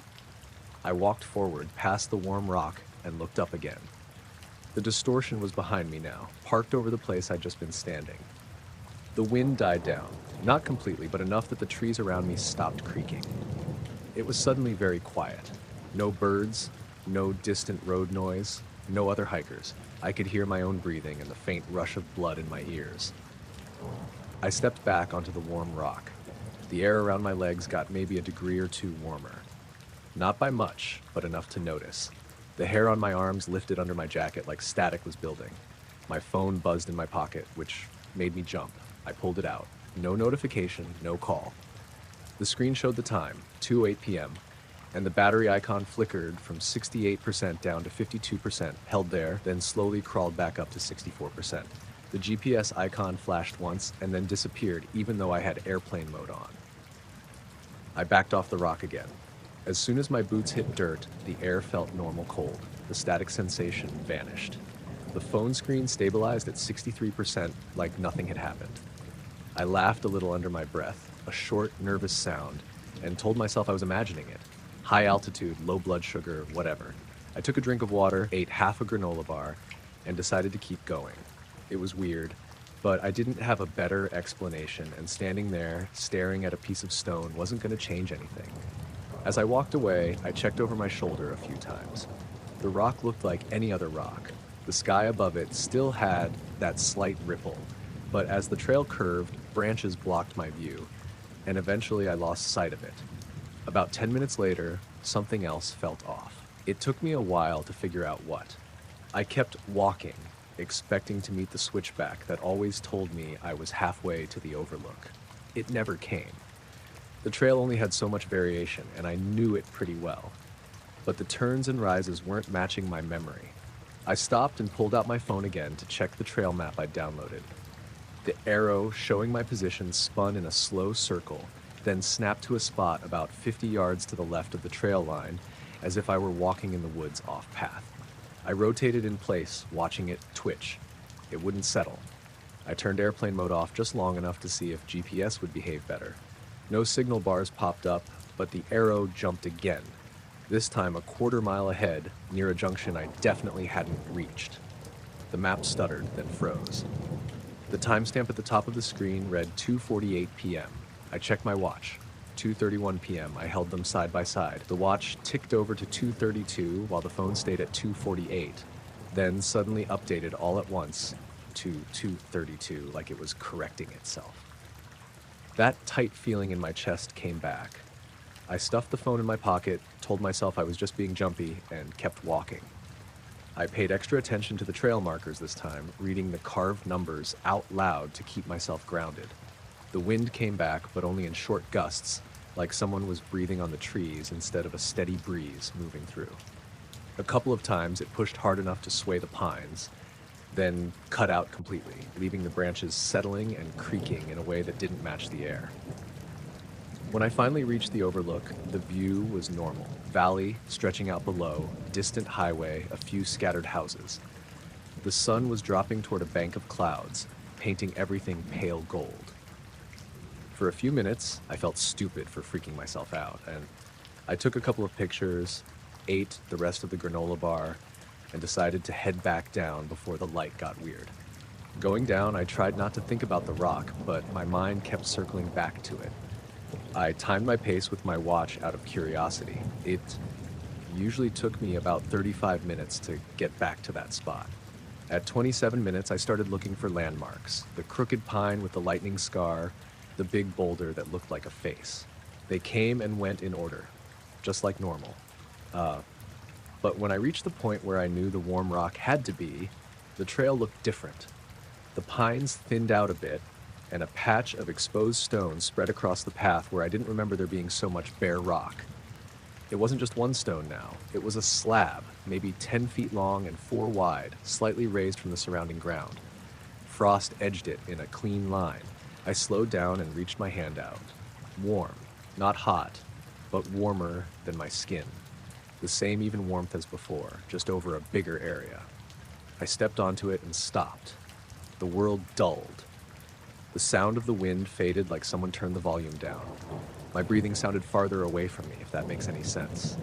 I walked forward, past the warm rock, and looked up again. The distortion was behind me now, parked over the place I'd just been standing. The wind died down, not completely, but enough that the trees around me stopped creaking. It was suddenly very quiet. No birds, no distant road noise, no other hikers. I could hear my own breathing and the faint rush of blood in my ears. I stepped back onto the warm rock. The air around my legs got maybe a degree or two warmer. Not by much, but enough to notice. The hair on my arms lifted under my jacket like static was building. My phone buzzed in my pocket, which made me jump. I pulled it out. No notification, no call. The screen showed the time, 2:08 p.m., and the battery icon flickered from 68% down to 52%, held there, then slowly crawled back up to 64%. The GPS icon flashed once and then disappeared even though I had airplane mode on. I backed off the rock again. As soon as my boots hit dirt, the air felt normal cold. The static sensation vanished. The phone screen stabilized at 63% like nothing had happened. I laughed a little under my breath, a short, nervous sound, and told myself I was imagining it. High altitude, low blood sugar, whatever. I took a drink of water, ate half a granola bar, and decided to keep going. It was weird, but I didn't have a better explanation, and standing there, staring at a piece of stone wasn't going to change anything. As I walked away, I checked over my shoulder a few times. The rock looked like any other rock. The sky above it still had that slight ripple, but as the trail curved, branches blocked my view, and eventually I lost sight of it. About 10 minutes later, something else felt off. It took me a while to figure out what. I kept walking, expecting to meet the switchback that always told me I was halfway to the overlook. It never came. The trail only had so much variation, and I knew it pretty well. But the turns and rises weren't matching my memory. I stopped and pulled out my phone again to check the trail map I'd downloaded. The arrow showing my position spun in a slow circle, then snapped to a spot about 50 yards to the left of the trail line, as if I were walking in the woods off path. I rotated in place, watching it twitch. It wouldn't settle. I turned airplane mode off just long enough to see if GPS would behave better. No signal bars popped up, but the arrow jumped again, this time a quarter-mile ahead, near a junction I definitely hadn't reached. The map stuttered, then froze. The timestamp at the top of the screen read 2:48 p.m. I checked my watch. 2:31 p.m. I held them side by side. The watch ticked over to 2:32 while the phone stayed at 2:48, then suddenly updated all at once to 2:32 like it was correcting itself. That tight feeling in my chest came back. I stuffed the phone in my pocket, told myself I was just being jumpy, and kept walking. I paid extra attention to the trail markers this time, reading the carved numbers out loud to keep myself grounded. The wind came back, but only in short gusts, like someone was breathing on the trees instead of a steady breeze moving through. A couple of times it pushed hard enough to sway the pines, then cut out completely, leaving the branches settling and creaking in a way that didn't match the air. When I finally reached the overlook, the view was normal. Valley stretching out below, distant highway, a few scattered houses. The sun was dropping toward a bank of clouds, painting everything pale gold. For a few minutes, I felt stupid for freaking myself out, and I took a couple of pictures, ate the rest of the granola bar, and decided to head back down before the light got weird. Going down, I tried not to think about the rock, but my mind kept circling back to it. I timed my pace with my watch out of curiosity. It usually took me about 35 minutes to get back to that spot. At 27 minutes, I started looking for landmarks. The crooked pine with the lightning scar, the big boulder that looked like a face. They came and went in order, just like normal. But when I reached the point where I knew the warm rock had to be, the trail looked different. The pines thinned out a bit, and a patch of exposed stone spread across the path where I didn't remember there being so much bare rock. It wasn't just one stone now. It was a slab, maybe 10 feet long and 4 wide, slightly raised from the surrounding ground. Frost edged it in a clean line. I slowed down and reached my hand out. Warm, not hot, but warmer than my skin. The same even warmth as before, just over a bigger area. I stepped onto it and stopped. The world dulled. The sound of the wind faded like someone turned the volume down. My breathing sounded farther away from me, if that makes any sense.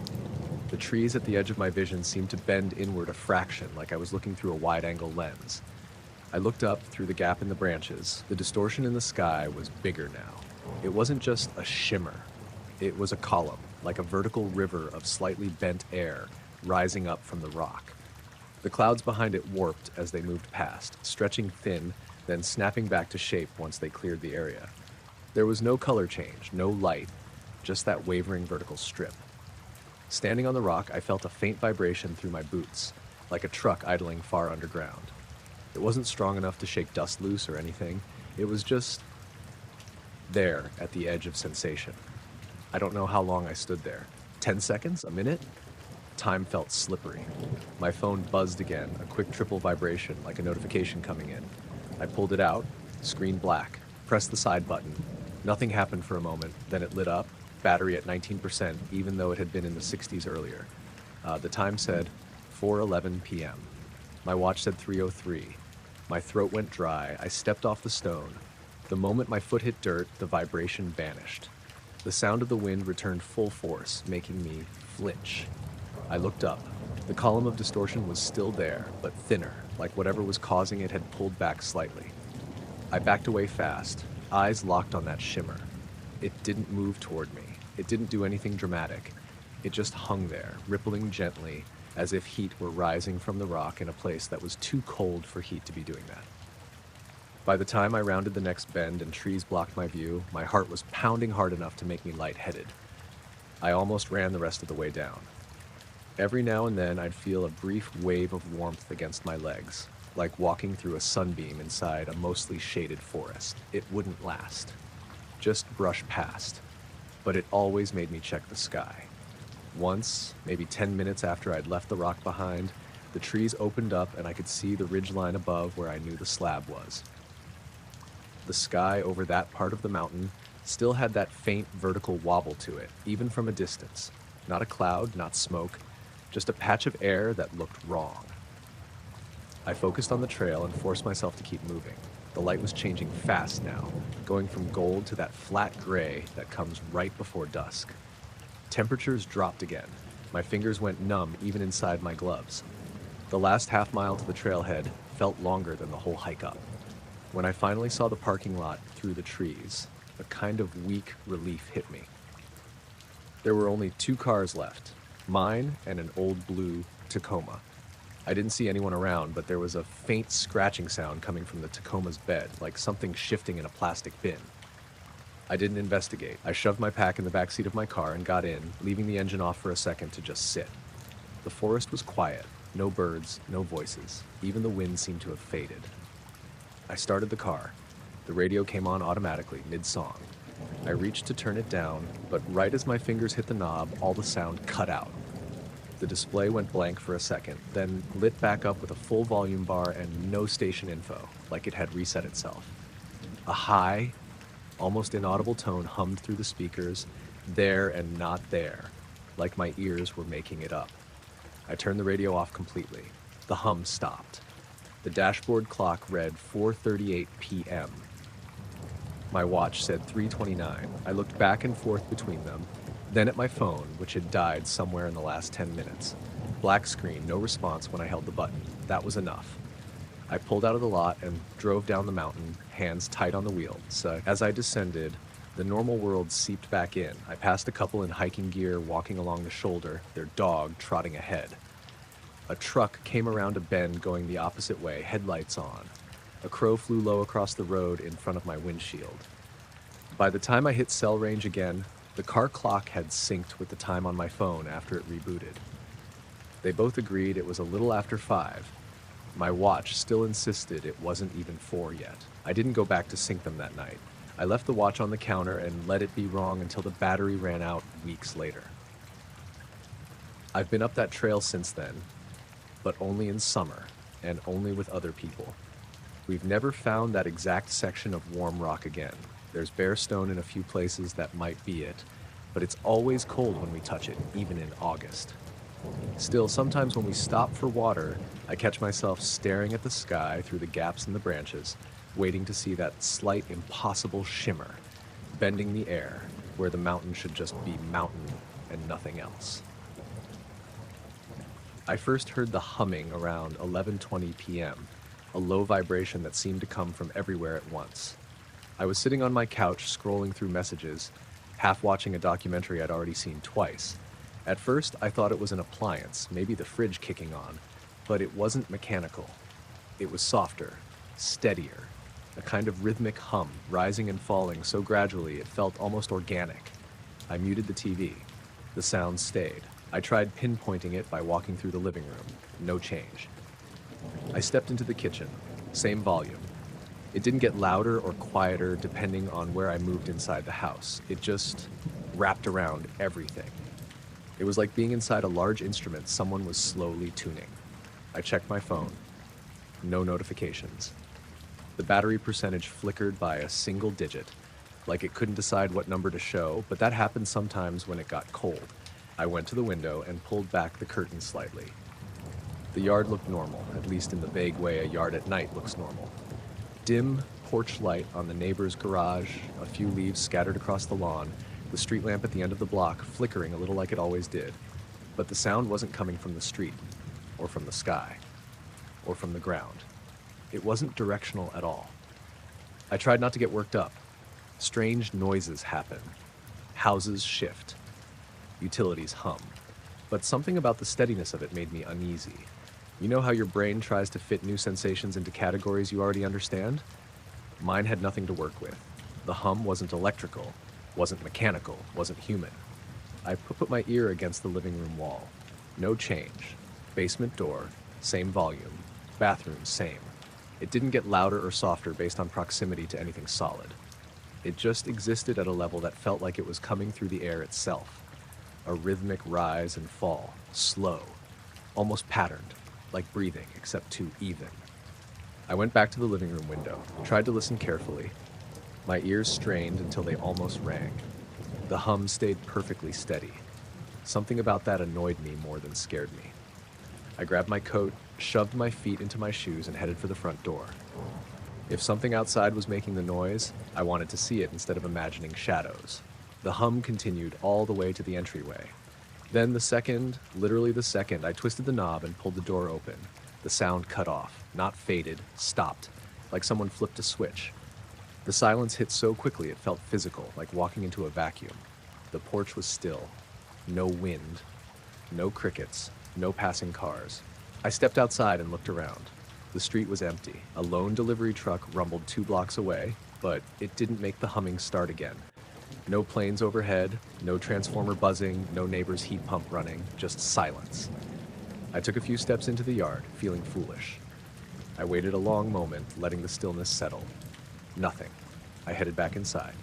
The trees at the edge of my vision seemed to bend inward a fraction, like I was looking through a wide-angle lens. I looked up through the gap in the branches. The distortion in the sky was bigger now. It wasn't just a shimmer. It was a column, like a vertical river of slightly bent air rising up from the rock. The clouds behind it warped as they moved past, stretching thin, then snapping back to shape once they cleared the area. There was no color change, no light, just that wavering vertical strip. Standing on the rock, I felt a faint vibration through my boots, like a truck idling far underground. It wasn't strong enough to shake dust loose or anything. It was just there at the edge of sensation. I don't know how long I stood there. 10 seconds? A minute? Time felt slippery. My phone buzzed again, a quick triple vibration, like a notification coming in. I pulled it out, screen black, pressed the side button. Nothing happened for a moment, then it lit up, battery at 19%, even though it had been in the 60s earlier. The time said 4:11 p.m. My watch said 3:03. My throat went dry. I stepped off the stone. The moment my foot hit dirt, the vibration vanished. The sound of the wind returned full force, making me flinch. I looked up. The column of distortion was still there, but thinner, like whatever was causing it had pulled back slightly. I backed away fast, eyes locked on that shimmer. It didn't move toward me. It didn't do anything dramatic. It just hung there, rippling gently, as if heat were rising from the rock in a place that was too cold for heat to be doing that. By the time I rounded the next bend and trees blocked my view, my heart was pounding hard enough to make me lightheaded. I almost ran the rest of the way down. Every now and then I'd feel a brief wave of warmth against my legs, like walking through a sunbeam inside a mostly shaded forest. It wouldn't last. Just brush past. But it always made me check the sky. Once, maybe 10 minutes after I'd left the rock behind, the trees opened up and I could see the ridgeline above where I knew the slab was. The sky over that part of the mountain still had that faint vertical wobble to it, even from a distance. Not a cloud, not smoke, just a patch of air that looked wrong. I focused on the trail and forced myself to keep moving. The light was changing fast now, going from gold to that flat gray that comes right before dusk. Temperatures dropped again. My fingers went numb even inside my gloves. The last half mile to the trailhead felt longer than the whole hike up. When I finally saw the parking lot through the trees, a kind of weak relief hit me. There were only 2 cars left, mine and an old blue Tacoma. I didn't see anyone around, but there was a faint scratching sound coming from the Tacoma's bed, like something shifting in a plastic bin. I didn't investigate. I shoved my pack in the backseat of my car and got in, leaving the engine off for a second to just sit. The forest was quiet. No birds, no voices. Even the wind seemed to have faded. I started the car. The radio came on automatically, mid-song. I reached to turn it down, but right as my fingers hit the knob, all the sound cut out. The display went blank for a second, then lit back up with a full volume bar and no station info, like it had reset itself. A high, almost inaudible tone hummed through the speakers, there and not there, like my ears were making it up. I turned the radio off completely. The hum stopped. The dashboard clock read 4:38 p.m. My watch said 3:29. I looked back and forth between them, then at my phone, which had died somewhere in the last 10 minutes. Black screen, no response when I held the button. That was enough. I pulled out of the lot and drove down the mountain, hands tight on the wheel. So as I descended, the normal world seeped back in. I passed a couple in hiking gear walking along the shoulder, their dog trotting ahead. A truck came around a bend going the opposite way, headlights on. A crow flew low across the road in front of my windshield. By the time I hit cell range again, the car clock had synced with the time on my phone after it rebooted. They both agreed it was a little after 5. My watch still insisted it wasn't even 4 yet. I didn't go back to sync them that night. I left the watch on the counter and let it be wrong until the battery ran out weeks later. I've been up that trail since then, but only in summer and only with other people. We've never found that exact section of warm rock again. There's bare stone in a few places that might be it, but it's always cold when we touch it, even in August. Still, sometimes when we stop for water, I catch myself staring at the sky through the gaps in the branches, waiting to see that slight, impossible shimmer, bending the air, where the mountain should just be mountain and nothing else. I first heard the humming around 11:20 p.m., a low vibration that seemed to come from everywhere at once. I was sitting on my couch scrolling through messages, half watching a documentary I'd already seen twice. At first, I thought it was an appliance, maybe the fridge kicking on, but it wasn't mechanical. It was softer, steadier, a kind of rhythmic hum, rising and falling so gradually it felt almost organic. I muted the TV. The sound stayed. I tried pinpointing it by walking through the living room. No change. I stepped into the kitchen. Same volume. It didn't get louder or quieter depending on where I moved inside the house. It just wrapped around everything. It was like being inside a large instrument someone was slowly tuning. I checked my phone. No notifications. The battery percentage flickered by a single digit, like it couldn't decide what number to show, but that happened sometimes when it got cold. I went to the window and pulled back the curtain slightly. The yard looked normal, at least in the vague way a yard at night looks normal. Dim porch light on the neighbor's garage, a few leaves scattered across the lawn, the street lamp at the end of the block flickering a little like it always did. But the sound wasn't coming from the street, or from the sky, or from the ground. It wasn't directional at all. I tried not to get worked up. Strange noises happen. Houses shift. Utilities hum. But something about the steadiness of it made me uneasy. You know how your brain tries to fit new sensations into categories you already understand? Mine had nothing to work with. The hum wasn't electrical, wasn't mechanical, wasn't human. I put my ear against the living room wall. No change. Basement door, same volume. Bathroom, same. It didn't get louder or softer based on proximity to anything solid. It just existed at a level that felt like it was coming through the air itself. A rhythmic rise and fall, slow, almost patterned, like breathing, except too even. I went back to the living room window, tried to listen carefully. My ears strained until they almost rang. The hum stayed perfectly steady. Something about that annoyed me more than scared me. I grabbed my coat, shoved my feet into my shoes, and headed for the front door. If something outside was making the noise, I wanted to see it instead of imagining shadows. The hum continued all the way to the entryway. Then literally the second, I twisted the knob and pulled the door open. The sound cut off, not faded, stopped, like someone flipped a switch. The silence hit so quickly it felt physical, like walking into a vacuum. The porch was still. No wind. No crickets. No passing cars. I stepped outside and looked around. The street was empty. A lone delivery truck rumbled 2 blocks away, but it didn't make the humming start again. No planes overhead, no transformer buzzing, no neighbor's heat pump running, just silence. I took a few steps into the yard, feeling foolish. I waited a long moment, letting the stillness settle. Nothing. I headed back inside.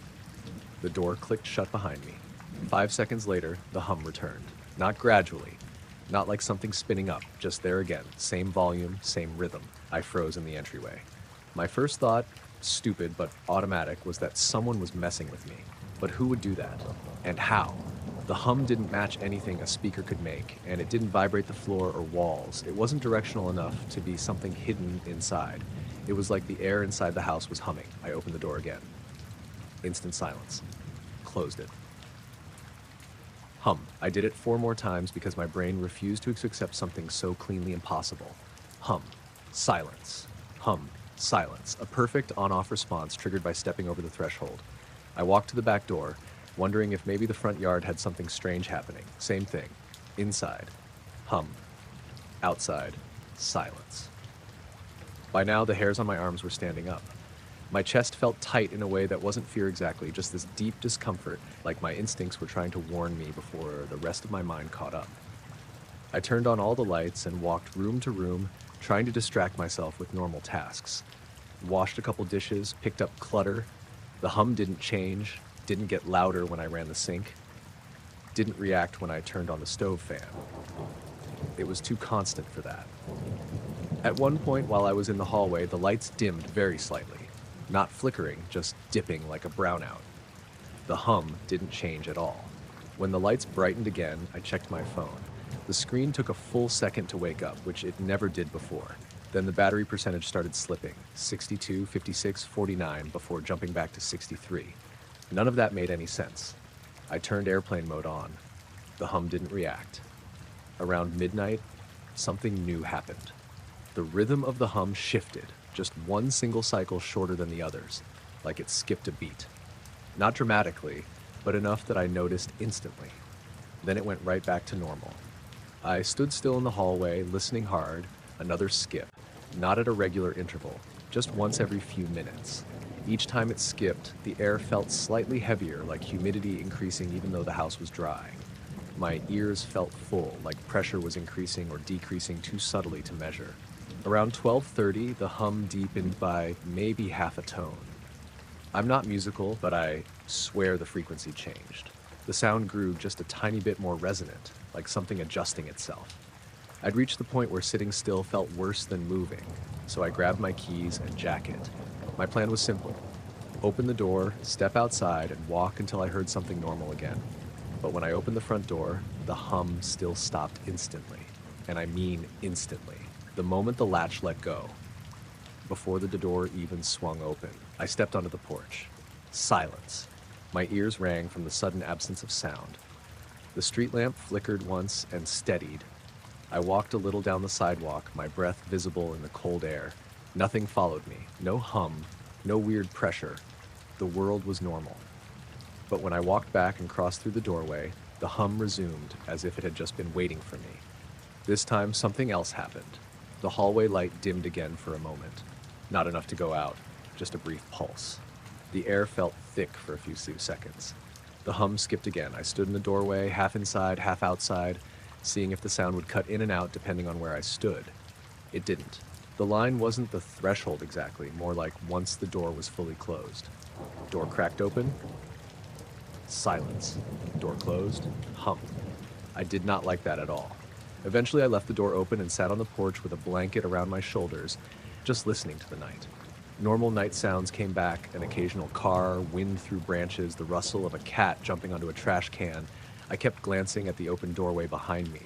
The door clicked shut behind me. 5 seconds later, the hum returned. Not gradually. Not like something spinning up, just there again. Same volume, same rhythm. I froze in the entryway. My first thought, stupid but automatic, was that someone was messing with me. But who would do that? And how? The hum didn't match anything a speaker could make, and it didn't vibrate the floor or walls. It wasn't directional enough to be something hidden inside. It was like the air inside the house was humming. I opened the door again. Instant silence. Closed it. Hum. I did it 4 more times because my brain refused to accept something so cleanly impossible. Hum. Silence. Hum. Silence. A perfect on-off response triggered by stepping over the threshold. I walked to the back door, wondering if maybe the front yard had something strange happening. Same thing. Inside. Hum. Outside. Silence. By now, the hairs on my arms were standing up. My chest felt tight in a way that wasn't fear exactly, just this deep discomfort, like my instincts were trying to warn me before the rest of my mind caught up. I turned on all the lights and walked room to room, trying to distract myself with normal tasks. Washed a couple dishes, picked up clutter. The hum didn't change, didn't get louder when I ran the sink, didn't react when I turned on the stove fan. It was too constant for that. At one point while I was in the hallway, the lights dimmed very slightly. Not flickering, just dipping like a brownout. The hum didn't change at all. When the lights brightened again, I checked my phone. The screen took a full second to wake up, which it never did before. Then the battery percentage started slipping, 62, 56, 49, before jumping back to 63. None of that made any sense. I turned airplane mode on. The hum didn't react. Around midnight, something new happened. The rhythm of the hum shifted, just one single cycle shorter than the others, like it skipped a beat. Not dramatically, but enough that I noticed instantly. Then it went right back to normal. I stood still in the hallway, listening hard. Another skip, not at a regular interval, just once every few minutes. Each time it skipped, the air felt slightly heavier, like humidity increasing even though the house was dry. My ears felt full, like pressure was increasing or decreasing too subtly to measure. Around 12:30, the hum deepened by maybe half a tone. I'm not musical, but I swear the frequency changed. The sound grew just a tiny bit more resonant, like something adjusting itself. I'd reached the point where sitting still felt worse than moving, so I grabbed my keys and jacket. My plan was simple. Open the door, step outside, and walk until I heard something normal again. But when I opened the front door, the hum still stopped instantly. And I mean instantly. The moment the latch let go, before the door even swung open, I stepped onto the porch. Silence. My ears rang from the sudden absence of sound. The street lamp flickered once and steadied. I walked a little down the sidewalk, my breath visible in the cold air. Nothing followed me. No hum, no weird pressure. The world was normal. But when I walked back and crossed through the doorway, the hum resumed as if it had just been waiting for me. This time, something else happened. The hallway light dimmed again for a moment. Not enough to go out, just a brief pulse. The air felt thick for a few seconds. The hum skipped again. I stood in the doorway, half inside, half outside, seeing if the sound would cut in and out depending on where I stood. It didn't. The line wasn't the threshold exactly, more like once the door was fully closed. Door cracked open. Silence. Door closed. Hum. I did not like that at all. Eventually, I left the door open and sat on the porch with a blanket around my shoulders, just listening to the night. Normal night sounds came back, an occasional car, wind through branches, the rustle of a cat jumping onto a trash can. I kept glancing at the open doorway behind me.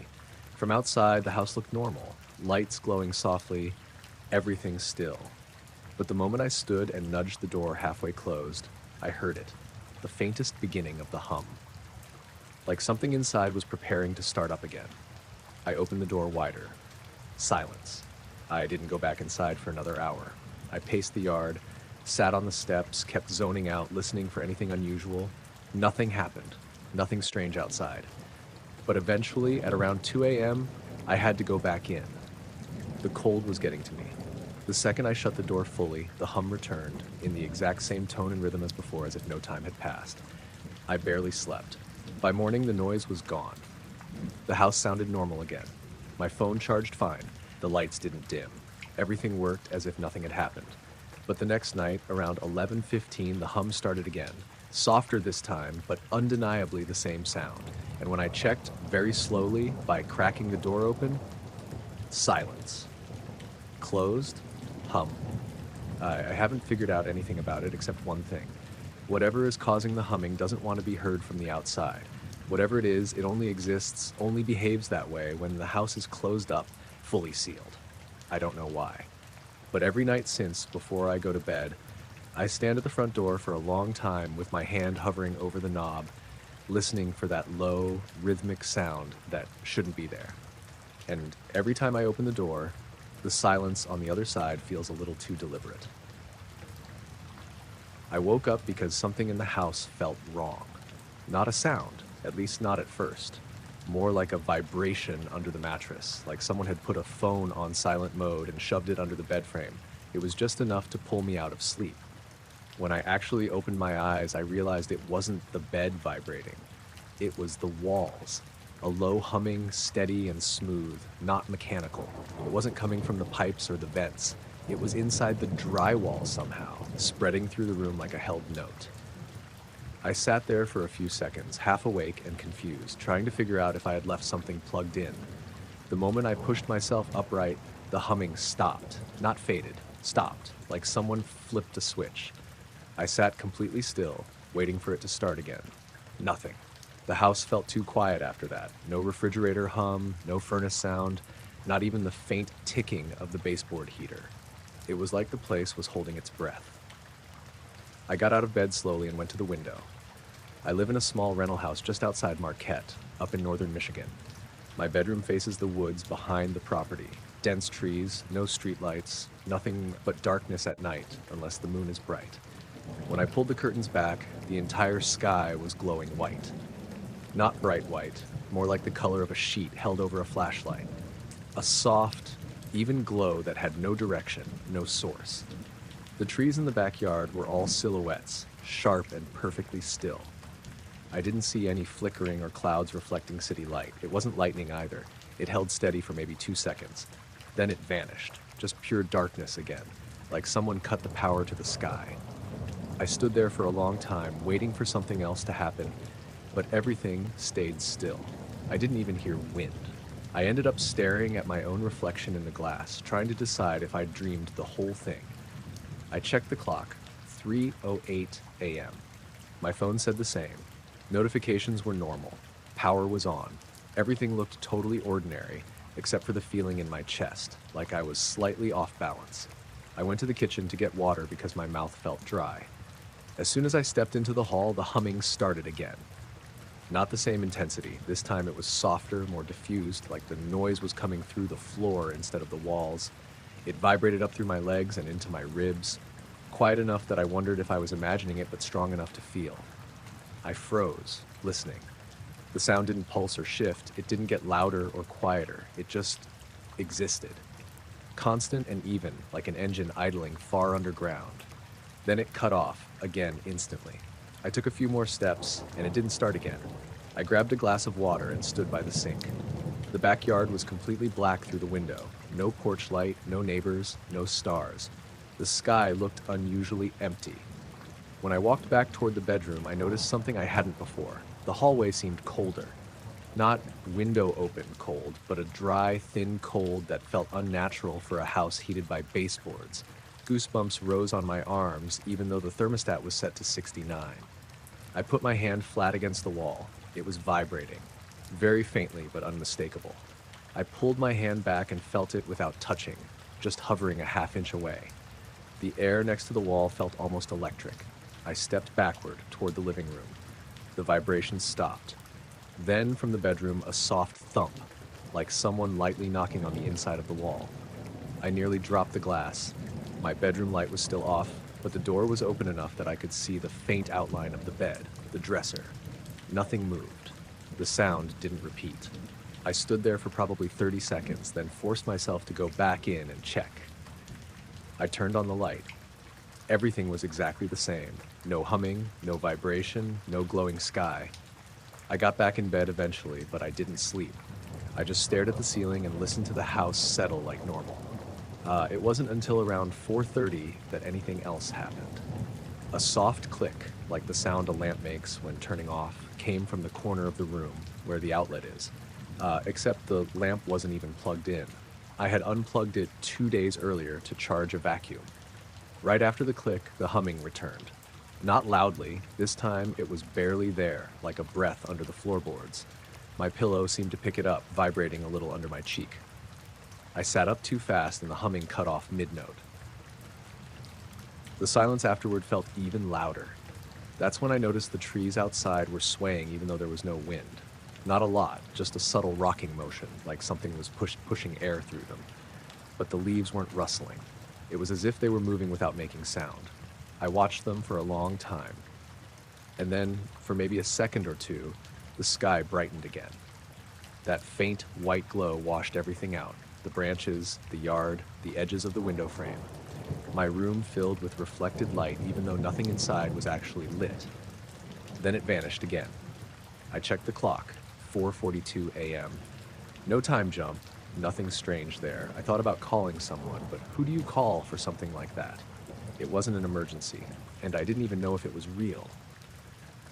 From outside, the house looked normal, lights glowing softly, everything still. But the moment I stood and nudged the door halfway closed, I heard it, the faintest beginning of the hum. Like something inside was preparing to start up again. I opened the door wider. Silence. I didn't go back inside for another hour. I paced the yard, sat on the steps, kept zoning out, listening for anything unusual. Nothing happened. Nothing strange outside. But eventually, at around 2 a.m., I had to go back in. The cold was getting to me. The second I shut the door fully, the hum returned, in the exact same tone and rhythm as before, as if no time had passed. I barely slept. By morning, the noise was gone. The house sounded normal again. My phone charged fine. The lights didn't dim. Everything worked as if nothing had happened. But the next night, around 11:15, the hum started again. Softer this time, but undeniably the same sound. And when I checked very slowly by cracking the door open, silence. Closed, hum. I haven't figured out anything about it except one thing. Whatever is causing the humming doesn't want to be heard from the outside. Whatever it is, it only exists, only behaves that way when the house is closed up, fully sealed. I don't know why. But every night since, before I go to bed, I stand at the front door for a long time with my hand hovering over the knob, listening for that low, rhythmic sound that shouldn't be there. And every time I open the door, the silence on the other side feels a little too deliberate. I woke up because something in the house felt wrong. Not a sound, at least not at first. More like a vibration under the mattress, like someone had put a phone on silent mode and shoved it under the bed frame. It was just enough to pull me out of sleep. When I actually opened my eyes, I realized it wasn't the bed vibrating. It was the walls. A low humming, steady and smooth, not mechanical. It wasn't coming from the pipes or the vents. It was inside the drywall somehow, spreading through the room like a held note. I sat there for a few seconds, half awake and confused, trying to figure out if I had left something plugged in. The moment I pushed myself upright, the humming stopped. Not faded, stopped, like someone flipped a switch. I sat completely still, waiting for it to start again. Nothing. The house felt too quiet after that. No refrigerator hum, no furnace sound, not even the faint ticking of the baseboard heater. It was like the place was holding its breath. I got out of bed slowly and went to the window. I live in a small rental house just outside Marquette, up in northern Michigan. My bedroom faces the woods behind the property. Dense trees, no streetlights, nothing but darkness at night, unless the moon is bright. When I pulled the curtains back, the entire sky was glowing white. Not bright white, more like the color of a sheet held over a flashlight. A soft, even glow that had no direction, no source. The trees in the backyard were all silhouettes, sharp and perfectly still. I didn't see any flickering or clouds reflecting city light. It wasn't lightning either. It held steady for maybe 2 seconds. Then it vanished, just pure darkness again, like someone cut the power to the sky. I stood there for a long time, waiting for something else to happen, but everything stayed still. I didn't even hear wind. I ended up staring at my own reflection in the glass, trying to decide if I'd dreamed the whole thing. I checked the clock, 3:08 a.m. My phone said the same. Notifications were normal. Power was on. Everything looked totally ordinary, except for the feeling in my chest, like I was slightly off balance. I went to the kitchen to get water because my mouth felt dry. As soon as I stepped into the hall, the humming started again. Not the same intensity. This time it was softer, more diffused, like the noise was coming through the floor instead of the walls. It vibrated up through my legs and into my ribs, quiet enough that I wondered if I was imagining it, but strong enough to feel. I froze, listening. The sound didn't pulse or shift. It didn't get louder or quieter. It just existed. Constant and even, like an engine idling far underground. Then it cut off, again instantly. I took a few more steps, and it didn't start again. I grabbed a glass of water and stood by the sink. The backyard was completely black through the window. No porch light, no neighbors, no stars. The sky looked unusually empty. When I walked back toward the bedroom, I noticed something I hadn't before. The hallway seemed colder. Not window open cold, but a dry, thin cold that felt unnatural for a house heated by baseboards. Goosebumps rose on my arms, even though the thermostat was set to 69. I put my hand flat against the wall. It was vibrating, very faintly but unmistakable. I pulled my hand back and felt it without touching, just hovering a half-inch away. The air next to the wall felt almost electric. I stepped backward toward the living room. The vibration stopped. Then, from the bedroom, a soft thump, like someone lightly knocking on the inside of the wall. I nearly dropped the glass. My bedroom light was still off, but the door was open enough that I could see the faint outline of the bed, the dresser. Nothing moved. The sound didn't repeat. I stood there for probably 30 seconds, then forced myself to go back in and check. I turned on the light. Everything was exactly the same. No humming, no vibration, no glowing sky. I got back in bed eventually, but I didn't sleep. I just stared at the ceiling and listened to the house settle like normal. It wasn't until around 4:30 that anything else happened. A soft click, like the sound a lamp makes when turning off, came from the corner of the room where the outlet is, except the lamp wasn't even plugged in. I had unplugged it 2 days earlier to charge a vacuum. Right after the click, the humming returned. Not loudly, this time it was barely there, like a breath under the floorboards. My pillow seemed to pick it up, vibrating a little under my cheek. I sat up too fast and the humming cut off mid-note. The silence afterward felt even louder. That's when I noticed the trees outside were swaying even though there was no wind. Not a lot, just a subtle rocking motion, like something was pushing air through them. But the leaves weren't rustling. It was as if they were moving without making sound. I watched them for a long time. And then, for maybe a second or two, the sky brightened again. That faint white glow washed everything out. The branches, the yard, the edges of the window frame. My room filled with reflected light even though nothing inside was actually lit. Then it vanished again. I checked the clock, 4:42 a.m. No time jump, nothing strange there. I thought about calling someone, but who do you call for something like that? It wasn't an emergency, and I didn't even know if it was real.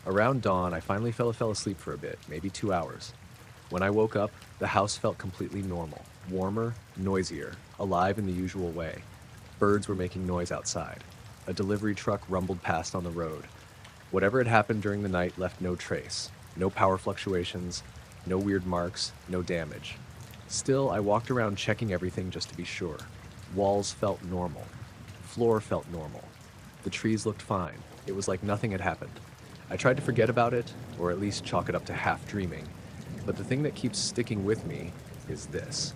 Around dawn, I finally fell asleep for a bit, maybe 2 hours. When I woke up, the house felt completely normal, warmer, noisier, alive in the usual way. Birds were making noise outside. A delivery truck rumbled past on the road. Whatever had happened during the night left no trace. No power fluctuations, no weird marks, no damage. Still, I walked around checking everything just to be sure. Walls felt normal. Floor felt normal. The trees looked fine. It was like nothing had happened. I tried to forget about it, or at least chalk it up to half dreaming. But the thing that keeps sticking with me is this.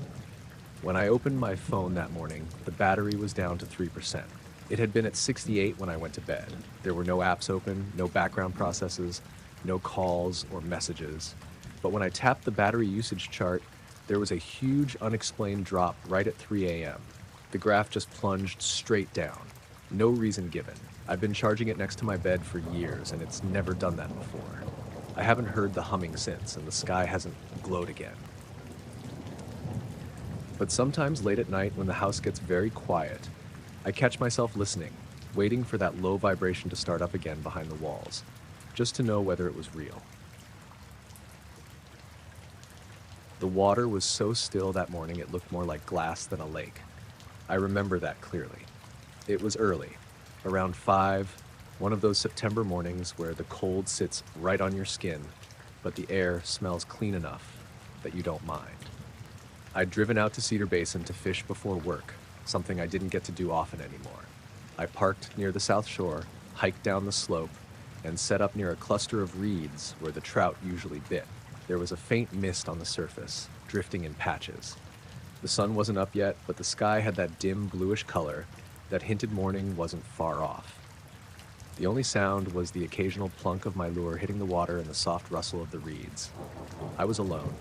When I opened my phone that morning, the battery was down to 3%. It had been at 68 when I went to bed. There were no apps open, no background processes, no calls or messages. But when I tapped the battery usage chart, there was a huge unexplained drop right at 3 a.m. The graph just plunged straight down. No reason given. I've been charging it next to my bed for years, and it's never done that before. I haven't heard the humming since, and the sky hasn't glowed again. But sometimes late at night, when the house gets very quiet, I catch myself listening, waiting for that low vibration to start up again behind the walls, just to know whether it was real. The water was so still that morning it looked more like glass than a lake. I remember that clearly. It was early, around 5, one of those September mornings where the cold sits right on your skin, but the air smells clean enough that you don't mind. I'd driven out to Cedar Basin to fish before work, something I didn't get to do often anymore. I parked near the south shore, hiked down the slope, and set up near a cluster of reeds where the trout usually bit. There was a faint mist on the surface, drifting in patches. The sun wasn't up yet, but the sky had that dim bluish color that hinted morning wasn't far off. The only sound was the occasional plunk of my lure hitting the water and the soft rustle of the reeds. I was alone,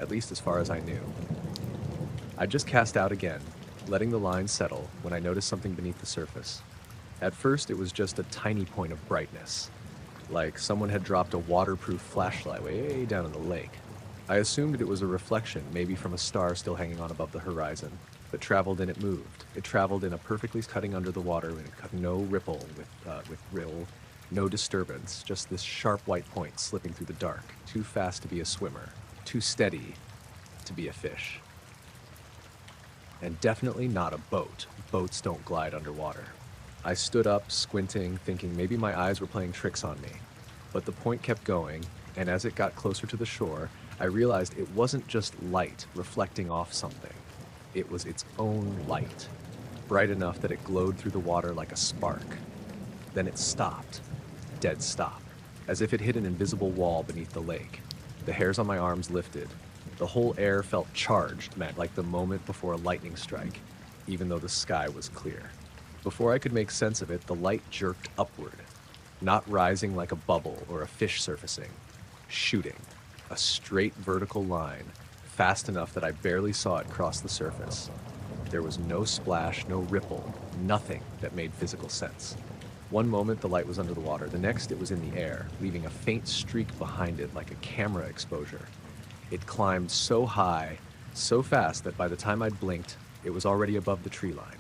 at least as far as I knew. I just cast out again, letting the line settle when I noticed something beneath the surface. At first, it was just a tiny point of brightness, like someone had dropped a waterproof flashlight way down in the lake. I assumed it was a reflection, maybe from a star still hanging on above the horizon, but traveled and it moved. It traveled in a perfectly cutting under the water, and it cut no ripple with rill, no disturbance, just this sharp white point slipping through the dark, too fast to be a swimmer, too steady to be a fish. And definitely not a boat. Boats don't glide underwater. I stood up, squinting, thinking maybe my eyes were playing tricks on me. But the point kept going, and as it got closer to the shore, I realized it wasn't just light reflecting off something. It was its own light, bright enough that it glowed through the water like a spark. Then it stopped, dead stop, as if it hit an invisible wall beneath the lake. The hairs on my arms lifted. The whole air felt charged, like the moment before a lightning strike, even though the sky was clear. Before I could make sense of it, the light jerked upward, not rising like a bubble or a fish surfacing, shooting, a straight vertical line, fast enough that I barely saw it cross the surface. There was no splash, no ripple, nothing that made physical sense. One moment the light was under the water, the next it was in the air, leaving a faint streak behind it like a camera exposure. It climbed so high, so fast that by the time I'd blinked, it was already above the tree line.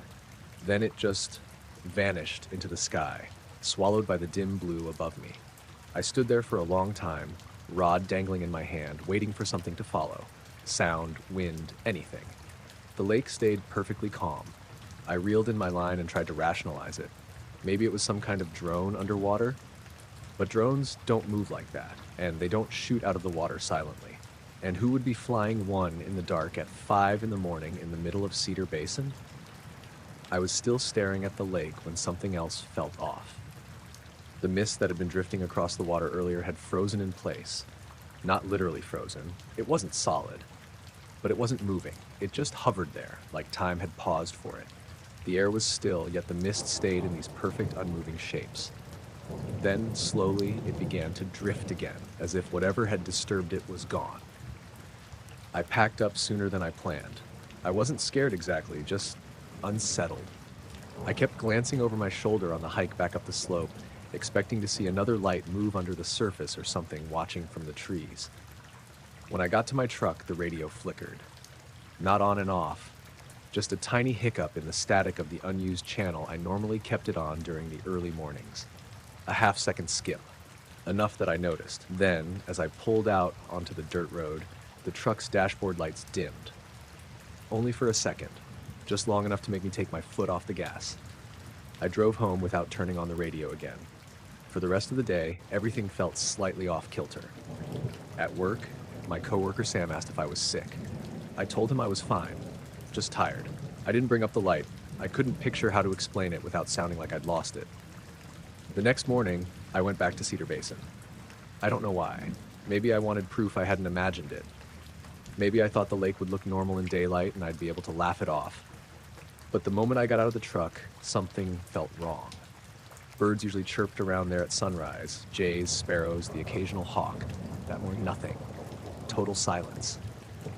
Then it just vanished into the sky, swallowed by the dim blue above me. I stood there for a long time, rod dangling in my hand, waiting for something to follow. Sound, wind, anything. The lake stayed perfectly calm. I reeled in my line and tried to rationalize it. Maybe it was some kind of drone underwater? But drones don't move like that, and they don't shoot out of the water silently. And who would be flying one in the dark at 5 in the morning in the middle of Cedar Basin? I was still staring at the lake when something else felt off. The mist that had been drifting across the water earlier had frozen in place. Not literally frozen. It wasn't solid. But it wasn't moving. It just hovered there, like time had paused for it. The air was still, yet the mist stayed in these perfect, unmoving shapes. Then, slowly, it began to drift again, as if whatever had disturbed it was gone. I packed up sooner than I planned. I wasn't scared exactly, just unsettled. I kept glancing over my shoulder on the hike back up the slope, expecting to see another light move under the surface or something watching from the trees. When I got to my truck, the radio flickered. Not on and off, just a tiny hiccup in the static of the unused channel I normally kept it on during the early mornings. A half-second skip, enough that I noticed. Then, as I pulled out onto the dirt road, the truck's dashboard lights dimmed. Only for a second, just long enough to make me take my foot off the gas. I drove home without turning on the radio again. For the rest of the day, everything felt slightly off kilter. At work, my coworker Sam asked if I was sick. I told him I was fine, just tired. I didn't bring up the light. I couldn't picture how to explain it without sounding like I'd lost it. The next morning, I went back to Cedar Basin. I don't know why. Maybe I wanted proof I hadn't imagined it. Maybe I thought the lake would look normal in daylight and I'd be able to laugh it off. But the moment I got out of the truck, something felt wrong. Birds usually chirped around there at sunrise. Jays, sparrows, the occasional hawk. That morning, nothing. Total silence.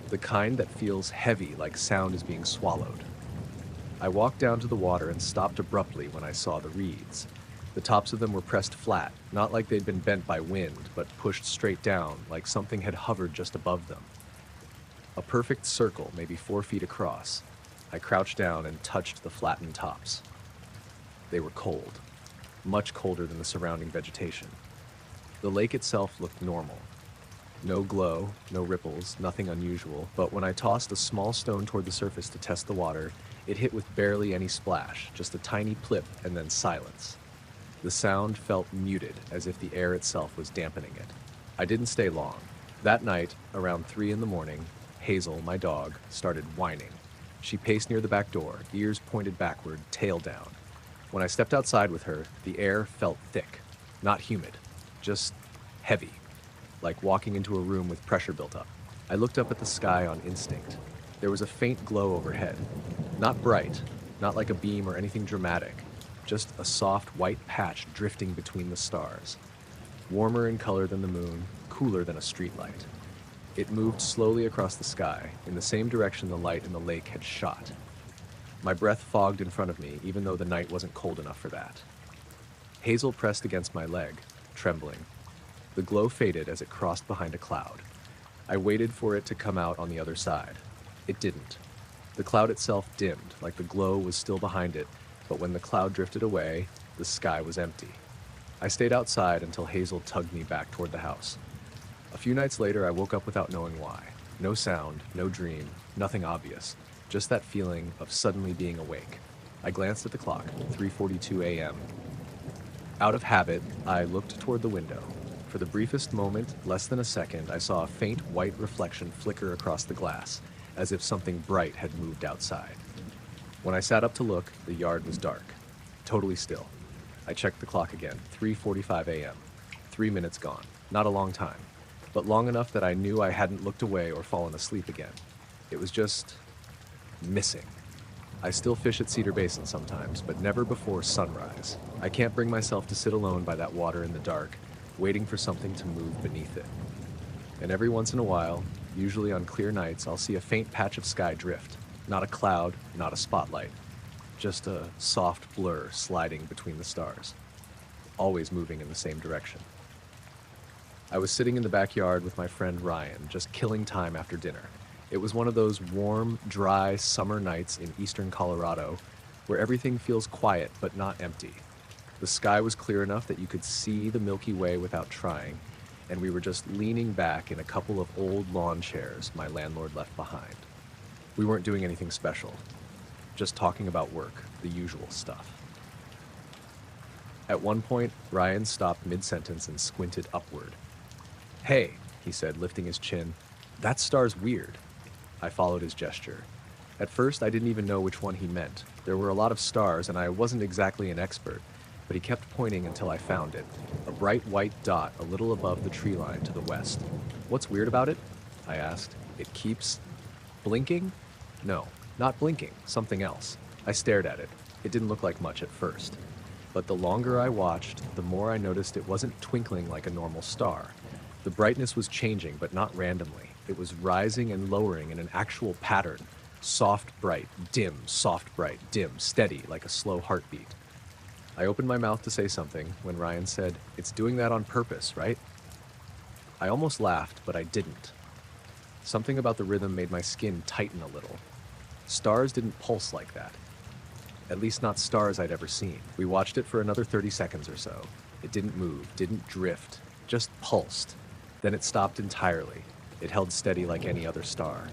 The kind that feels heavy, like sound is being swallowed. I walked down to the water and stopped abruptly when I saw the reeds. The tops of them were pressed flat, not like they'd been bent by wind, but pushed straight down, like something had hovered just above them. A perfect circle, maybe 4 feet across. I crouched down and touched the flattened tops. They were cold, much colder than the surrounding vegetation. The lake itself looked normal. No glow, no ripples, nothing unusual, but when I tossed a small stone toward the surface to test the water, it hit with barely any splash, just a tiny plip and then silence. The sound felt muted, as if the air itself was dampening it. I didn't stay long. That night, around 3 in the morning, Hazel, my dog, started whining. She paced near the back door, ears pointed backward, tail down. When I stepped outside with her, the air felt thick, not humid, just heavy, like walking into a room with pressure built up. I looked up at the sky on instinct. There was a faint glow overhead. Not bright, not like a beam or anything dramatic, just a soft white patch drifting between the stars. Warmer in color than the moon, cooler than a streetlight. It moved slowly across the sky, in the same direction the light in the lake had shot. My breath fogged in front of me, even though the night wasn't cold enough for that. Hazel pressed against my leg, trembling. The glow faded as it crossed behind a cloud. I waited for it to come out on the other side. It didn't. The cloud itself dimmed, like the glow was still behind it, but when the cloud drifted away, the sky was empty. I stayed outside until Hazel tugged me back toward the house. A few nights later, I woke up without knowing why. No sound, no dream, nothing obvious. Just that feeling of suddenly being awake. I glanced at the clock, 3:42 a.m. Out of habit, I looked toward the window. For the briefest moment, less than a second, I saw a faint white reflection flicker across the glass, as if something bright had moved outside. When I sat up to look, the yard was dark, totally still. I checked the clock again, 3:45 a.m. 3 minutes gone. Not a long time, but long enough that I knew I hadn't looked away or fallen asleep again. It was just missing. I still fish at Cedar Basin sometimes, but never before sunrise. I can't bring myself to sit alone by that water in the dark, waiting for something to move beneath it. And every once in a while, usually on clear nights, I'll see a faint patch of sky drift. Not a cloud, not a spotlight. Just a soft blur sliding between the stars. Always moving in the same direction. I was sitting in the backyard with my friend Ryan, just killing time after dinner. It was one of those warm, dry summer nights in eastern Colorado where everything feels quiet but not empty. The sky was clear enough that you could see the Milky Way without trying, and we were just leaning back in a couple of old lawn chairs my landlord left behind. We weren't doing anything special, just talking about work, the usual stuff. At one point, Ryan stopped mid-sentence and squinted upward. "Hey," he said, lifting his chin, "that star's weird." I followed his gesture. At first, I didn't even know which one he meant. There were a lot of stars, and I wasn't exactly an expert, but he kept pointing until I found it, a bright white dot a little above the tree line to the west. "What's weird about it?" I asked. "It keeps blinking?" "No, not blinking, something else." I stared at it. It didn't look like much at first. But the longer I watched, the more I noticed it wasn't twinkling like a normal star. The brightness was changing, but not randomly. It was rising and lowering in an actual pattern. Soft, bright, dim, soft, bright, dim, steady, like a slow heartbeat. I opened my mouth to say something when Ryan said, "It's doing that on purpose, right?" I almost laughed, but I didn't. Something about the rhythm made my skin tighten a little. Stars didn't pulse like that. At least not stars I'd ever seen. We watched it for another 30 seconds or so. It didn't move, didn't drift, just pulsed. Then it stopped entirely. It held steady like any other star.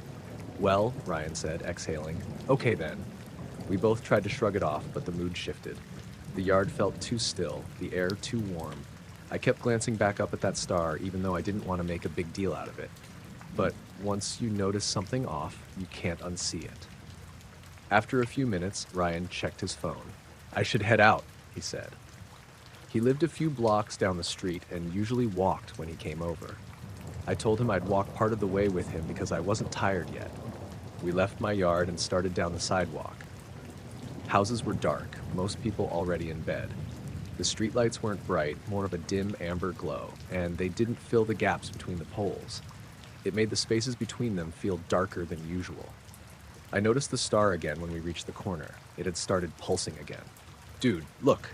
"Well," Ryan said, exhaling, "okay then." We both tried to shrug it off, but the mood shifted. The yard felt too still, the air too warm. I kept glancing back up at that star, even though I didn't want to make a big deal out of it. But once you notice something off, you can't unsee it. After a few minutes, Ryan checked his phone. "I should head out," he said. He lived a few blocks down the street and usually walked when he came over. I told him I'd walk part of the way with him because I wasn't tired yet. We left my yard and started down the sidewalk. Houses were dark, most people already in bed. The streetlights weren't bright, more of a dim amber glow, and they didn't fill the gaps between the poles. It made the spaces between them feel darker than usual. I noticed the star again when we reached the corner. It had started pulsing again. "Dude, look,"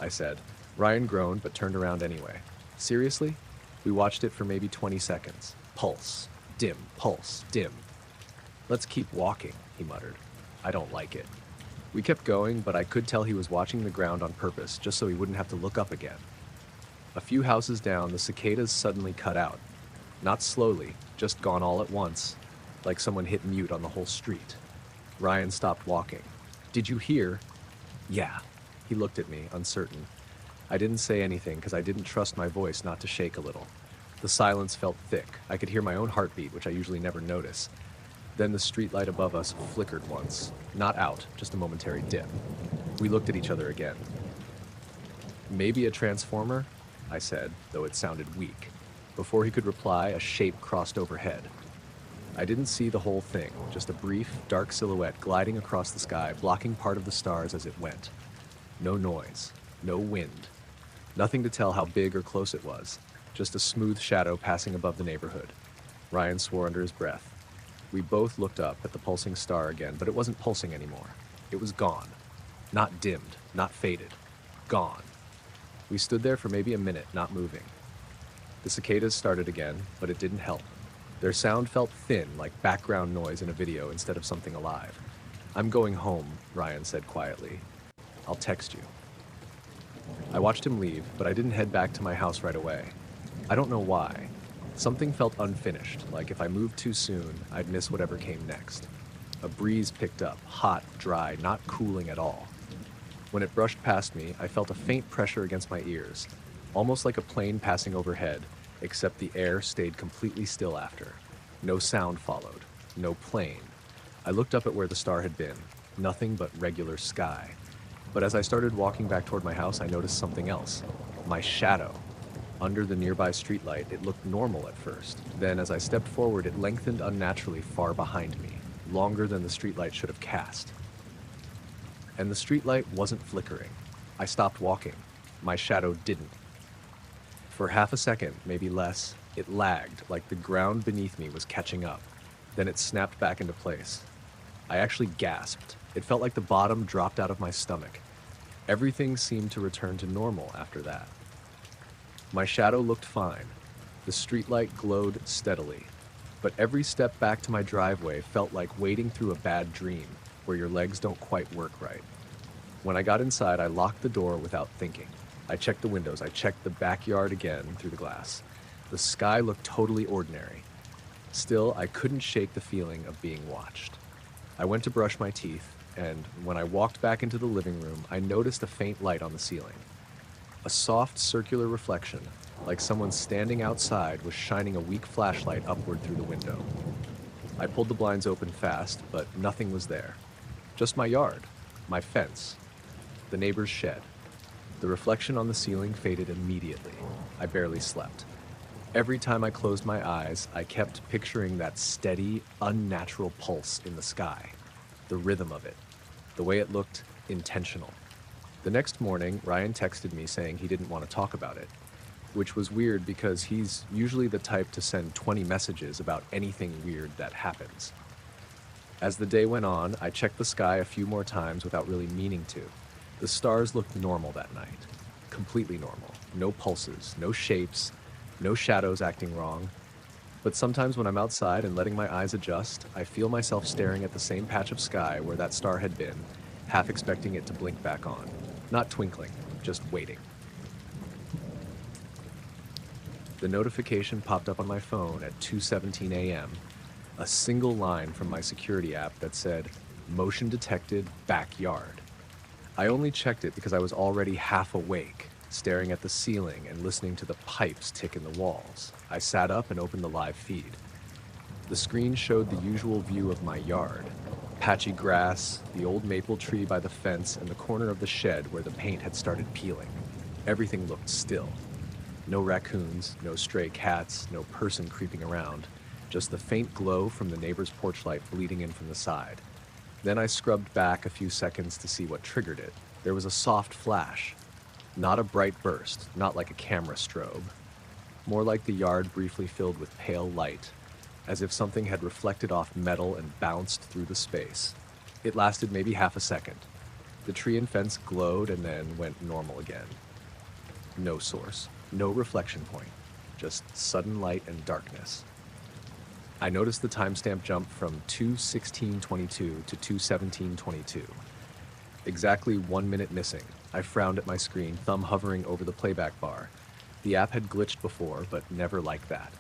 I said. Ryan groaned but turned around anyway. "Seriously?" We watched it for maybe 20 seconds. Pulse, dim, pulse, dim. "Let's keep walking," he muttered. "I don't like it." We kept going, but I could tell he was watching the ground on purpose, just so he wouldn't have to look up again. A few houses down, the cicadas suddenly cut out. Not slowly, just gone all at once, like someone hit mute on the whole street. Ryan stopped walking. "Did you hear?" "Yeah." He looked at me, uncertain. I didn't say anything because I didn't trust my voice not to shake a little. The silence felt thick. I could hear my own heartbeat, which I usually never notice. Then the streetlight above us flickered once. Not out, just a momentary dip. We looked at each other again. "Maybe a transformer?" I said, though it sounded weak. Before he could reply, a shape crossed overhead. I didn't see the whole thing, just a brief, dark silhouette gliding across the sky, blocking part of the stars as it went. No noise, no wind. Nothing to tell how big or close it was, just a smooth shadow passing above the neighborhood. Ryan swore under his breath. We both looked up at the pulsing star again, but it wasn't pulsing anymore. It was gone. Not dimmed, not faded. Gone. We stood there for maybe a minute, not moving. The cicadas started again, but it didn't help. Their sound felt thin, like background noise in a video instead of something alive. "I'm going home," Ryan said quietly. "I'll text you." I watched him leave, but I didn't head back to my house right away. I don't know why. Something felt unfinished, like if I moved too soon, I'd miss whatever came next. A breeze picked up, hot, dry, not cooling at all. When it brushed past me, I felt a faint pressure against my ears, almost like a plane passing overhead, except the air stayed completely still after. No sound followed. No plane. I looked up at where the star had been. Nothing but regular sky. But as I started walking back toward my house, I noticed something else. My shadow. Under the nearby streetlight, it looked normal at first. Then, as I stepped forward, it lengthened unnaturally far behind me, longer than the streetlight should have cast. And the streetlight wasn't flickering. I stopped walking. My shadow didn't. For half a second, maybe less, it lagged, like the ground beneath me was catching up. Then it snapped back into place. I actually gasped. It felt like the bottom dropped out of my stomach. Everything seemed to return to normal after that. My shadow looked fine. The streetlight glowed steadily, but every step back to my driveway felt like wading through a bad dream where your legs don't quite work right. When I got inside, I locked the door without thinking. I checked the windows. I checked the backyard again through the glass. The sky looked totally ordinary. Still, I couldn't shake the feeling of being watched. I went to brush my teeth, and when I walked back into the living room, I noticed a faint light on the ceiling. A soft circular reflection, like someone standing outside, was shining a weak flashlight upward through the window. I pulled the blinds open fast, but nothing was there. Just my yard, my fence, the neighbor's shed. The reflection on the ceiling faded immediately. I barely slept. Every time I closed my eyes, I kept picturing that steady, unnatural pulse in the sky, the rhythm of it, the way it looked intentional. The next morning, Ryan texted me saying he didn't want to talk about it, which was weird because he's usually the type to send 20 messages about anything weird that happens. As the day went on, I checked the sky a few more times without really meaning to. The stars looked normal that night, completely normal. No pulses, no shapes, no shadows acting wrong. But sometimes when I'm outside and letting my eyes adjust, I feel myself staring at the same patch of sky where that star had been, half expecting it to blink back on. Not twinkling, just waiting. The notification popped up on my phone at 2:17 a.m., a single line from my security app that said, "Motion detected, backyard." I only checked it because I was already half awake, staring at the ceiling and listening to the pipes tick in the walls. I sat up and opened the live feed. The screen showed the usual view of my yard. Patchy grass, the old maple tree by the fence, and the corner of the shed where the paint had started peeling. Everything looked still. No raccoons, no stray cats, no person creeping around. Just the faint glow from the neighbor's porch light bleeding in from the side. Then I scrubbed back a few seconds to see what triggered it. There was a soft flash. Not a bright burst, not like a camera strobe. More like the yard briefly filled with pale light, as if something had reflected off metal and bounced through the space. It lasted maybe half a second. The tree and fence glowed and then went normal again. No source, no reflection point, just sudden light and darkness. I noticed the timestamp jump from 2:16:22 to 2:17:22. Exactly 1 minute missing. I frowned at my screen, thumb hovering over the playback bar. The app had glitched before, but never like that.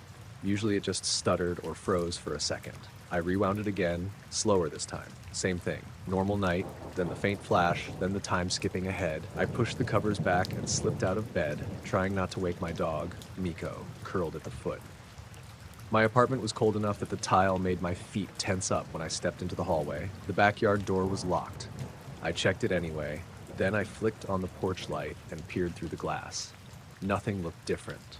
Usually it just stuttered or froze for a second. I rewound it again, slower this time. Same thing. Normal night, then the faint flash, then the time skipping ahead. I pushed the covers back and slipped out of bed, trying not to wake my dog, Miko, curled at the foot. My apartment was cold enough that the tile made my feet tense up when I stepped into the hallway. The backyard door was locked. I checked it anyway. Then I flicked on the porch light and peered through the glass. Nothing looked different.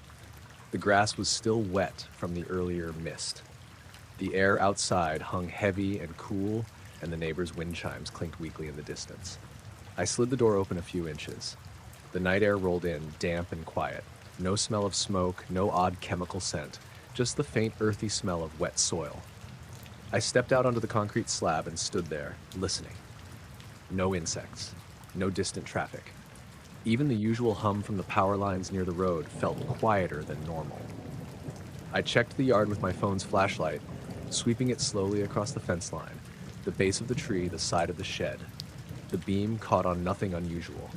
The grass was still wet from the earlier mist. The air outside hung heavy and cool, and the neighbor's wind chimes clinked weakly in the distance. I slid the door open a few inches. The night air rolled in, damp and quiet. No smell of smoke, no odd chemical scent, just the faint earthy smell of wet soil. I stepped out onto the concrete slab and stood there, listening. No insects, no distant traffic. Even the usual hum from the power lines near the road felt quieter than normal. I checked the yard with my phone's flashlight, sweeping it slowly across the fence line, the base of the tree, the side of the shed. The beam caught on nothing unusual.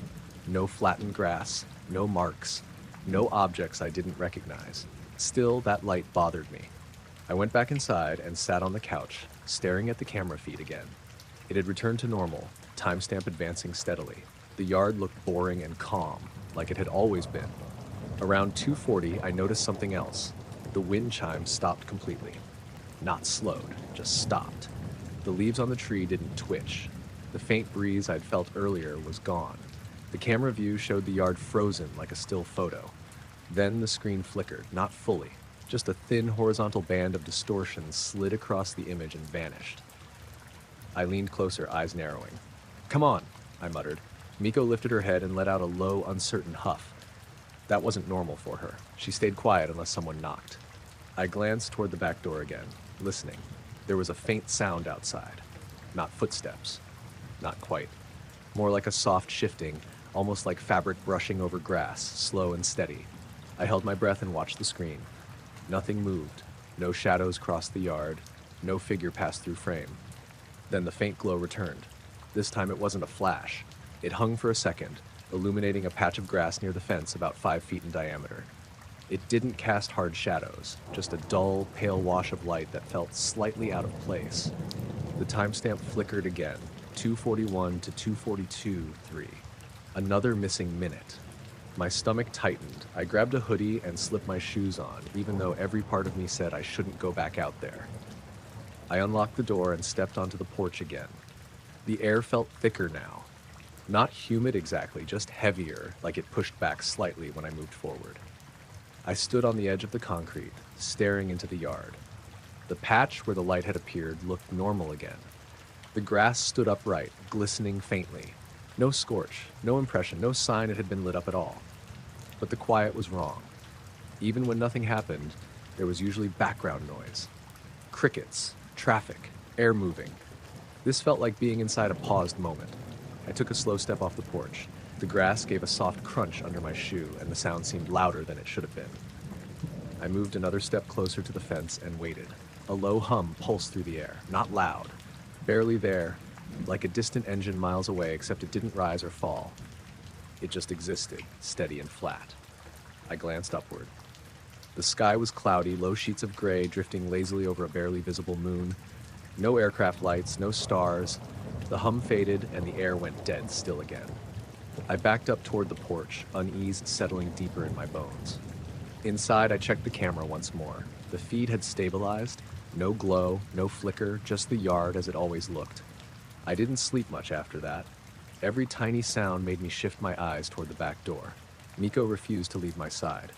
No flattened grass, no marks, no objects I didn't recognize. Still, that light bothered me. I went back inside and sat on the couch, staring at the camera feed again. It had returned to normal, timestamp advancing steadily. The yard looked boring and calm, like it had always been. Around 2:40, I noticed something else. The wind chimes stopped completely. Not slowed, just stopped. The leaves on the tree didn't twitch. The faint breeze I'd felt earlier was gone. The camera view showed the yard frozen like a still photo. Then the screen flickered, not fully. Just a thin horizontal band of distortion slid across the image and vanished. I leaned closer, eyes narrowing. "Come on," I muttered. Miko lifted her head and let out a low, uncertain huff. That wasn't normal for her. She stayed quiet unless someone knocked. I glanced toward the back door again, listening. There was a faint sound outside. Not footsteps. Not quite. More like a soft shifting, almost like fabric brushing over grass, slow and steady. I held my breath and watched the screen. Nothing moved. No shadows crossed the yard. No figure passed through frame. Then the faint glow returned. This time it wasn't a flash. It hung for a second, illuminating a patch of grass near the fence about 5 feet in diameter. It didn't cast hard shadows, just a dull, pale wash of light that felt slightly out of place. The timestamp flickered again, 2:41 to 2:42:3. Another missing minute. My stomach tightened. I grabbed a hoodie and slipped my shoes on, even though every part of me said I shouldn't go back out there. I unlocked the door and stepped onto the porch again. The air felt thicker now. Not humid exactly, just heavier, like it pushed back slightly when I moved forward. I stood on the edge of the concrete, staring into the yard. The patch where the light had appeared looked normal again. The grass stood upright, glistening faintly. No scorch, no impression, no sign it had been lit up at all. But the quiet was wrong. Even when nothing happened, there was usually background noise. Crickets, traffic, air moving. This felt like being inside a paused moment. I took a slow step off the porch. The grass gave a soft crunch under my shoe, and the sound seemed louder than it should have been. I moved another step closer to the fence and waited. A low hum pulsed through the air, not loud, barely there, like a distant engine miles away, except it didn't rise or fall. It just existed, steady and flat. I glanced upward. The sky was cloudy, low sheets of gray drifting lazily over a barely visible moon. No aircraft lights, no stars. The hum faded, and the air went dead still again. I backed up toward the porch, unease settling deeper in my bones. Inside, I checked the camera once more. The feed had stabilized. No glow, no flicker, just the yard as it always looked. I didn't sleep much after that. Every tiny sound made me shift my eyes toward the back door. Miko refused to leave my side.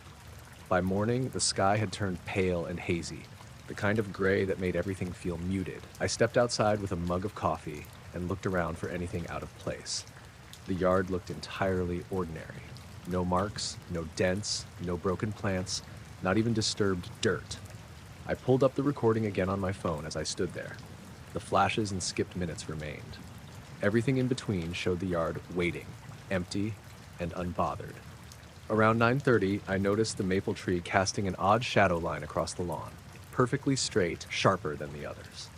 By morning, the sky had turned pale and hazy, the kind of gray that made everything feel muted. I stepped outside with a mug of coffee and looked around for anything out of place. The yard looked entirely ordinary. No marks, no dents, no broken plants, not even disturbed dirt. I pulled up the recording again on my phone as I stood there. The flashes and skipped minutes remained. Everything in between showed the yard waiting, empty and unbothered. Around 9:30, I noticed the maple tree casting an odd shadow line across the lawn, perfectly straight, sharper than the others.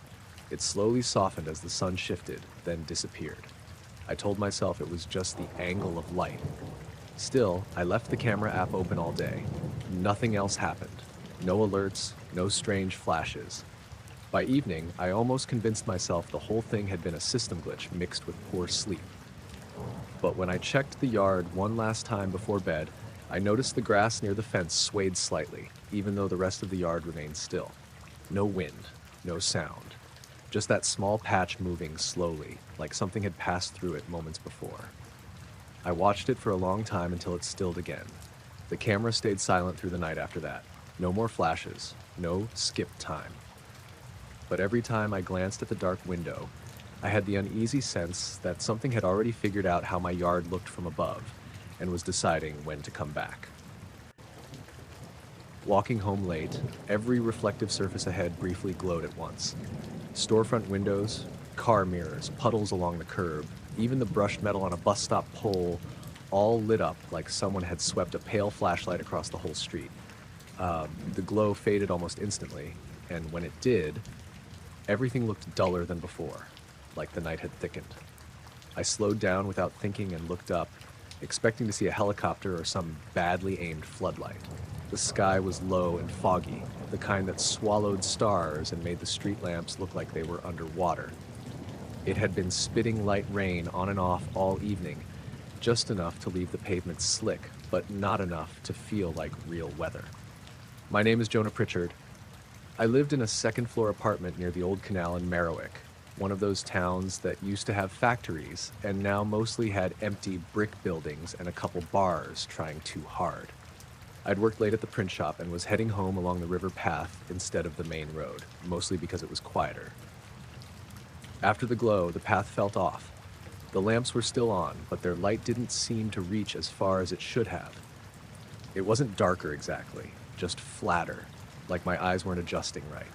It slowly softened as the sun shifted, then disappeared. I told myself it was just the angle of light. Still, I left the camera app open all day. Nothing else happened. No alerts, no strange flashes. By evening, I almost convinced myself the whole thing had been a system glitch mixed with poor sleep. But when I checked the yard one last time before bed, I noticed the grass near the fence swayed slightly, even though the rest of the yard remained still. No wind, no sound. Just that small patch moving slowly, like something had passed through it moments before. I watched it for a long time until it stilled again. The camera stayed silent through the night after that. No more flashes, no skipped time. But every time I glanced at the dark window, I had the uneasy sense that something had already figured out how my yard looked from above and was deciding when to come back. Walking home late, every reflective surface ahead briefly glowed at once. Storefront windows, car mirrors, puddles along the curb, even the brushed metal on a bus stop pole, all lit up like someone had swept a pale flashlight across the whole street. The glow faded almost instantly, and when it did, everything looked duller than before, like the night had thickened. I slowed down without thinking and looked up, expecting to see a helicopter or some badly aimed floodlight. The sky was low and foggy, the kind that swallowed stars and made the street lamps look like they were underwater. It had been spitting light rain on and off all evening, just enough to leave the pavement slick, but not enough to feel like real weather. My name is Jonah Pritchard. I lived in a second-floor apartment near the old canal in Merriwick, one of those towns that used to have factories and now mostly had empty brick buildings and a couple bars trying too hard. I'd worked late at the print shop and was heading home along the river path instead of the main road, mostly because it was quieter. After the glow, the path felt off. The lamps were still on, but their light didn't seem to reach as far as it should have. It wasn't darker exactly, just flatter, like my eyes weren't adjusting right.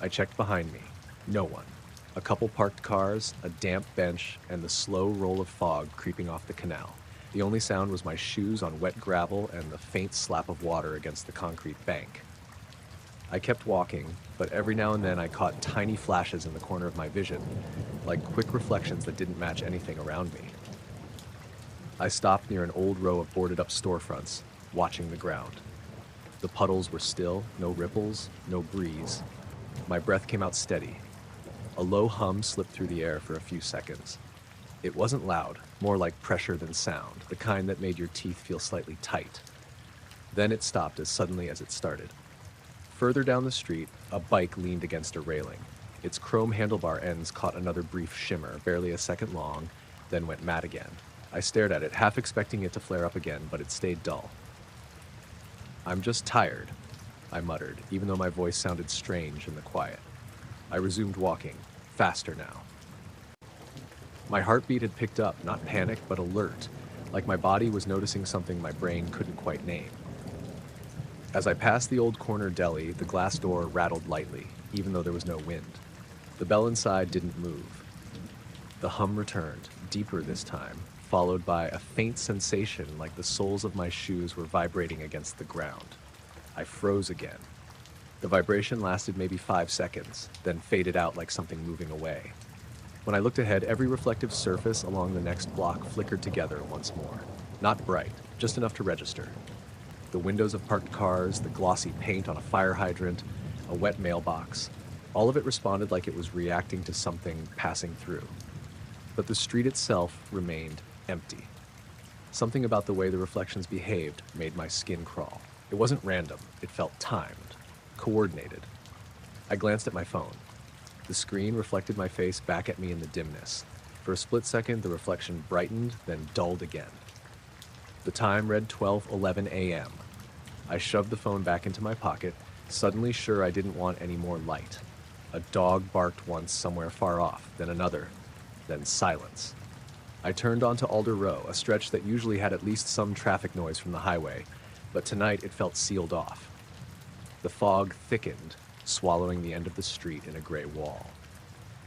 I checked behind me. No one. A couple parked cars, a damp bench, and the slow roll of fog creeping off the canal. The only sound was my shoes on wet gravel and the faint slap of water against the concrete bank. I kept walking, but every now and then I caught tiny flashes in the corner of my vision, like quick reflections that didn't match anything around me. I stopped near an old row of boarded-up storefronts, watching the ground. The puddles were still, no ripples, no breeze. My breath came out steady. A low hum slipped through the air for a few seconds. It wasn't loud, more like pressure than sound, the kind that made your teeth feel slightly tight. Then it stopped as suddenly as it started. Further down the street, a bike leaned against a railing. Its chrome handlebar ends caught another brief shimmer, barely a second long, then went matte again. I stared at it, half expecting it to flare up again, but it stayed dull. "I'm just tired," I muttered, even though my voice sounded strange in the quiet. I resumed walking, faster now. My heartbeat had picked up, not panic, but alert, like my body was noticing something my brain couldn't quite name. As I passed the old corner deli, the glass door rattled lightly, even though there was no wind. The bell inside didn't move. The hum returned, deeper this time, followed by a faint sensation like the soles of my shoes were vibrating against the ground. I froze again. The vibration lasted maybe 5 seconds, then faded out like something moving away. When I looked ahead, every reflective surface along the next block flickered together once more. Not bright, just enough to register. The windows of parked cars, the glossy paint on a fire hydrant, a wet mailbox. All of it responded like it was reacting to something passing through. But the street itself remained empty. Something about the way the reflections behaved made my skin crawl. It wasn't random, it felt timed, coordinated. I glanced at my phone. The screen reflected my face back at me in the dimness. For a split second, the reflection brightened, then dulled again. The time read 12:11 a.m. I shoved the phone back into my pocket, suddenly sure I didn't want any more light. A dog barked once somewhere far off, then another, then silence. I turned onto Alder Row, a stretch that usually had at least some traffic noise from the highway, but tonight it felt sealed off. The fog thickened, swallowing the end of the street in a gray wall.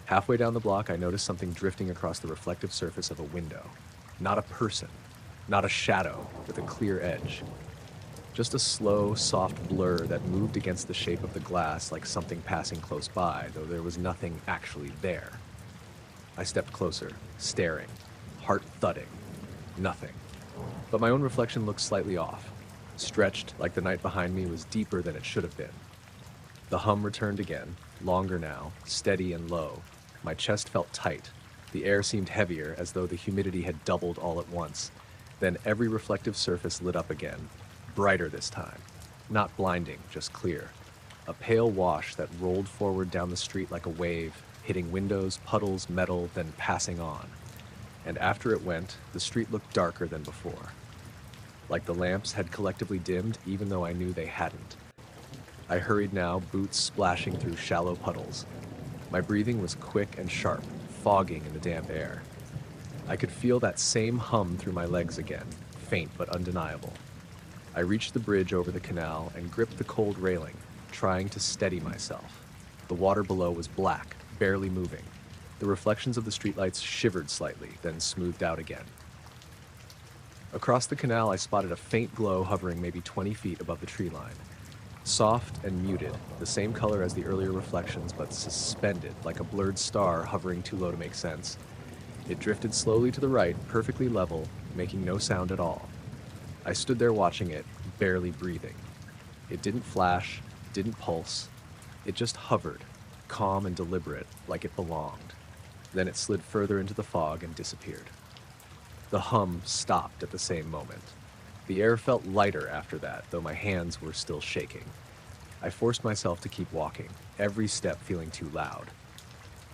Halfway down the block, I noticed something drifting across the reflective surface of a window. Not a person, not a shadow with a clear edge. Just a slow, soft blur that moved against the shape of the glass like something passing close by, though there was nothing actually there. I stepped closer, staring, heart thudding. Nothing. But my own reflection looked slightly off, stretched like the night behind me was deeper than it should have been. The hum returned again, longer now, steady and low. My chest felt tight. The air seemed heavier, as though the humidity had doubled all at once. Then every reflective surface lit up again, brighter this time. Not blinding, just clear. A pale wash that rolled forward down the street like a wave, hitting windows, puddles, metal, then passing on. And after it went, the street looked darker than before. Like the lamps had collectively dimmed, even though I knew they hadn't. I hurried now, boots splashing through shallow puddles. My breathing was quick and sharp, fogging in the damp air. I could feel that same hum through my legs again, faint but undeniable. I reached the bridge over the canal and gripped the cold railing, trying to steady myself. The water below was black, barely moving. The reflections of the streetlights shivered slightly, then smoothed out again. Across the canal, I spotted a faint glow hovering maybe 20 feet above the tree line. Soft and muted, the same color as the earlier reflections, but suspended like a blurred star hovering too low to make sense. It drifted slowly to the right, perfectly level, making no sound at all. I stood there watching it, barely breathing. It didn't flash, didn't pulse. It just hovered, calm and deliberate, like it belonged. Then it slid further into the fog and disappeared. The hum stopped at the same moment. The air felt lighter after that, though my hands were still shaking. I forced myself to keep walking, every step feeling too loud.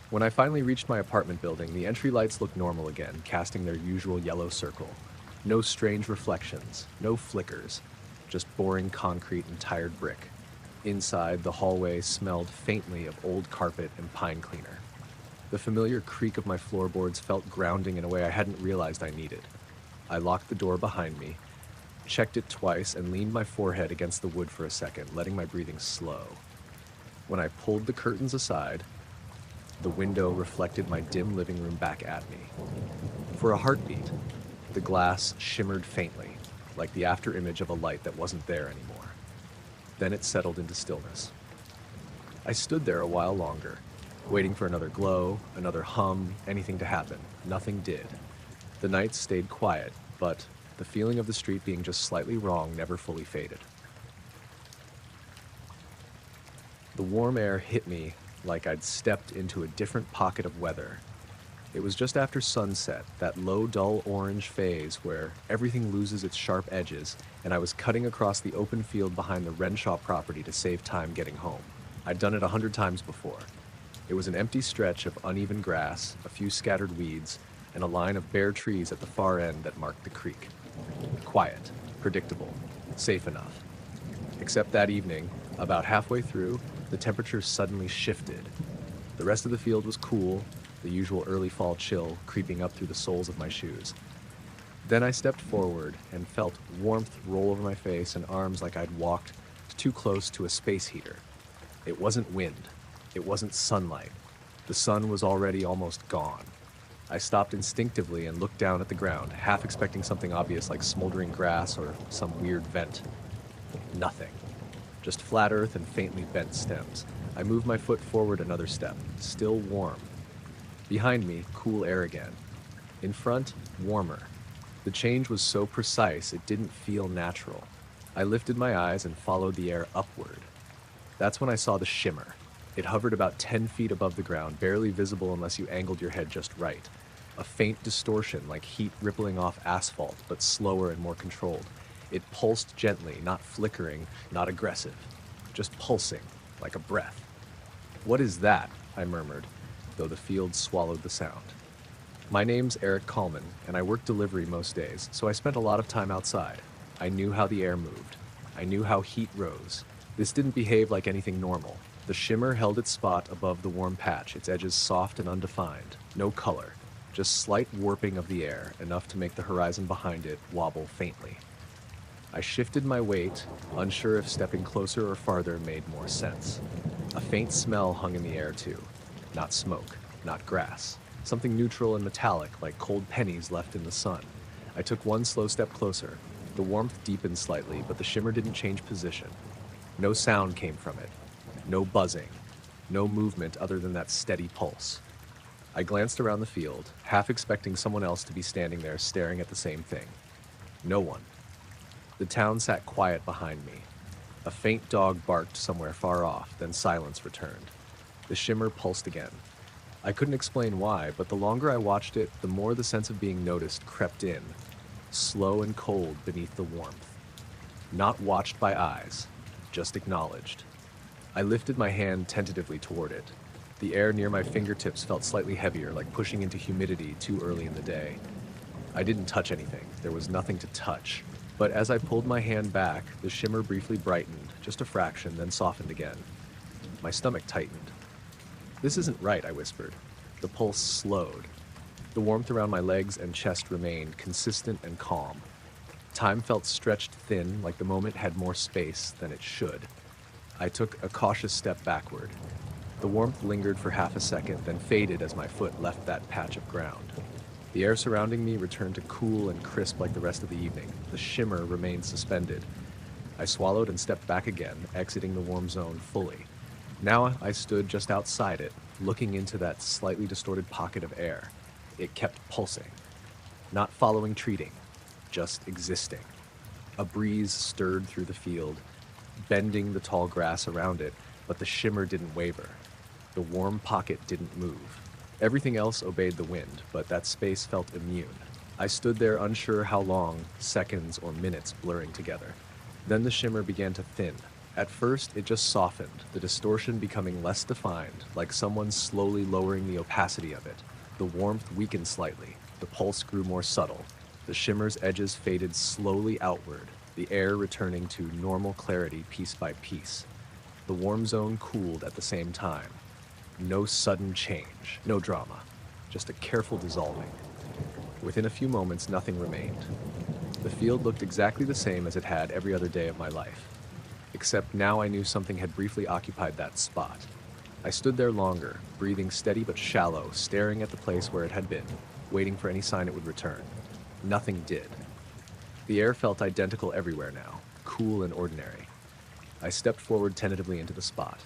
When I finally reached my apartment building, the entry lights looked normal again, casting their usual yellow circle. No strange reflections, no flickers, just boring concrete and tired brick. Inside, the hallway smelled faintly of old carpet and pine cleaner. The familiar creak of my floorboards felt grounding in a way I hadn't realized I needed. I locked the door behind me, checked it twice, and leaned my forehead against the wood for a second, letting my breathing slow. When I pulled the curtains aside, the window reflected my dim living room back at me. For a heartbeat, the glass shimmered faintly, like the afterimage of a light that wasn't there anymore. Then it settled into stillness. I stood there a while longer, waiting for another glow, another hum, anything to happen. Nothing did. The nights stayed quiet, but the feeling of the street being just slightly wrong never fully faded. The warm air hit me like I'd stepped into a different pocket of weather. It was just after sunset, that low, dull orange phase where everything loses its sharp edges, and I was cutting across the open field behind the Renshaw property to save time getting home. I'd done it 100 times before. It was an empty stretch of uneven grass, a few scattered weeds, and a line of bare trees at the far end that marked the creek. Quiet, predictable, safe enough. Except that evening, about halfway through, the temperature suddenly shifted. The rest of the field was cool, the usual early fall chill creeping up through the soles of my shoes. Then I stepped forward and felt warmth roll over my face and arms like I'd walked too close to a space heater. It wasn't wind. It wasn't sunlight. The sun was already almost gone. I stopped instinctively and looked down at the ground, half expecting something obvious like smoldering grass or some weird vent. Nothing. Just flat earth and faintly bent stems. I moved my foot forward another step, still warm. Behind me, cool air again. In front, warmer. The change was so precise it didn't feel natural. I lifted my eyes and followed the air upward. That's when I saw the shimmer. It hovered about 10 feet above the ground, barely visible unless you angled your head just right. A faint distortion like heat rippling off asphalt, but slower and more controlled. It pulsed gently, not flickering, not aggressive. Just pulsing, like a breath. "What is that?" I murmured, though the field swallowed the sound. My name's Eric Kallman, and I work delivery most days, so I spent a lot of time outside. I knew how the air moved. I knew how heat rose. This didn't behave like anything normal. The shimmer held its spot above the warm patch, its edges soft and undefined. No color, just slight warping of the air, enough to make the horizon behind it wobble faintly. I shifted my weight, unsure if stepping closer or farther made more sense. A faint smell hung in the air too. Not smoke, not grass. Something neutral and metallic, like cold pennies left in the sun. I took one slow step closer. The warmth deepened slightly, but the shimmer didn't change position. No sound came from it. No buzzing. No movement other than that steady pulse. I glanced around the field, half expecting someone else to be standing there staring at the same thing. No one. The town sat quiet behind me. A faint dog barked somewhere far off, then silence returned. The shimmer pulsed again. I couldn't explain why, but the longer I watched it, the more the sense of being noticed crept in, slow and cold beneath the warmth. Not watched by eyes, just acknowledged. I lifted my hand tentatively toward it. The air near my fingertips felt slightly heavier, like pushing into humidity too early in the day. I didn't touch anything. There was nothing to touch. But as I pulled my hand back, the shimmer briefly brightened, just a fraction, then softened again. My stomach tightened. "This isn't right," I whispered. The pulse slowed. The warmth around my legs and chest remained consistent and calm. Time felt stretched thin, like the moment had more space than it should. I took a cautious step backward. The warmth lingered for half a second, then faded as my foot left that patch of ground. The air surrounding me returned to cool and crisp like the rest of the evening. The shimmer remained suspended. I swallowed and stepped back again, exiting the warm zone fully. Now I stood just outside it, looking into that slightly distorted pocket of air. It kept pulsing. Not following treating, just existing. A breeze stirred through the field, bending the tall grass around it, but the shimmer didn't waver. The warm pocket didn't move. Everything else obeyed the wind, but that space felt immune. I stood there unsure how long, seconds or minutes blurring together. Then the shimmer began to thin. At first, it just softened, the distortion becoming less defined, like someone slowly lowering the opacity of it. The warmth weakened slightly. The pulse grew more subtle. The shimmer's edges faded slowly outward, the air returning to normal clarity piece by piece. The warm zone cooled at the same time. No sudden change, no drama, just a careful dissolving. Within a few moments, nothing remained. The field looked exactly the same as it had every other day of my life. Except now I knew something had briefly occupied that spot. I stood there longer, breathing steady but shallow, staring at the place where it had been, waiting for any sign it would return. Nothing did. The air felt identical everywhere now, cool and ordinary. I stepped forward tentatively into the spot.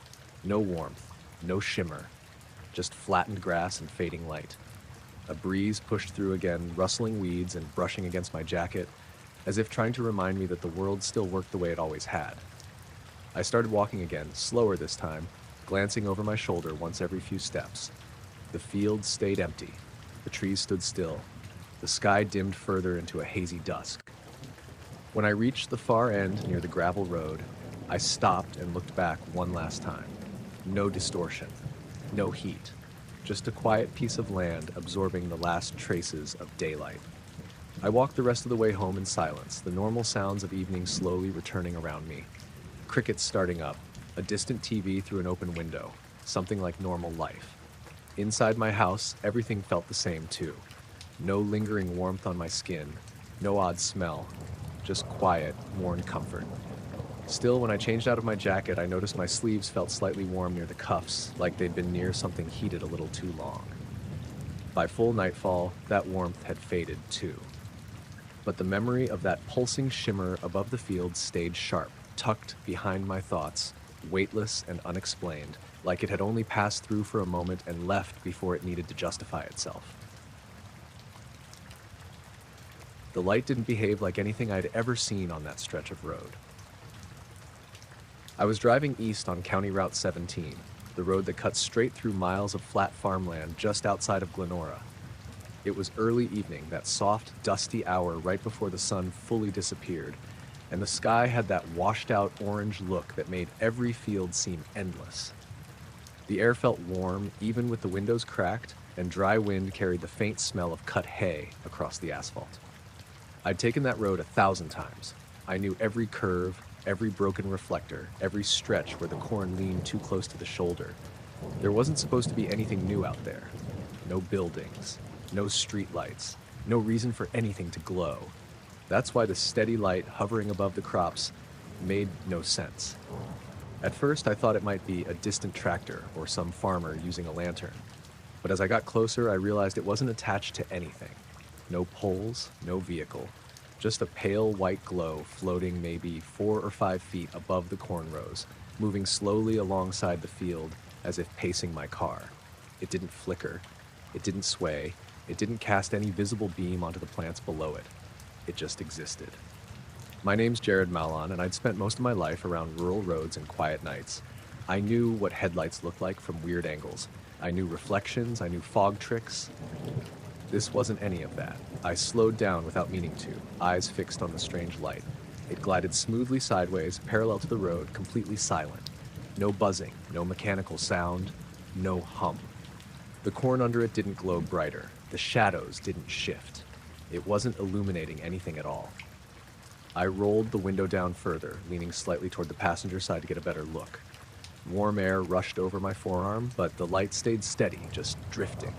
No warmth, no shimmer, just flattened grass and fading light. A breeze pushed through again, rustling weeds and brushing against my jacket, as if trying to remind me that the world still worked the way it always had. I started walking again, slower this time, glancing over my shoulder once every few steps. The field stayed empty. The trees stood still. The sky dimmed further into a hazy dusk. When I reached the far end near the gravel road, I stopped and looked back one last time. No distortion, no heat, just a quiet piece of land absorbing the last traces of daylight. I walked the rest of the way home in silence, the normal sounds of evening slowly returning around me. Crickets starting up, a distant TV through an open window, something like normal life. Inside my house, everything felt the same too. No lingering warmth on my skin, no odd smell, just quiet, worn comfort. Still, when I changed out of my jacket, I noticed my sleeves felt slightly warm near the cuffs, like they'd been near something heated a little too long. By full nightfall, that warmth had faded too. But the memory of that pulsing shimmer above the field stayed sharp, tucked behind my thoughts, weightless and unexplained, like it had only passed through for a moment and left before it needed to justify itself. The light didn't behave like anything I'd ever seen on that stretch of road. I was driving east on County Route 17, the road that cuts straight through miles of flat farmland just outside of Glenora. It was early evening, that soft, dusty hour right before the sun fully disappeared, and the sky had that washed-out orange look that made every field seem endless. The air felt warm, even with the windows cracked, and dry wind carried the faint smell of cut hay across the asphalt. I'd taken that road 1,000 times. I knew every curve, every broken reflector, every stretch where the corn leaned too close to the shoulder. There wasn't supposed to be anything new out there. No buildings, no streetlights, no reason for anything to glow. That's why the steady light hovering above the crops made no sense. At first, I thought it might be a distant tractor or some farmer using a lantern. But as I got closer, I realized it wasn't attached to anything. No poles, no vehicle. Just a pale white glow floating maybe 4 or 5 feet above the corn rows, moving slowly alongside the field as if pacing my car. It didn't flicker. It didn't sway. It didn't cast any visible beam onto the plants below it. It just existed. My name's Jared Malon, and I'd spent most of my life around rural roads and quiet nights. I knew what headlights looked like from weird angles. I knew reflections. I knew fog tricks. This wasn't any of that. I slowed down without meaning to, eyes fixed on the strange light. It glided smoothly sideways, parallel to the road, completely silent. No buzzing, no mechanical sound, no hum. The corn under it didn't glow brighter. The shadows didn't shift. It wasn't illuminating anything at all. I rolled the window down further, leaning slightly toward the passenger side to get a better look. Warm air rushed over my forearm, but the light stayed steady, just drifting.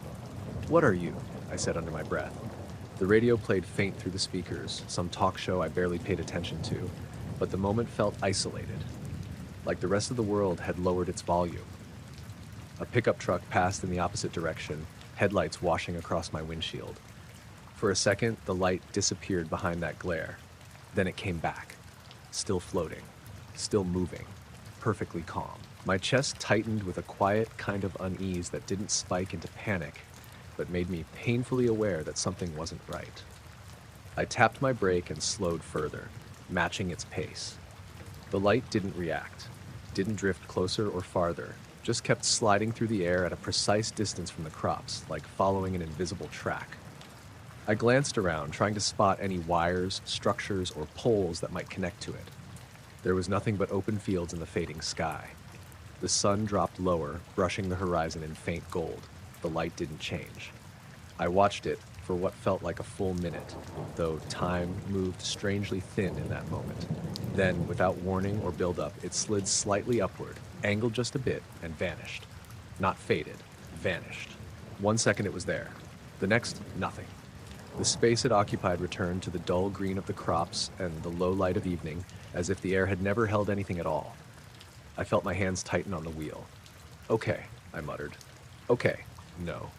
"What are you?" I said under my breath. The radio played faint through the speakers, some talk show I barely paid attention to, but the moment felt isolated, like the rest of the world had lowered its volume. A pickup truck passed in the opposite direction, headlights washing across my windshield. For a second, the light disappeared behind that glare. Then it came back, still floating, still moving, perfectly calm. My chest tightened with a quiet kind of unease that didn't spike into panic, but made me painfully aware that something wasn't right. I tapped my brake and slowed further, matching its pace. The light didn't react, didn't drift closer or farther, just kept sliding through the air at a precise distance from the crops, like following an invisible track. I glanced around, trying to spot any wires, structures, or poles that might connect to it. There was nothing but open fields in the fading sky. The sun dropped lower, brushing the horizon in faint gold. The light didn't change. I watched it for what felt like a full minute, though time moved strangely thin in that moment. Then, without warning or build-up, it slid slightly upward, angled just a bit, and vanished. Not faded, vanished. 1 second it was there. The next, nothing. The space it occupied returned to the dull green of the crops and the low light of evening, as if the air had never held anything at all. I felt my hands tighten on the wheel. "Okay," I muttered. "Okay, no."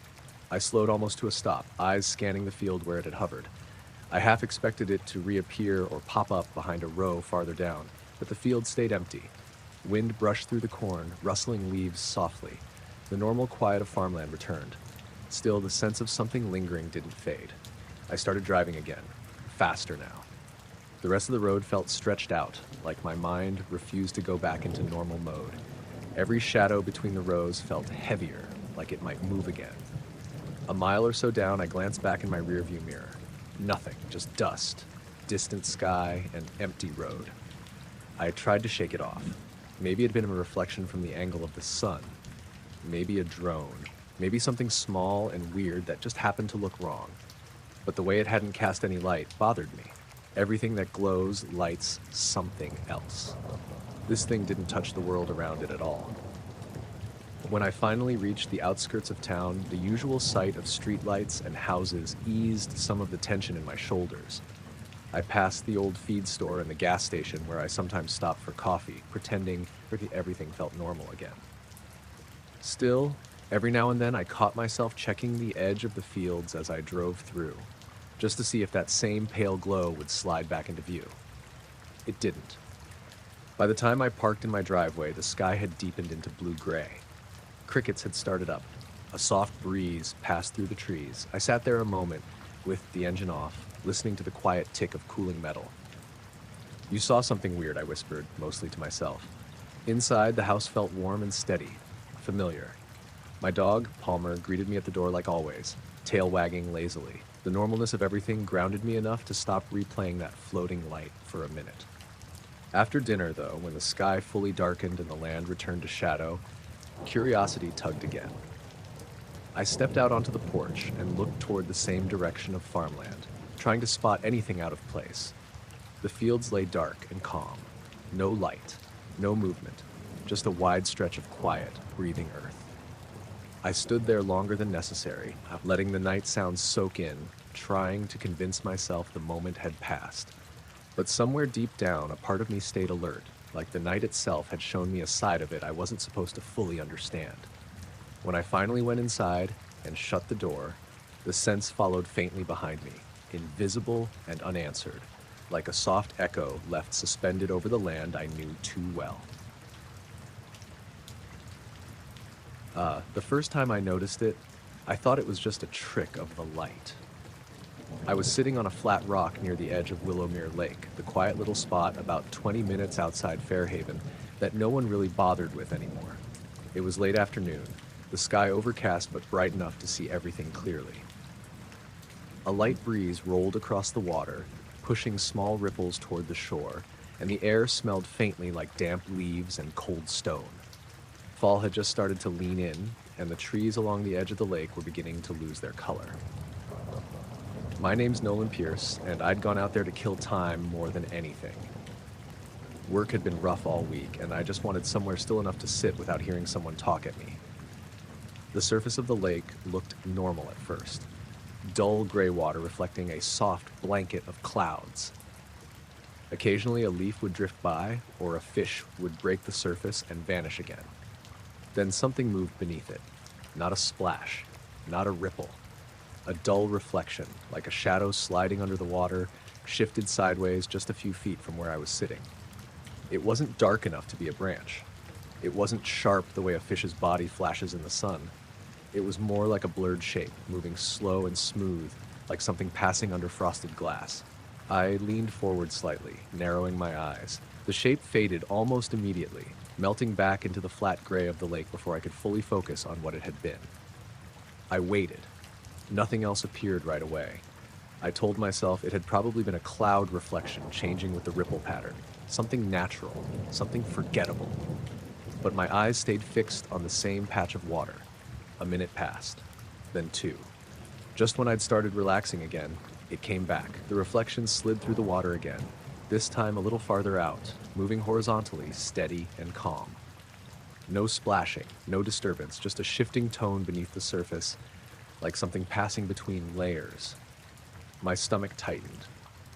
I slowed almost to a stop, eyes scanning the field where it had hovered. I half expected it to reappear or pop up behind a row farther down, but the field stayed empty. Wind brushed through the corn, rustling leaves softly. The normal quiet of farmland returned. Still, the sense of something lingering didn't fade. I started driving again, faster now. The rest of the road felt stretched out, like my mind refused to go back into normal mode. Every shadow between the rows felt heavier, like it might move again. A mile or so down, I glanced back in my rearview mirror. Nothing, just dust, distant sky, and empty road. I tried to shake it off. Maybe it had been a reflection from the angle of the sun. Maybe a drone. Maybe something small and weird that just happened to look wrong. But the way it hadn't cast any light bothered me. Everything that glows lights something else. This thing didn't touch the world around it at all. When I finally reached the outskirts of town, the usual sight of streetlights and houses eased some of the tension in my shoulders. I passed the old feed store and the gas station where I sometimes stopped for coffee, pretending everything felt normal again. Still, every now and then I caught myself checking the edge of the fields as I drove through, just to see if that same pale glow would slide back into view. It didn't. By the time I parked in my driveway, the sky had deepened into blue-gray. Crickets had started up. A soft breeze passed through the trees. I sat there a moment, with the engine off, listening to the quiet tick of cooling metal. "You saw something weird," I whispered, mostly to myself. Inside, the house felt warm and steady, familiar. My dog, Palmer, greeted me at the door like always, tail wagging lazily. The normalness of everything grounded me enough to stop replaying that floating light for a minute. After dinner, though, when the sky fully darkened and the land returned to shadow, curiosity tugged again. I stepped out onto the porch and looked toward the same direction of farmland, trying to spot anything out of place. The fields lay dark and calm. No light, no movement, just a wide stretch of quiet, breathing earth. I stood there longer than necessary, letting the night sounds soak in, trying to convince myself the moment had passed. But somewhere deep down, a part of me stayed alert, like the night itself had shown me a side of it I wasn't supposed to fully understand. When I finally went inside and shut the door, the sense followed faintly behind me, invisible and unanswered, like a soft echo left suspended over the land I knew too well. The first time I noticed it, I thought it was just a trick of the light. I was sitting on a flat rock near the edge of Willowmere Lake, the quiet little spot about 20 minutes outside Fairhaven that no one really bothered with anymore. It was late afternoon, the sky overcast but bright enough to see everything clearly. A light breeze rolled across the water, pushing small ripples toward the shore, and the air smelled faintly like damp leaves and cold stone. Fall had just started to lean in, and the trees along the edge of the lake were beginning to lose their color. My name's Nolan Pierce, and I'd gone out there to kill time more than anything. Work had been rough all week, and I just wanted somewhere still enough to sit without hearing someone talk at me. The surface of the lake looked normal at first, dull gray water reflecting a soft blanket of clouds. Occasionally a leaf would drift by, or a fish would break the surface and vanish again. Then something moved beneath it. Not a splash, not a ripple. A dull reflection, like a shadow sliding under the water, shifted sideways just a few feet from where I was sitting. It wasn't dark enough to be a branch. It wasn't sharp the way a fish's body flashes in the sun. It was more like a blurred shape, moving slow and smooth, like something passing under frosted glass. I leaned forward slightly, narrowing my eyes. The shape faded almost immediately, melting back into the flat gray of the lake before I could fully focus on what it had been. I waited. Nothing else appeared right away. I told myself it had probably been a cloud reflection changing with the ripple pattern, something natural, something forgettable. But my eyes stayed fixed on the same patch of water. A minute passed, then two. Just when I'd started relaxing again, it came back. The reflection slid through the water again, this time a little farther out, moving horizontally, steady and calm. No splashing, no disturbance, just a shifting tone beneath the surface, like something passing between layers. My stomach tightened.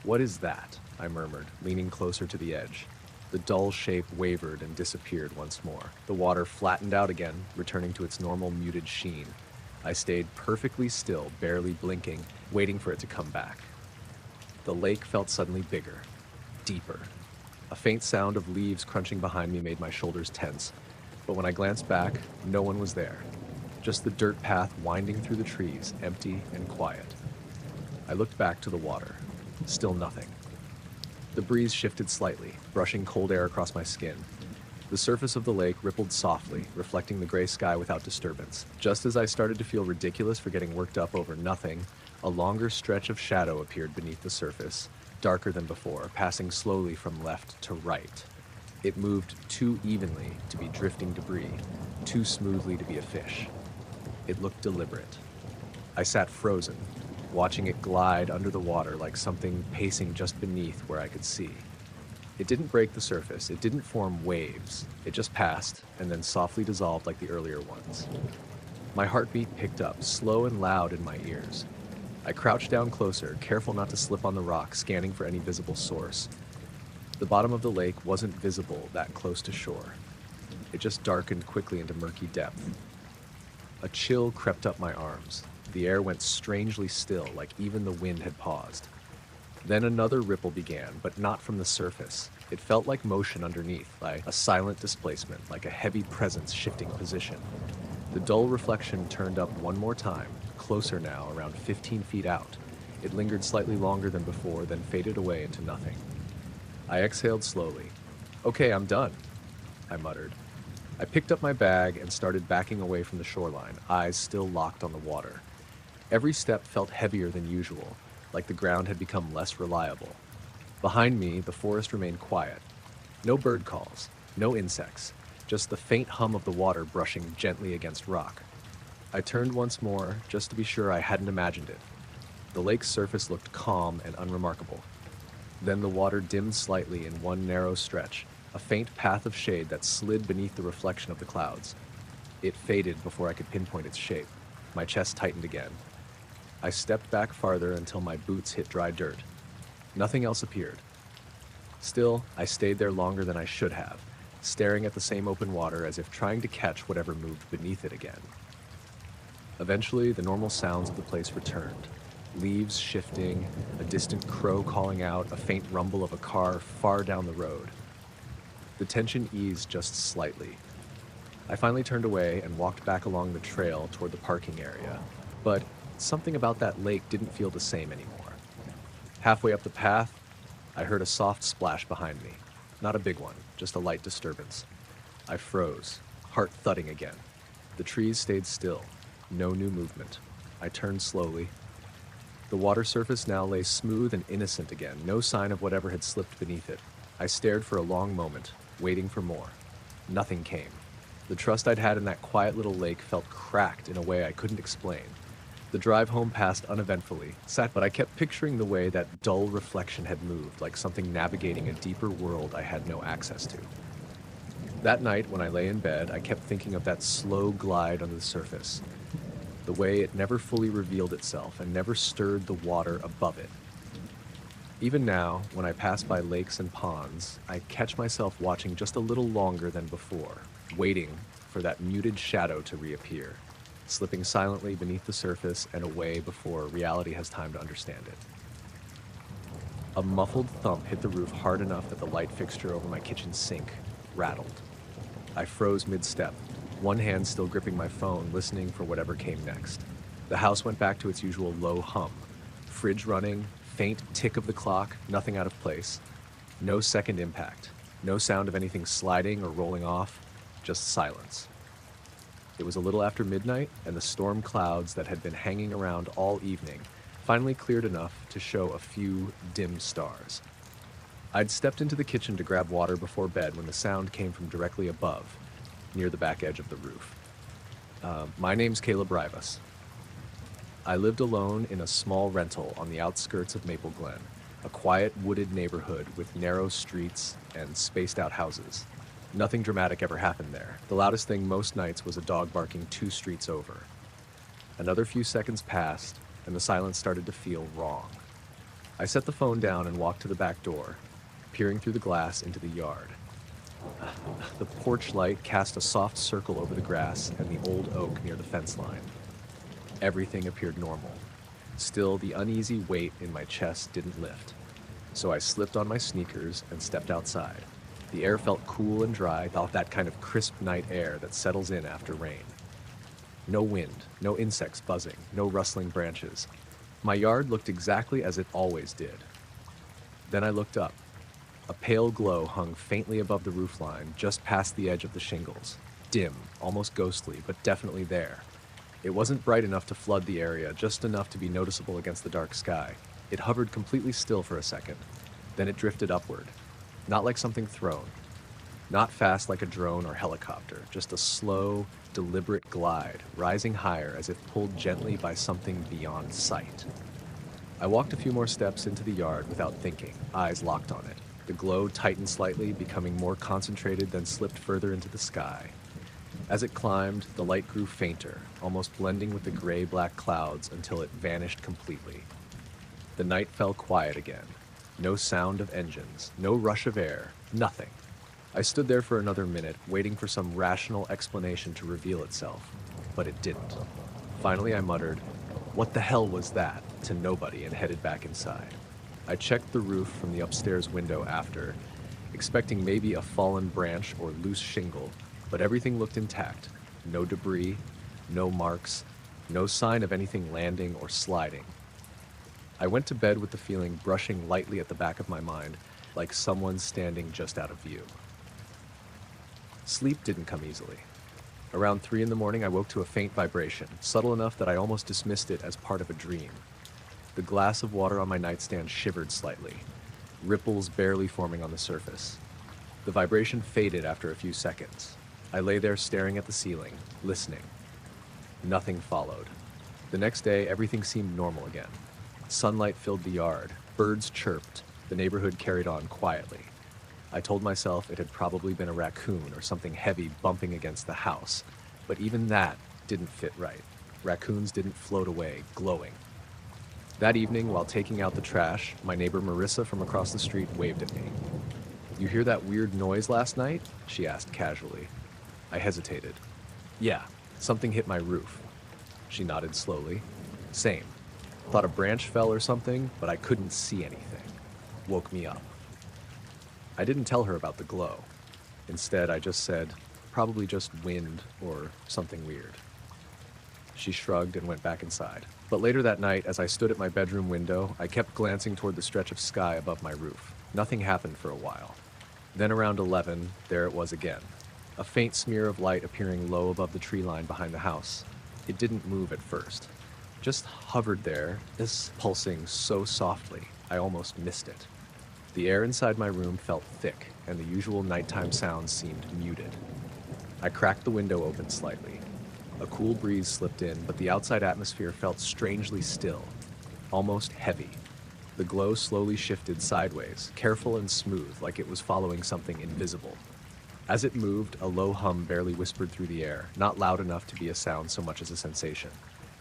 "What is that?" I murmured, leaning closer to the edge. The dull shape wavered and disappeared once more. The water flattened out again, returning to its normal muted sheen. I stayed perfectly still, barely blinking, waiting for it to come back. The lake felt suddenly bigger, deeper. A faint sound of leaves crunching behind me made my shoulders tense, but when I glanced back, no one was there. Just the dirt path winding through the trees, empty and quiet. I looked back to the water. Still nothing. The breeze shifted slightly, brushing cold air across my skin. The surface of the lake rippled softly, reflecting the gray sky without disturbance. Just as I started to feel ridiculous for getting worked up over nothing, a longer stretch of shadow appeared beneath the surface, darker than before, passing slowly from left to right. It moved too evenly to be drifting debris, too smoothly to be a fish. It looked deliberate. I sat frozen, watching it glide under the water like something pacing just beneath where I could see. It didn't break the surface, it didn't form waves. It just passed, and then softly dissolved like the earlier ones. My heartbeat picked up, slow and loud in my ears. I crouched down closer, careful not to slip on the rock, scanning for any visible source. The bottom of the lake wasn't visible that close to shore. It just darkened quickly into murky depth. A chill crept up my arms. The air went strangely still, like even the wind had paused. Then another ripple began, but not from the surface. It felt like motion underneath, like a silent displacement, like a heavy presence shifting position. The dull reflection turned up one more time, closer now, around 15 feet out. It lingered slightly longer than before, then faded away into nothing. I exhaled slowly. "Okay, I'm done," I muttered. I picked up my bag and started backing away from the shoreline, eyes still locked on the water. Every step felt heavier than usual, like the ground had become less reliable. Behind me, the forest remained quiet. No bird calls, no insects, just the faint hum of the water brushing gently against rock. I turned once more, just to be sure I hadn't imagined it. The lake's surface looked calm and unremarkable. Then the water dimmed slightly in one narrow stretch, a faint path of shade that slid beneath the reflection of the clouds. It faded before I could pinpoint its shape. My chest tightened again. I stepped back farther until my boots hit dry dirt. Nothing else appeared. Still, I stayed there longer than I should have, staring at the same open water as if trying to catch whatever moved beneath it again. Eventually, the normal sounds of the place returned. Leaves shifting, a distant crow calling out, a faint rumble of a car far down the road. The tension eased just slightly. I finally turned away and walked back along the trail toward the parking area, but something about that lake didn't feel the same anymore. Halfway up the path, I heard a soft splash behind me. Not a big one, just a light disturbance. I froze, heart thudding again. The trees stayed still, no new movement. I turned slowly. The water surface now lay smooth and innocent again, no sign of whatever had slipped beneath it. I stared for a long moment, waiting for more. Nothing came. The trust I'd had in that quiet little lake felt cracked in a way I couldn't explain. The drive home passed uneventfully, but I kept picturing the way that dull reflection had moved, like something navigating a deeper world I had no access to. That night, when I lay in bed, I kept thinking of that slow glide under the surface, the way it never fully revealed itself and never stirred the water above it. Even now, when I pass by lakes and ponds, I catch myself watching just a little longer than before, waiting for that muted shadow to reappear, slipping silently beneath the surface and away before reality has time to understand it. A muffled thump hit the roof hard enough that the light fixture over my kitchen sink rattled. I froze mid-step, one hand still gripping my phone, listening for whatever came next. The house went back to its usual low hum. Fridge running, faint tick of the clock, nothing out of place. No second impact, no sound of anything sliding or rolling off, just silence. It was a little after midnight, and the storm clouds that had been hanging around all evening finally cleared enough to show a few dim stars. I'd stepped into the kitchen to grab water before bed when the sound came from directly above, near the back edge of the roof. My name's Caleb Rivas. I lived alone in a small rental on the outskirts of Maple Glen, a quiet wooded neighborhood with narrow streets and spaced out houses. Nothing dramatic ever happened there. The loudest thing most nights was a dog barking 2 streets over. Another few seconds passed, and the silence started to feel wrong. I set the phone down and walked to the back door, peering through the glass into the yard. The porch light cast a soft circle over the grass and the old oak near the fence line. Everything appeared normal. Still, the uneasy weight in my chest didn't lift. So I slipped on my sneakers and stepped outside. The air felt cool and dry, that kind of crisp night air that settles in after rain. No wind, no insects buzzing, no rustling branches. My yard looked exactly as it always did. Then I looked up. A pale glow hung faintly above the roofline, just past the edge of the shingles. Dim, almost ghostly, but definitely there. It wasn't bright enough to flood the area, just enough to be noticeable against the dark sky. It hovered completely still for a second. Then it drifted upward. Not like something thrown. Not fast like a drone or helicopter, just a slow, deliberate glide, rising higher as if pulled gently by something beyond sight. I walked a few more steps into the yard without thinking, eyes locked on it. The glow tightened slightly, becoming more concentrated, then slipped further into the sky. As it climbed, the light grew fainter, almost blending with the gray-black clouds until it vanished completely. The night fell quiet again. No sound of engines, no rush of air, nothing. I stood there for another minute, waiting for some rational explanation to reveal itself, but it didn't. Finally, I muttered, "What the hell was that?" to nobody and headed back inside. I checked the roof from the upstairs window after, expecting maybe a fallen branch or loose shingle, but everything looked intact. No debris, no marks, no sign of anything landing or sliding. I went to bed with the feeling brushing lightly at the back of my mind, like someone standing just out of view. Sleep didn't come easily. Around 3 in the morning, I woke to a faint vibration, subtle enough that I almost dismissed it as part of a dream. The glass of water on my nightstand shivered slightly, ripples barely forming on the surface. The vibration faded after a few seconds. I lay there staring at the ceiling, listening. Nothing followed. The next day, everything seemed normal again. Sunlight filled the yard, birds chirped, the neighborhood carried on quietly. I told myself it had probably been a raccoon or something heavy bumping against the house, but even that didn't fit right. Raccoons didn't float away, glowing. That evening, while taking out the trash, my neighbor Marissa from across the street waved at me. "You hear that weird noise last night?" she asked casually. I hesitated. "Yeah, something hit my roof." She nodded slowly. "Same. Thought a branch fell or something, but I couldn't see anything. Woke me up." I didn't tell her about the glow. Instead, I just said, "Probably just wind or something weird." She shrugged and went back inside. But later that night, as I stood at my bedroom window, I kept glancing toward the stretch of sky above my roof. Nothing happened for a while. Then around 11, there it was again. A faint smear of light appearing low above the tree line behind the house. It didn't move at first. Just hovered there, pulsing so softly, I almost missed it. The air inside my room felt thick, and the usual nighttime sounds seemed muted. I cracked the window open slightly. A cool breeze slipped in, but the outside atmosphere felt strangely still, almost heavy. The glow slowly shifted sideways, careful and smooth, like it was following something invisible. As it moved, a low hum barely whispered through the air, not loud enough to be a sound so much as a sensation.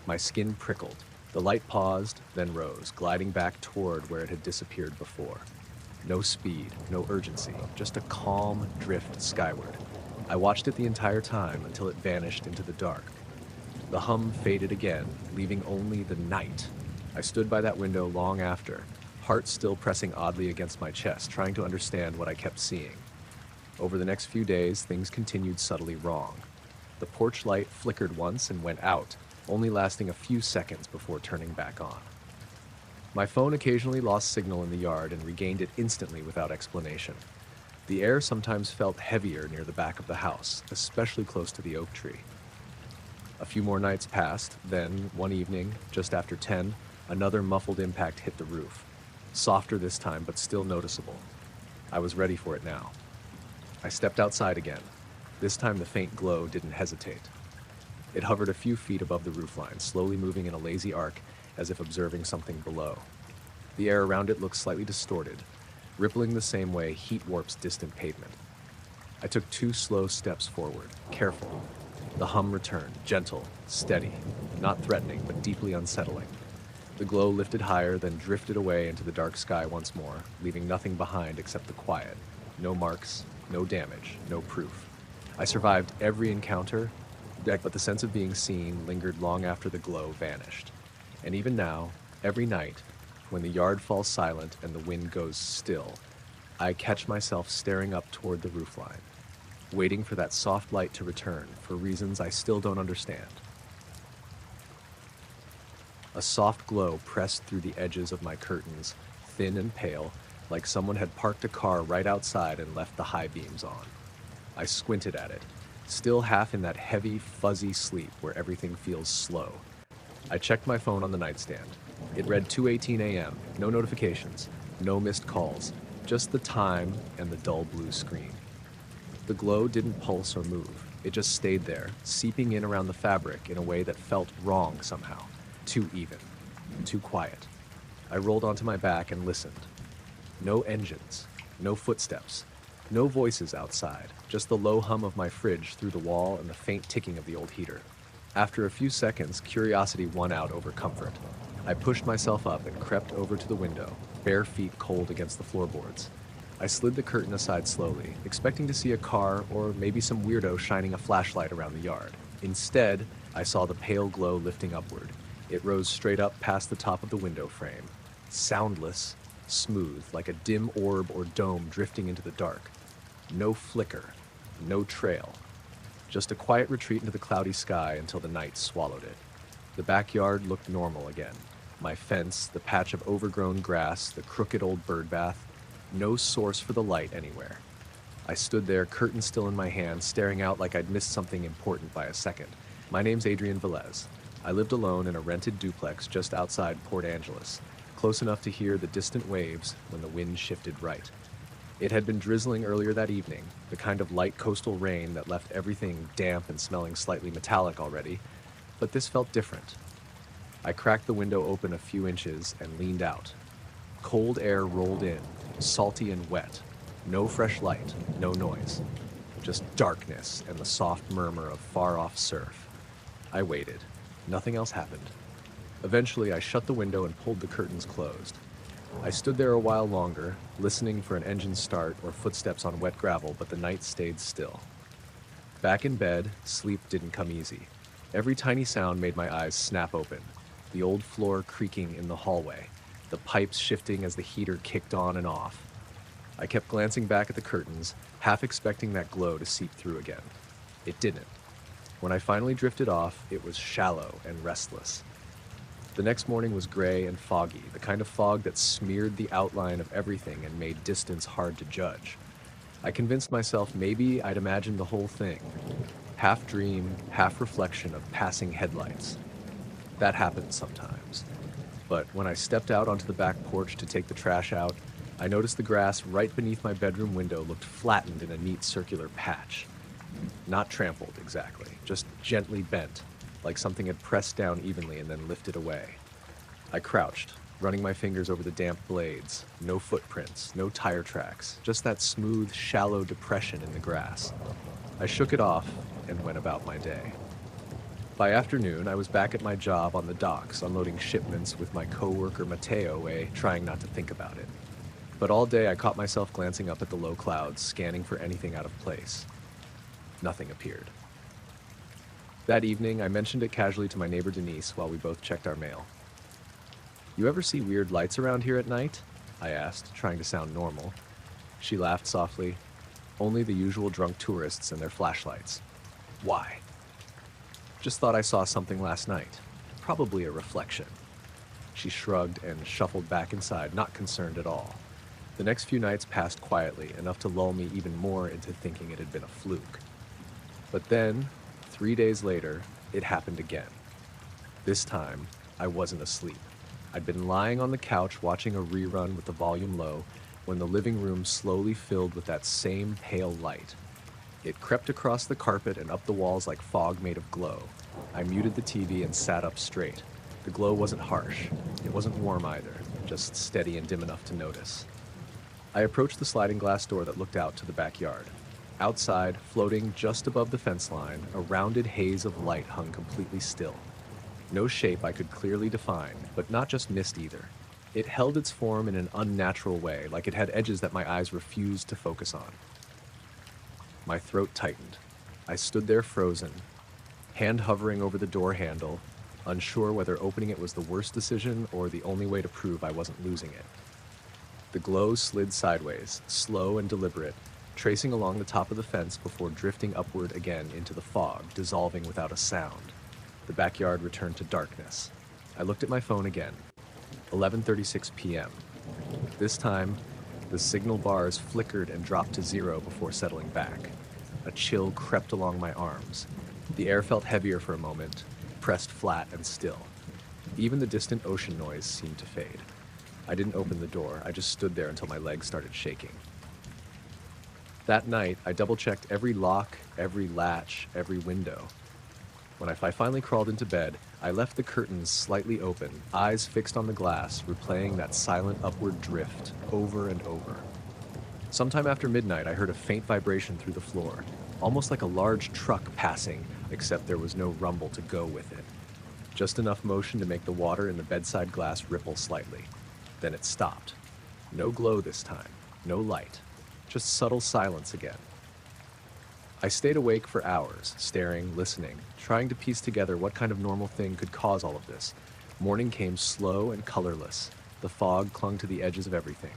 My skin prickled. The light paused, then rose, gliding back toward where it had disappeared before. No speed, no urgency, just a calm drift skyward. I watched it the entire time until it vanished into the dark. The hum faded again, leaving only the night. I stood by that window long after, heart still pressing oddly against my chest, trying to understand what I kept seeing. Over the next few days, things continued subtly wrong. The porch light flickered once and went out, only lasting a few seconds before turning back on. My phone occasionally lost signal in the yard and regained it instantly without explanation. The air sometimes felt heavier near the back of the house, especially close to the oak tree. A few more nights passed, then, one evening, just after 10, another muffled impact hit the roof. Softer this time, but still noticeable. I was ready for it now. I stepped outside again. This time the faint glow didn't hesitate. It hovered a few feet above the roofline, slowly moving in a lazy arc, as if observing something below. The air around it looked slightly distorted, rippling the same way heat warps distant pavement. I took 2 slow steps forward, careful. The hum returned, gentle, steady, not threatening, but deeply unsettling. The glow lifted higher, then drifted away into the dark sky once more, leaving nothing behind except the quiet. No marks, no damage, no proof. I survived every encounter, but the sense of being seen lingered long after the glow vanished. And even now, every night, when the yard falls silent and the wind goes still, I catch myself staring up toward the roofline, waiting for that soft light to return for reasons I still don't understand. A soft glow pressed through the edges of my curtains, thin and pale, like someone had parked a car right outside and left the high beams on. I squinted at it, still half in that heavy, fuzzy sleep where everything feels slow. I checked my phone on the nightstand. It read 2:18 a.m., no notifications, no missed calls, just the time and the dull blue screen. The glow didn't pulse or move. It just stayed there, seeping in around the fabric in a way that felt wrong somehow. Too even, too quiet. I rolled onto my back and listened. No engines, no footsteps, no voices outside, just the low hum of my fridge through the wall and the faint ticking of the old heater. After a few seconds, curiosity won out over comfort. I pushed myself up and crept over to the window, bare feet cold against the floorboards. I slid the curtain aside slowly, expecting to see a car or maybe some weirdo shining a flashlight around the yard. Instead, I saw the pale glow lifting upward. It rose straight up past the top of the window frame, soundless, smooth, like a dim orb or dome drifting into the dark. No flicker, no trail. Just a quiet retreat into the cloudy sky until the night swallowed it. The backyard looked normal again. My fence, the patch of overgrown grass, the crooked old bird bath. No source for the light anywhere. I stood there, curtain still in my hand, staring out like I'd missed something important by a second. My name's Adrian Velez. I lived alone in a rented duplex just outside Port Angeles, close enough to hear the distant waves when the wind shifted right. It had been drizzling earlier that evening, the kind of light coastal rain that left everything damp and smelling slightly metallic already, but this felt different. I cracked the window open a few inches and leaned out. Cold air rolled in, salty and wet. No fresh light, no noise. Just darkness and the soft murmur of far-off surf. I waited. Nothing else happened. Eventually, I shut the window and pulled the curtains closed. I stood there a while longer, listening for an engine start or footsteps on wet gravel, but the night stayed still. Back in bed, sleep didn't come easy. Every tiny sound made my eyes snap open. The old floor creaking in the hallway, the pipes shifting as the heater kicked on and off. I kept glancing back at the curtains, half expecting that glow to seep through again. It didn't. When I finally drifted off, it was shallow and restless. The next morning was gray and foggy, the kind of fog that smeared the outline of everything and made distance hard to judge. I convinced myself maybe I'd imagined the whole thing. Half dream, half reflection of passing headlights. That happens sometimes. But when I stepped out onto the back porch to take the trash out, I noticed the grass right beneath my bedroom window looked flattened in a neat circular patch. Not trampled, exactly, just gently bent, like something had pressed down evenly and then lifted away. I crouched, running my fingers over the damp blades. No footprints, no tire tracks, just that smooth, shallow depression in the grass. I shook it off and went about my day. By afternoon, I was back at my job on the docks, unloading shipments with my coworker Mateo, trying not to think about it. But all day I caught myself glancing up at the low clouds, scanning for anything out of place. Nothing appeared. That evening, I mentioned it casually to my neighbor Denise while we both checked our mail. "You ever see weird lights around here at night?" I asked, trying to sound normal. She laughed softly. "Only the usual drunk tourists and their flashlights." "Why?" "Just thought I saw something last night. Probably a reflection." She shrugged and shuffled back inside, not concerned at all. The next few nights passed quietly, enough to lull me even more into thinking it had been a fluke. But then, 3 days later, it happened again. This time, I wasn't asleep. I'd been lying on the couch watching a rerun with the volume low when the living room slowly filled with that same pale light. It crept across the carpet and up the walls like fog made of glow. I muted the TV and sat up straight. The glow wasn't harsh. It wasn't warm either, just steady and dim enough to notice. I approached the sliding glass door that looked out to the backyard. Outside, floating just above the fence line, a rounded haze of light hung completely still. No shape I could clearly define, but not just mist either. It held its form in an unnatural way, like it had edges that my eyes refused to focus on. My throat tightened. I stood there frozen, hand hovering over the door handle, unsure whether opening it was the worst decision or the only way to prove I wasn't losing it. The glow slid sideways, slow and deliberate, tracing along the top of the fence before drifting upward again into the fog, dissolving without a sound. The backyard returned to darkness. I looked at my phone again. 11:36 p.m. This time, the signal bars flickered and dropped to 0 before settling back. A chill crept along my arms. The air felt heavier for a moment, pressed flat and still. Even the distant ocean noise seemed to fade. I didn't open the door, I just stood there until my legs started shaking. That night, I double-checked every lock, every latch, every window. When I finally crawled into bed, I left the curtains slightly open, eyes fixed on the glass, replaying that silent upward drift over and over. Sometime after midnight, I heard a faint vibration through the floor, almost like a large truck passing, except there was no rumble to go with it. Just enough motion to make the water in the bedside glass ripple slightly. Then it stopped. No glow this time, no light, just subtle silence again. I stayed awake for hours, staring, listening, trying to piece together what kind of normal thing could cause all of this. Morning came slow and colorless. The fog clung to the edges of everything.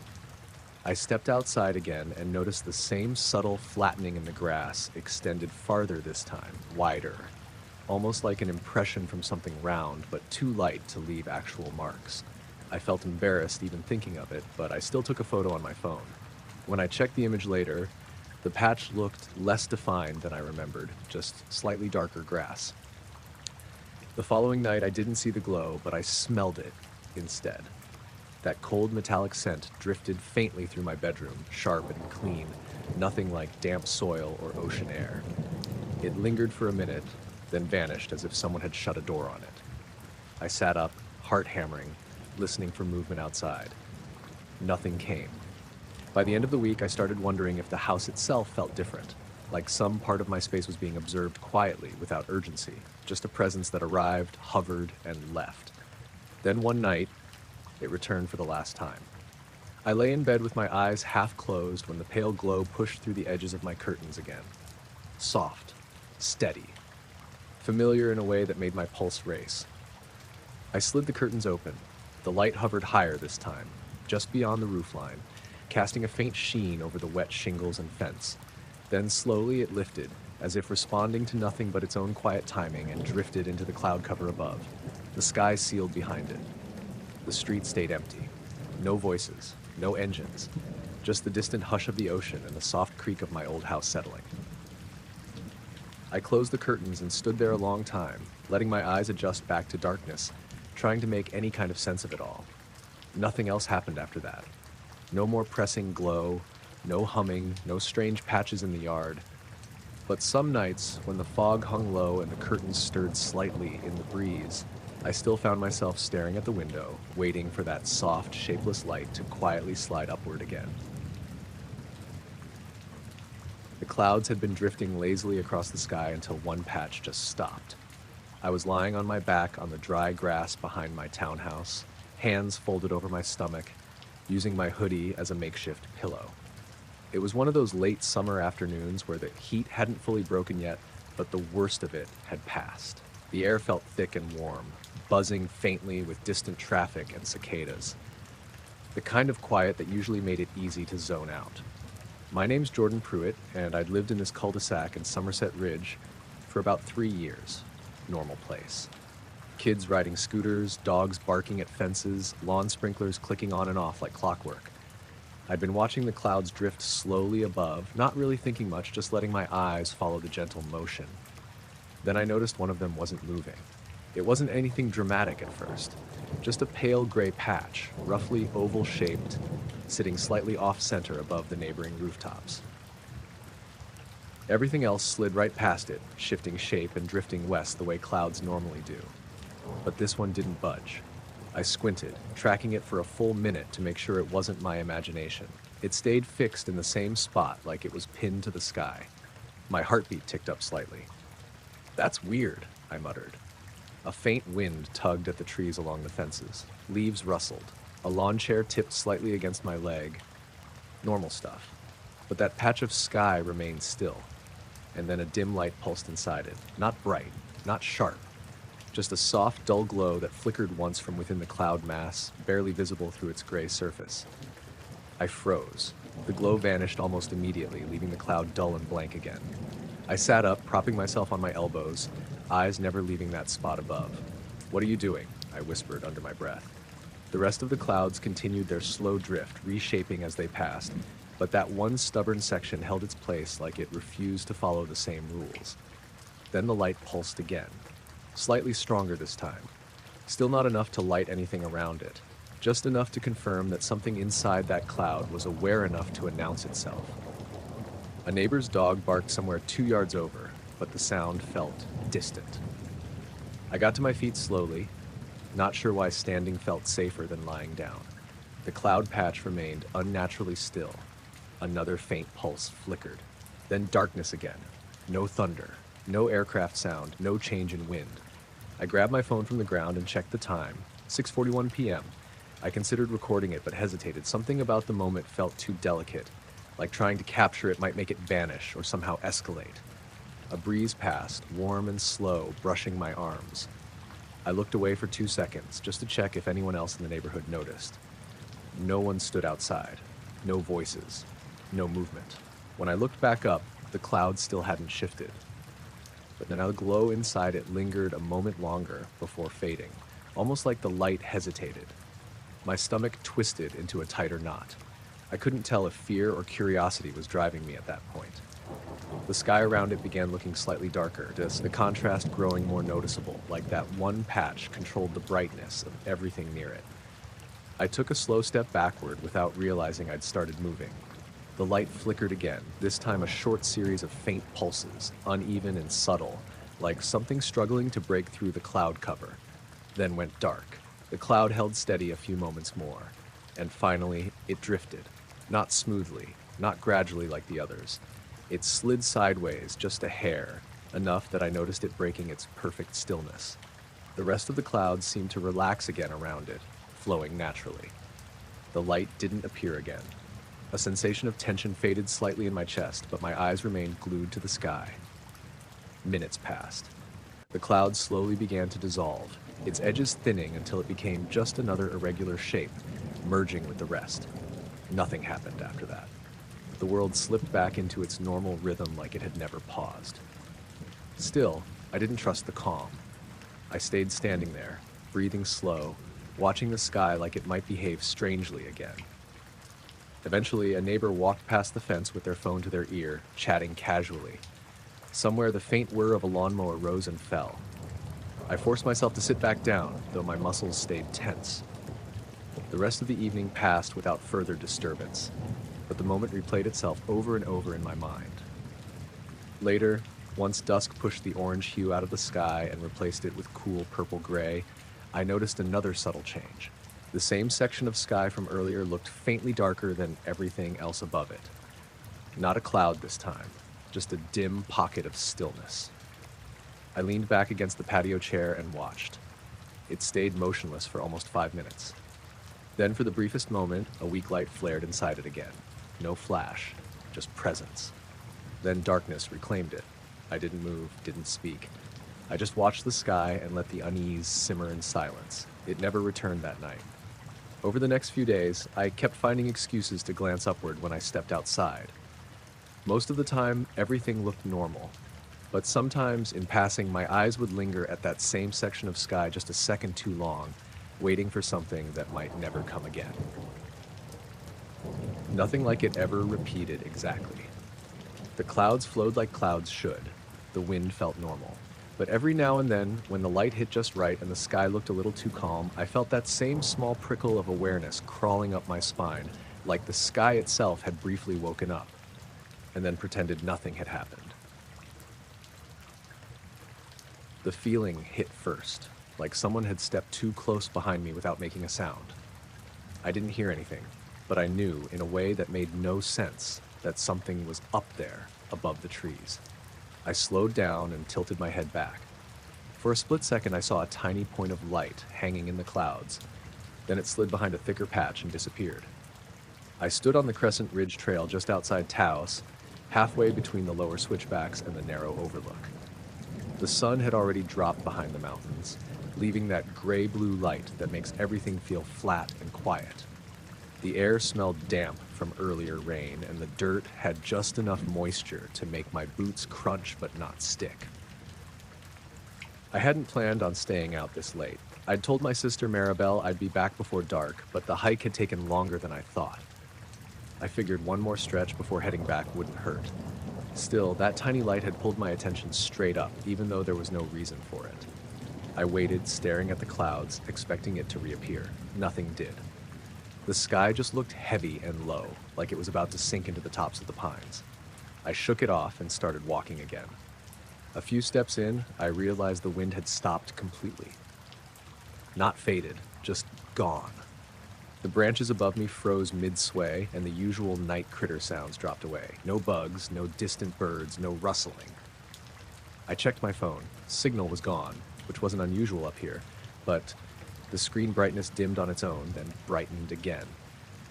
I stepped outside again and noticed the same subtle flattening in the grass, extended farther this time, wider, almost like an impression from something round, but too light to leave actual marks. I felt embarrassed even thinking of it, but I still took a photo on my phone. When I checked the image later, the patch looked less defined than I remembered, just slightly darker grass. The following night, I didn't see the glow, but I smelled it instead. That cold metallic scent drifted faintly through my bedroom, sharp and clean, nothing like damp soil or ocean air. It lingered for a minute, then vanished as if someone had shut a door on it. I sat up, heart hammering, listening for movement outside. Nothing came. By the end of the week, I started wondering if the house itself felt different, like some part of my space was being observed quietly, without urgency, just a presence that arrived, hovered, and left. Then one night, it returned for the last time. I lay in bed with my eyes half closed when the pale glow pushed through the edges of my curtains again. Soft, steady, familiar in a way that made my pulse race. I slid the curtains open. The light hovered higher this time, just beyond the roofline, casting a faint sheen over the wet shingles and fence. Then slowly it lifted, as if responding to nothing but its own quiet timing, and drifted into the cloud cover above. The sky sealed behind it. The street stayed empty. No voices, no engines, just the distant hush of the ocean and the soft creak of my old house settling. I closed the curtains and stood there a long time, letting my eyes adjust back to darkness, trying to make any kind of sense of it all. Nothing else happened after that. No more pressing glow, no humming, no strange patches in the yard. But some nights, when the fog hung low and the curtains stirred slightly in the breeze, I still found myself staring at the window, waiting for that soft, shapeless light to quietly slide upward again. The clouds had been drifting lazily across the sky until one patch just stopped. I was lying on my back on the dry grass behind my townhouse, hands folded over my stomach, using my hoodie as a makeshift pillow. It was one of those late summer afternoons where the heat hadn't fully broken yet, but the worst of it had passed. The air felt thick and warm, buzzing faintly with distant traffic and cicadas. The kind of quiet that usually made it easy to zone out. My name's Jordan Pruitt, and I'd lived in this cul-de-sac in Somerset Ridge for about 3 years. Normal place. Kids riding scooters, dogs barking at fences, lawn sprinklers clicking on and off like clockwork. I'd been watching the clouds drift slowly above, not really thinking much, just letting my eyes follow the gentle motion. Then I noticed one of them wasn't moving. It wasn't anything dramatic at first, just a pale gray patch, roughly oval-shaped, sitting slightly off-center above the neighboring rooftops. Everything else slid right past it, shifting shape and drifting west the way clouds normally do. But this one didn't budge. I squinted, tracking it for a full minute to make sure it wasn't my imagination. It stayed fixed in the same spot, like it was pinned to the sky. My heartbeat ticked up slightly. "That's weird," I muttered. A faint wind tugged at the trees along the fences. Leaves rustled. A lawn chair tipped slightly against my leg. Normal stuff. But that patch of sky remained still, and then a dim light pulsed inside it. Not bright, not sharp, just a soft, dull glow that flickered once from within the cloud mass, barely visible through its gray surface. I froze. The glow vanished almost immediately, leaving the cloud dull and blank again. I sat up, propping myself on my elbows, eyes never leaving that spot above. "What are you doing?" I whispered under my breath. The rest of the clouds continued their slow drift, reshaping as they passed, but that one stubborn section held its place like it refused to follow the same rules. Then the light pulsed again, slightly stronger this time. Still not enough to light anything around it, just enough to confirm that something inside that cloud was aware enough to announce itself. A neighbor's dog barked somewhere 2 yards over, but the sound felt distant. I got to my feet slowly, not sure why standing felt safer than lying down. The cloud patch remained unnaturally still. Another faint pulse flickered. Then darkness again. No thunder, no aircraft sound, no change in wind. I grabbed my phone from the ground and checked the time. 6:41 p.m. I considered recording it but hesitated. Something about the moment felt too delicate, like trying to capture it might make it vanish or somehow escalate. A breeze passed, warm and slow, brushing my arms. I looked away for 2 seconds, just to check if anyone else in the neighborhood noticed. No one stood outside. No voices. No movement. When I looked back up, the cloud still hadn't shifted. But now the glow inside it lingered a moment longer before fading, almost like the light hesitated. My stomach twisted into a tighter knot. I couldn't tell if fear or curiosity was driving me at that point. The sky around it began looking slightly darker, just the contrast growing more noticeable, like that one patch controlled the brightness of everything near it. I took a slow step backward without realizing I'd started moving. The light flickered again, this time a short series of faint pulses, uneven and subtle, like something struggling to break through the cloud cover. Then went dark. The cloud held steady a few moments more, and finally it drifted, not smoothly, not gradually like the others. It slid sideways just a hair, enough that I noticed it breaking its perfect stillness. The rest of the clouds seemed to relax again around it, flowing naturally. The light didn't appear again. A sensation of tension faded slightly in my chest, but my eyes remained glued to the sky. Minutes passed. The cloud slowly began to dissolve, its edges thinning until it became just another irregular shape, merging with the rest. Nothing happened after that. The world slipped back into its normal rhythm like it had never paused. Still, I didn't trust the calm. I stayed standing there, breathing slow, watching the sky like it might behave strangely again. Eventually, a neighbor walked past the fence with their phone to their ear, chatting casually. Somewhere, the faint whir of a lawnmower rose and fell. I forced myself to sit back down, though my muscles stayed tense. The rest of the evening passed without further disturbance, but the moment replayed itself over and over in my mind. Later, once dusk pushed the orange hue out of the sky and replaced it with cool purple-gray, I noticed another subtle change. The same section of sky from earlier looked faintly darker than everything else above it. Not a cloud this time, just a dim pocket of stillness. I leaned back against the patio chair and watched. It stayed motionless for almost 5 minutes. Then, for the briefest moment, a weak light flared inside it again. No flash, just presence. Then darkness reclaimed it. I didn't move, didn't speak. I just watched the sky and let the unease simmer in silence. It never returned that night. Over the next few days, I kept finding excuses to glance upward when I stepped outside. Most of the time, everything looked normal. But sometimes, in passing, my eyes would linger at that same section of sky just a second too long, waiting for something that might never come again. Nothing like it ever repeated exactly. The clouds flowed like clouds should. The wind felt normal. But every now and then, when the light hit just right and the sky looked a little too calm, I felt that same small prickle of awareness crawling up my spine, like the sky itself had briefly woken up, and then pretended nothing had happened. The feeling hit first, like someone had stepped too close behind me without making a sound. I didn't hear anything, but I knew, in a way that made no sense, that something was up there, above the trees. I slowed down and tilted my head back. For a split second, I saw a tiny point of light hanging in the clouds. Then it slid behind a thicker patch and disappeared. I stood on the Crescent Ridge Trail just outside Taos, halfway between the lower switchbacks and the narrow overlook. The sun had already dropped behind the mountains, leaving that gray-blue light that makes everything feel flat and quiet. The air smelled damp from earlier rain, and the dirt had just enough moisture to make my boots crunch but not stick. I hadn't planned on staying out this late. I'd told my sister Maribel I'd be back before dark, but the hike had taken longer than I thought. I figured one more stretch before heading back wouldn't hurt. Still, that tiny light had pulled my attention straight up, even though there was no reason for it. I waited, staring at the clouds, expecting it to reappear. Nothing did. The sky just looked heavy and low, like it was about to sink into the tops of the pines. I shook it off and started walking again. A few steps in, I realized the wind had stopped completely. Not faded, just gone. The branches above me froze mid-sway, and the usual night critter sounds dropped away. No bugs, no distant birds, no rustling. I checked my phone. Signal was gone, which wasn't unusual up here, but the screen brightness dimmed on its own, then brightened again.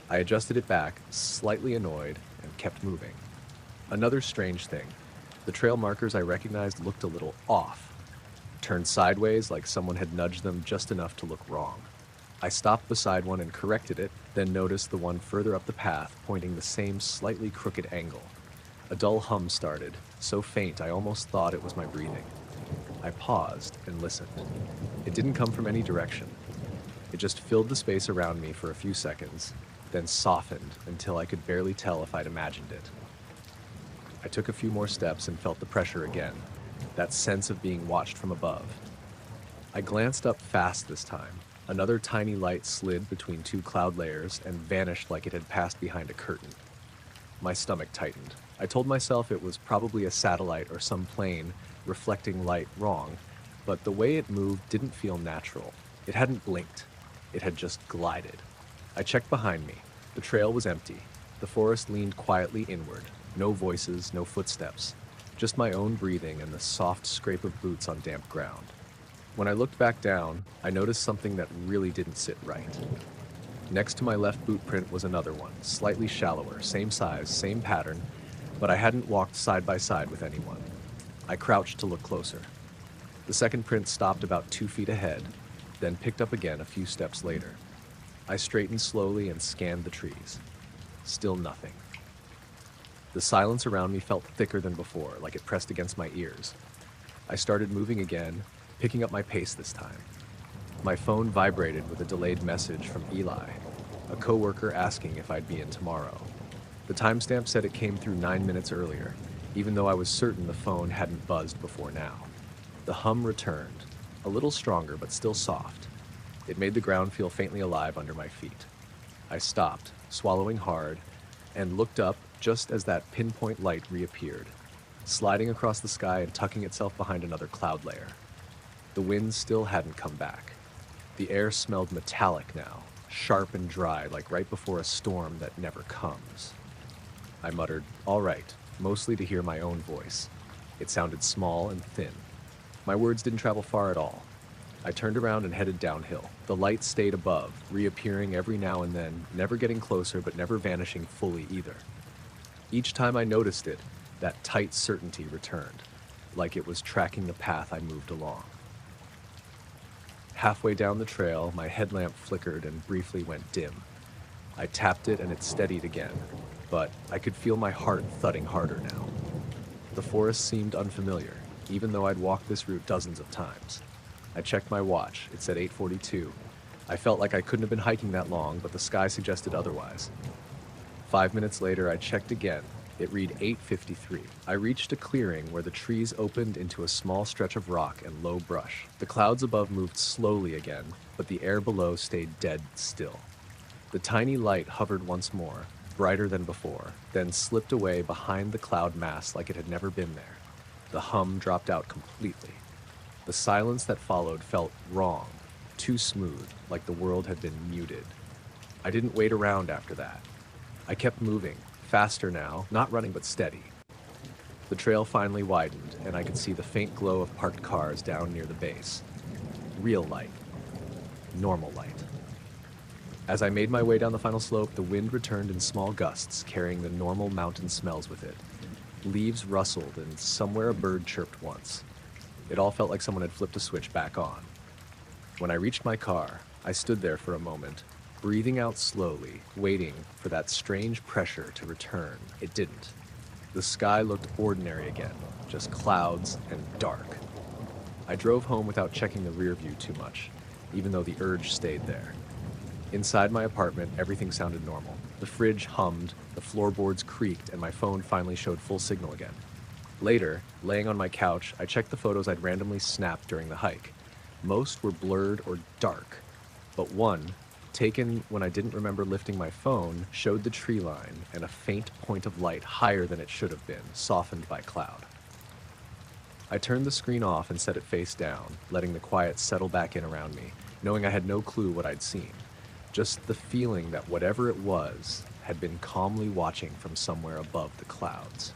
I adjusted it back, slightly annoyed, and kept moving. Another strange thing. The trail markers I recognized looked a little off, turned sideways like someone had nudged them just enough to look wrong. I stopped beside one and corrected it, then noticed the one further up the path pointing the same slightly crooked angle. A dull hum started, so faint I almost thought it was my breathing. I paused and listened. It didn't come from any direction. It just filled the space around me for a few seconds, then softened until I could barely tell if I'd imagined it. I took a few more steps and felt the pressure again, that sense of being watched from above. I glanced up fast this time. Another tiny light slid between two cloud layers and vanished like it had passed behind a curtain. My stomach tightened. I told myself it was probably a satellite or some plane reflecting light wrong, but the way it moved didn't feel natural. It hadn't blinked. It had just glided. I checked behind me. The trail was empty. The forest leaned quietly inward. No voices, no footsteps. Just my own breathing and the soft scrape of boots on damp ground. When I looked back down, I noticed something that really didn't sit right. Next to my left boot print was another one, slightly shallower, same size, same pattern, but I hadn't walked side by side with anyone. I crouched to look closer. The second print stopped about 2 feet ahead, then picked up again a few steps later. I straightened slowly and scanned the trees. Still nothing. The silence around me felt thicker than before, like it pressed against my ears. I started moving again, picking up my pace this time. My phone vibrated with a delayed message from Eli, a coworker asking if I'd be in tomorrow. The timestamp said it came through 9 minutes earlier, even though I was certain the phone hadn't buzzed before now. The hum returned, a little stronger but still soft. It made the ground feel faintly alive under my feet. I stopped, swallowing hard, and looked up just as that pinpoint light reappeared, sliding across the sky and tucking itself behind another cloud layer. The wind still hadn't come back. The air smelled metallic now, sharp and dry, like right before a storm that never comes. I muttered, "All right," mostly to hear my own voice. It sounded small and thin. My words didn't travel far at all. I turned around and headed downhill. The light stayed above, reappearing every now and then, never getting closer but never vanishing fully either. Each time I noticed it, that tight certainty returned, like it was tracking the path I moved along. Halfway down the trail, my headlamp flickered and briefly went dim. I tapped it and it steadied again, but I could feel my heart thudding harder now. The forest seemed unfamiliar, even though I'd walked this route dozens of times. I checked my watch. It said 8:42. I felt like I couldn't have been hiking that long, but the sky suggested otherwise. 5 minutes later, I checked again. It read 8:53. I reached a clearing where the trees opened into a small stretch of rock and low brush. The clouds above moved slowly again, but the air below stayed dead still. The tiny light hovered once more, brighter than before, then slipped away behind the cloud mass like it had never been there. The hum dropped out completely. The silence that followed felt wrong, too smooth, like the world had been muted. I didn't wait around after that. I kept moving, faster now, not running but steady. The trail finally widened, and I could see the faint glow of parked cars down near the base. Real light. Normal light. As I made my way down the final slope, the wind returned in small gusts, carrying the normal mountain smells with it. Leaves rustled, and somewhere a bird chirped once. It all felt like someone had flipped a switch back on. When I reached my car, I stood there for a moment, breathing out slowly, waiting for that strange pressure to return. It didn't. The sky looked ordinary again, just clouds and dark. I drove home without checking the rear view too much, even though the urge stayed there. Inside my apartment, everything sounded normal. The fridge hummed, the floorboards creaked, and my phone finally showed full signal again. Later, laying on my couch, I checked the photos I'd randomly snapped during the hike. Most were blurred or dark, but one, taken when I didn't remember lifting my phone, showed the tree line and a faint point of light higher than it should have been, softened by cloud. I turned the screen off and set it face down, letting the quiet settle back in around me, knowing I had no clue what I'd seen. Just the feeling that whatever it was had been calmly watching from somewhere above the clouds.